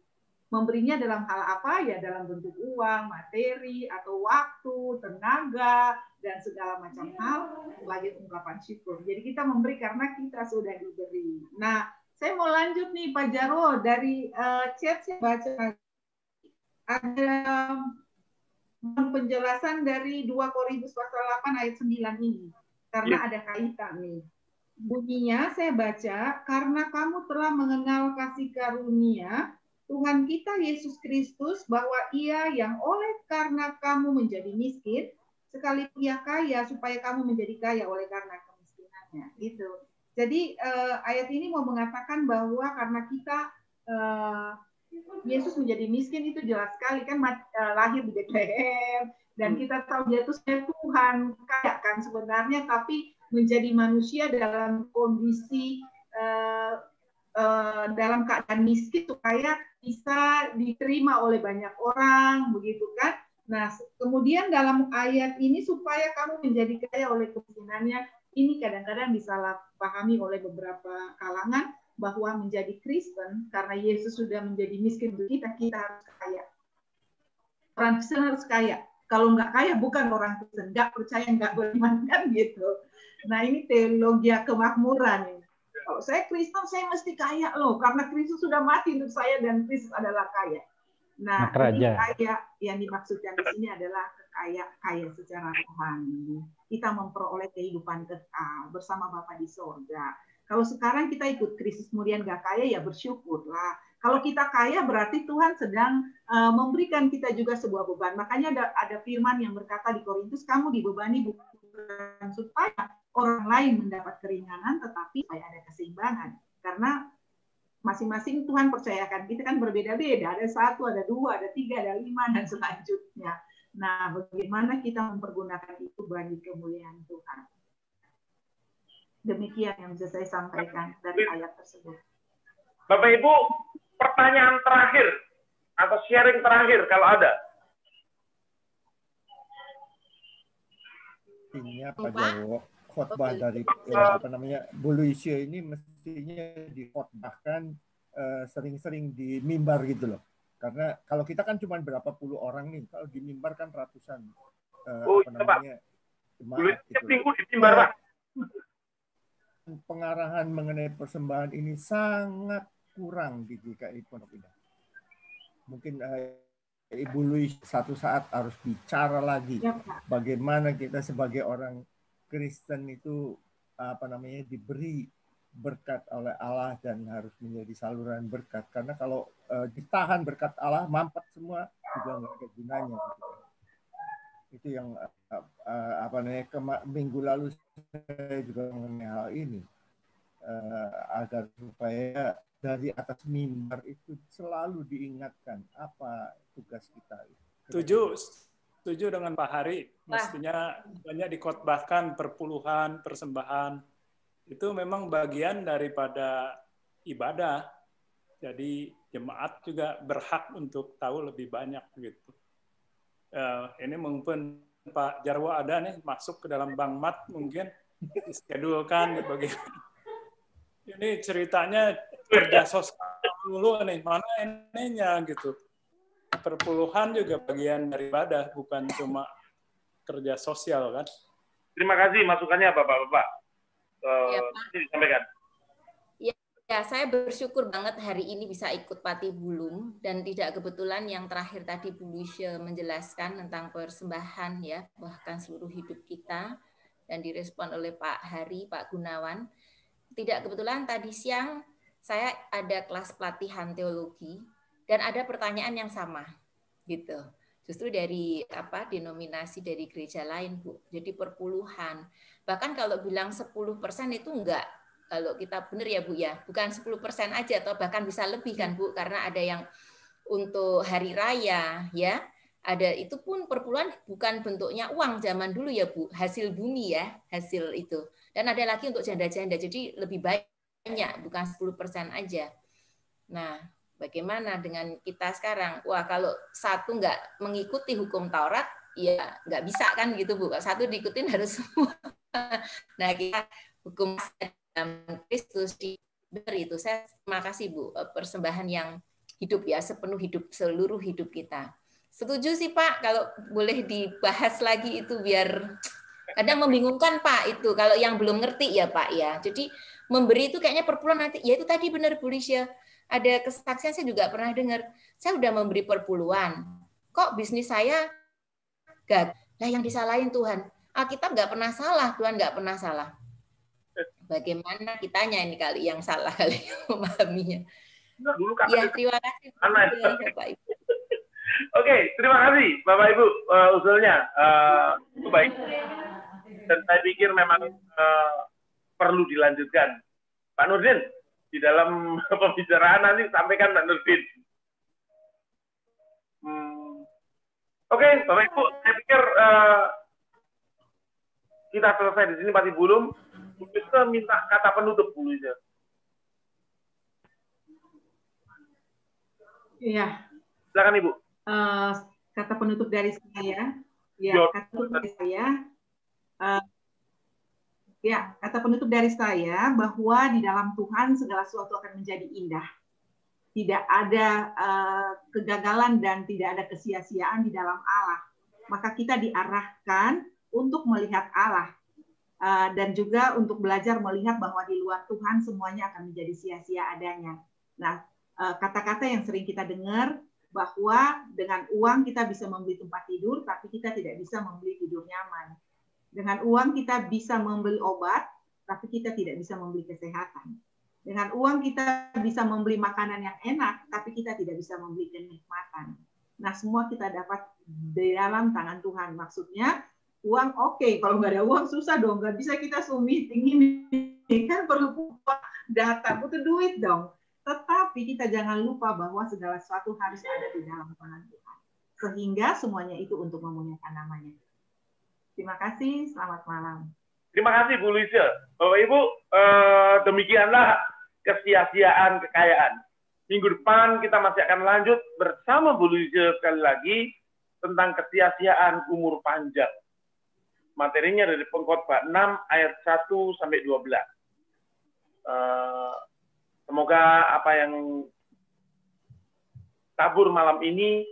Memberinya dalam hal apa? Ya dalam bentuk uang, materi, atau waktu, tenaga, dan segala macam hal sebagai ungkapan syukur. Jadi kita memberi karena kita sudah diberi. Nah, saya mau lanjut nih Pak Jarwo, dari chat saya baca ada penjelasan dari 2 Korintus pasal 8 ayat 9 ini. Karena ada kaitan nih. Bunyinya saya baca, karena kamu telah mengenal kasih karunia Tuhan kita Yesus Kristus, bahwa Ia yang oleh karena kamu menjadi miskin, sekalipun Ia kaya, supaya kamu menjadi kaya oleh karena kemiskinannya. Gitu. Jadi ayat ini mau mengatakan bahwa karena kita Yesus menjadi miskin itu jelas sekali kan, lahir di Bethlehem dan kita tahu dia itu Tuhan kaya kan sebenarnya, tapi menjadi manusia dalam kondisi dalam keadaan miskin supaya bisa diterima oleh banyak orang, begitu kan. Nah, kemudian dalam ayat ini supaya kamu menjadi kaya oleh kemiskinannya, ini kadang-kadang disalah pahami oleh beberapa kalangan bahwa menjadi Kristen karena Yesus sudah menjadi miskin untuk kita, kita harus kaya. Orang Kristen harus kaya. Kalau nggak kaya bukan orang Kristen, nggak percaya, nggak beriman kan gitu. Nah, ini teologi kemakmuran. Kalau saya Kristen, saya mesti kaya loh, karena Kristus sudah mati untuk saya dan Kristus adalah kaya. Nah, ini kaya yang dimaksudkan di sini adalah kaya secara rohani. Kita memperoleh kehidupan kekal bersama Bapa di sorga. Kalau sekarang kita ikut Kristus kemudian gak kaya, ya bersyukurlah. Kalau kita kaya berarti Tuhan sedang memberikan kita juga sebuah beban. Makanya ada firman yang berkata di Korintus, kamu dibebani bukan supaya orang lain mendapat keringanan, tetapi supaya ada keseimbangan. Karena masing-masing Tuhan percayakan kita kan berbeda-beda. Ada 1, ada 2, ada 3, ada 5, dan selanjutnya. Nah, bagaimana kita mempergunakan itu bagi kemuliaan Tuhan. Demikian yang bisa saya sampaikan dari ayat tersebut. Bapak Ibu, pertanyaan terakhir atau sharing terakhir kalau ada. Intinya Pak Jarwo, khotbah dari Bu Lucia ini mestinya dikhotbahkan sering-sering di mimbar gitu loh. Karena kalau kita kan cuma berapa puluh orang nih, kalau di mimbar kan ratusan jemaat gitu. Pengarahan mengenai persembahan ini sangat kurang di GKI Pondok Indah. Mungkin Ibu Luis satu saat harus bicara lagi bagaimana kita sebagai orang Kristen itu diberi berkat oleh Allah dan harus menjadi saluran berkat. Karena kalau ditahan berkat Allah, mampet semua juga nggak ada gunanya. Gitu. Itu yang minggu lalu saya juga mengenai hal ini. agar supaya dari atas mimbar itu selalu diingatkan apa tugas kita. Setuju dengan Pak Hari. Mestinya banyak dikotbahkan perpuluhan, persembahan. Itu memang bagian daripada ibadah. Jadi jemaat juga berhak untuk tahu lebih banyak gitu. Ini mungkin Pak Jarwo ada nih masuk ke dalam Bang Mat, mungkin diskedulkan bagaimana. Ini ceritanya kerja sosial dulu nih, mana ininya gitu. Perpuluhan juga bagian dari ibadah, bukan cuma kerja sosial kan. Terima kasih masukannya Bapak-Bapak. Ya, Pak. Disampaikan. Ya, saya bersyukur banget hari ini bisa ikut Patibulung, dan tidak kebetulan yang terakhir tadi Bu Lucia menjelaskan tentang persembahan ya, bahkan seluruh hidup kita, dan direspon oleh Pak Hari, Pak Gunawan. Tidak kebetulan tadi siang saya ada kelas pelatihan teologi dan ada pertanyaan yang sama gitu. Justru dari denominasi dari gereja lain, Bu. Jadi perpuluhan. Bahkan kalau bilang 10% itu enggak. Kalau kita benar ya Bu ya, bukan 10% aja atau bahkan bisa lebih kan Bu, karena ada yang untuk hari raya ya. Ada itu pun perpuluhan bukan bentuknya uang zaman dulu ya Bu, hasil bumi ya, hasil itu. Dan ada lagi untuk janda-janda, jadi lebih banyak, bukan 10% aja. Nah, bagaimana dengan kita sekarang? Wah, kalau satu nggak mengikuti hukum Taurat, ya nggak bisa kan gitu Bu. Kalau satu diikutin harus semua. Nah, kita hukum dalam Kristus diberi itu. Saya terima kasih Bu, persembahan yang hidup ya, sepenuh hidup, seluruh hidup kita. Setuju sih Pak, kalau boleh dibahas lagi itu biar kadang membingungkan Pak itu kalau yang belum ngerti ya Pak ya. Jadi memberi itu kayaknya perpuluhan nanti. Ya itu tadi benar Bu Lisha. Ada kesaksian saya juga pernah dengar. Saya udah memberi perpuluhan. Kok bisnis saya gagal? Lah yang disalahin Tuhan. Alkitab nggak pernah salah, Tuhan nggak pernah salah. Bagaimana kitanya ini kali yang salah kali memahaminya. Ya terima kasih Bapak Ibu. Oke, terima kasih Bapak Ibu usulnya. Itu baik. Dan saya pikir memang perlu dilanjutkan. Pak Nurdin, di dalam pembicaraan nanti sampaikan Pak Nurdin. Oke, Bapak Ibu, saya pikir kita selesai di sini Patibulung. Kita minta kata penutup dulu aja. Iya. Silakan Ibu. Kata penutup dari saya, kata penutup dari saya, kata penutup dari saya bahwa di dalam Tuhan segala sesuatu akan menjadi indah. Tidak ada kegagalan dan tidak ada kesia-siaan di dalam Allah. Maka kita diarahkan untuk melihat Allah dan juga untuk belajar melihat bahwa di luar Tuhan semuanya akan menjadi sia-sia adanya. Nah, kata-kata yang sering kita dengar bahwa dengan uang kita bisa membeli tempat tidur, tapi kita tidak bisa membeli tidur nyaman. Dengan uang kita bisa membeli obat, tapi kita tidak bisa membeli kesehatan. Dengan uang kita bisa membeli makanan yang enak, tapi kita tidak bisa membeli kenikmatan. Nah, semua kita dapat di dalam tangan Tuhan. Maksudnya, uang oke, kalau nggak ada uang susah dong, nggak bisa kita Zoom meeting ini. Kan perlu data, butuh duit dong. Tetapi kita jangan lupa bahwa segala sesuatu harus ada di dalam tangan Tuhan. Sehingga semuanya itu untuk memuliakan namanya. Terima kasih, selamat malam. Terima kasih Bu Lucia. Bapak Ibu, demikianlah kesia-siaan kekayaan. Minggu depan kita masih akan lanjut bersama Bu Lucia sekali lagi tentang kesia-siaan umur panjang. Materinya dari Pengkhotbah 6 ayat 1 sampai 12. Semoga apa yang tabur malam ini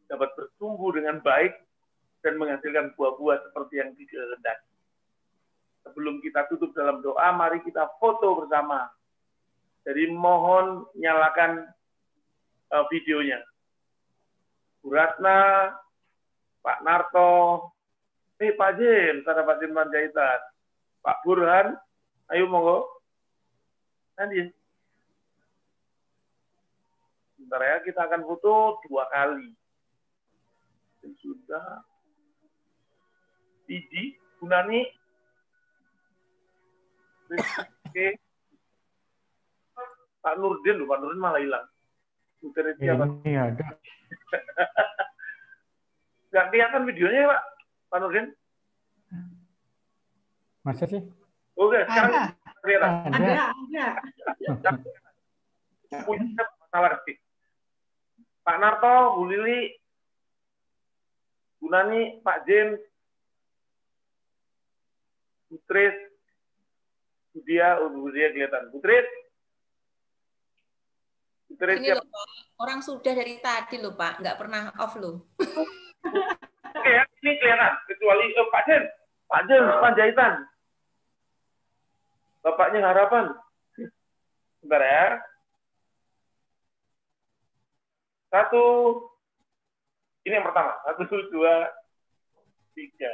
dapat bertumbuh dengan baik dan menghasilkan buah-buah seperti yang dikehendaki. Sebelum kita tutup dalam doa, mari kita foto bersama. Jadi mohon nyalakan videonya. Bu Ratna, Pak Narto, Pak James, ada Pak James Panjaitan, Pak Burhan, ayo monggo. Nanti. Sebentar ya, kita akan foto 2 kali. Dan sudah. Didi, Gunani. Oke. Pak Nurdin malah hilang. Ini ada. Nggak kelihatan videonya ya, Pak Nurdin? Masa sih? Oke, sekarang kelihatan. Ada. Punya masalah sih. Pak Narto, Bu Lili, Bu Nani, Pak James, Bu Tris, Bu Dia kelihatan. Bu Tris ini loh, Pak. Orang sudah dari tadi loh, Pak. Nggak pernah off loh. Oke ya, ini kelihatan. Kecuali Pak James Panjaitan. Bapaknya Harapan. Bentar ya. 1. Ini yang pertama. 1, 2, 3.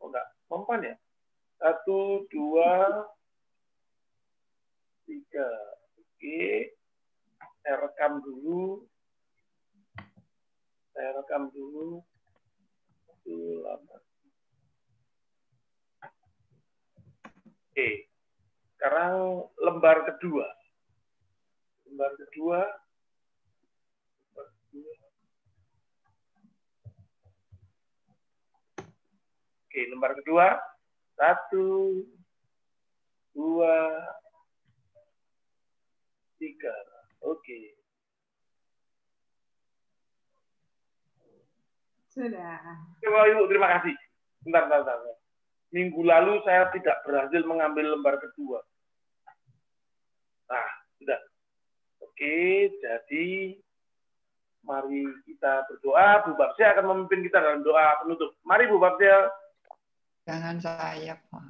Oh enggak, mempan ya? 1, 2, 3. Oke. Saya rekam dulu. Oke. Sekarang lembar kedua. Oke, lembar kedua. 1, 2, 3. Oke. Sudah. Bapak Ibu, terima kasih. Bentar. Minggu lalu saya tidak berhasil mengambil lembar kedua. Nah, sudah. Oke, jadi mari kita berdoa. Bu Babsia akan memimpin kita dalam doa penutup. Mari Bu Babsia. Jangan saya, Pak.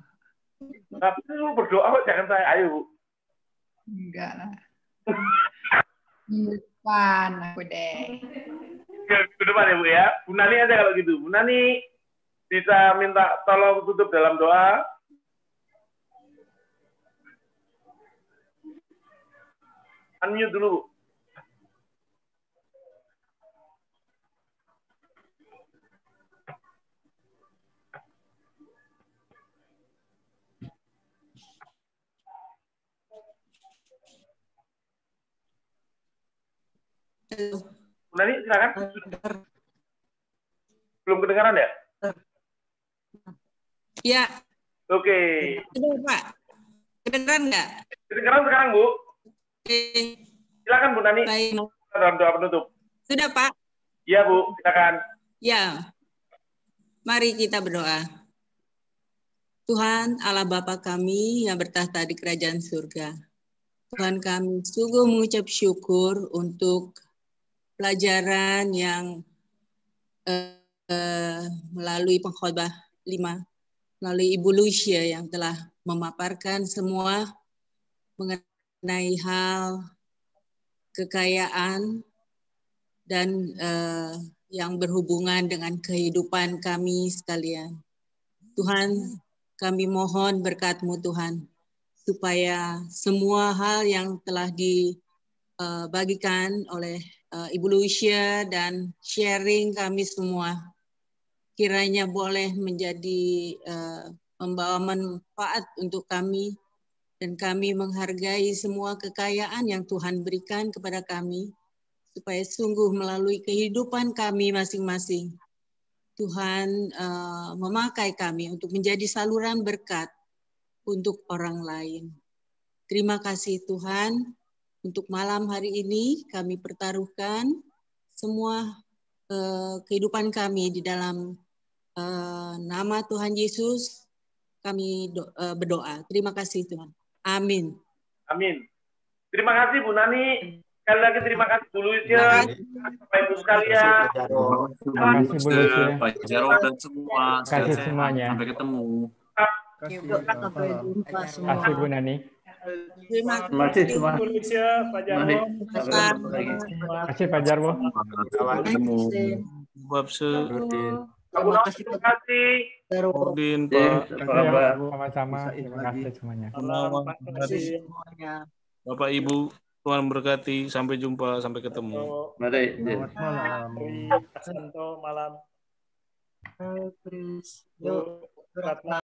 Tapi lu berdoa, jangan saya. Ayo, Bu. Enggak lah. Depan aku deh. Ke depan ya, Bu ya. Bu Nani aja kalau gitu. Bu Nani bisa minta tolong tutup dalam doa. Unmute dulu, Bu. Bu Nani, silakan. Belum kedengaran ya? Ya. Oke. Sudah, Pak. Kedengaran nggak? Kedengaran sekarang, Bu. Oke. Silakan, Bu Nani. Baik. Dalam doa penutup. Sudah, Pak. Iya, Bu. Silakan. Ya. Mari kita berdoa. Tuhan Allah Bapa kami yang bertahta di kerajaan surga. Tuhan kami sungguh mengucap syukur untuk pelajaran yang melalui pengkhotbah 5, melalui Ibu Lucia yang telah memaparkan semua mengenai hal kekayaan dan yang berhubungan dengan kehidupan kami sekalian. Tuhan, kami mohon berkat-Mu Tuhan, supaya semua hal yang telah dibagikan oleh Ibu Lucia dan sharing kami semua kiranya boleh menjadi membawa manfaat untuk kami, dan kami menghargai semua kekayaan yang Tuhan berikan kepada kami, supaya sungguh melalui kehidupan kami masing-masing Tuhan memakai kami untuk menjadi saluran berkat untuk orang lain. Terima kasih Tuhan. Untuk malam hari ini kami pertaruhkan semua kehidupan kami di dalam nama Tuhan Yesus. Kami berdoa. Terima kasih Tuhan. Amin. Amin. Terima kasih Bu Nani. Sekali lagi terima kasih Bu Lucia. Bapak Ibu sekalian. Terima kasih Bu Lucia. Pak Jarod dan semua. Terima kasih semuanya. Sampai ketemu. Terima kasih Bu Nani. Terima kasih semua. Bu Lucia, Pak Jarod. Terima kasih Pak Jarwo. Ketemu. Terima kasih. Udin, Pak. Sama-sama. Terima kasih semuanya. Bapak Ibu, Tuhan berkati. Sampai jumpa, sampai ketemu. Mari. Selamat malam. Santo malam. Yuk.